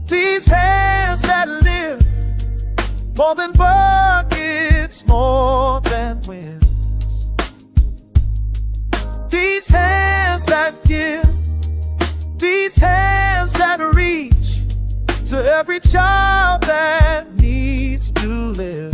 these hands that live, more than buckets, more than wins. These hands that give, these hands that reach to every child that needs to live.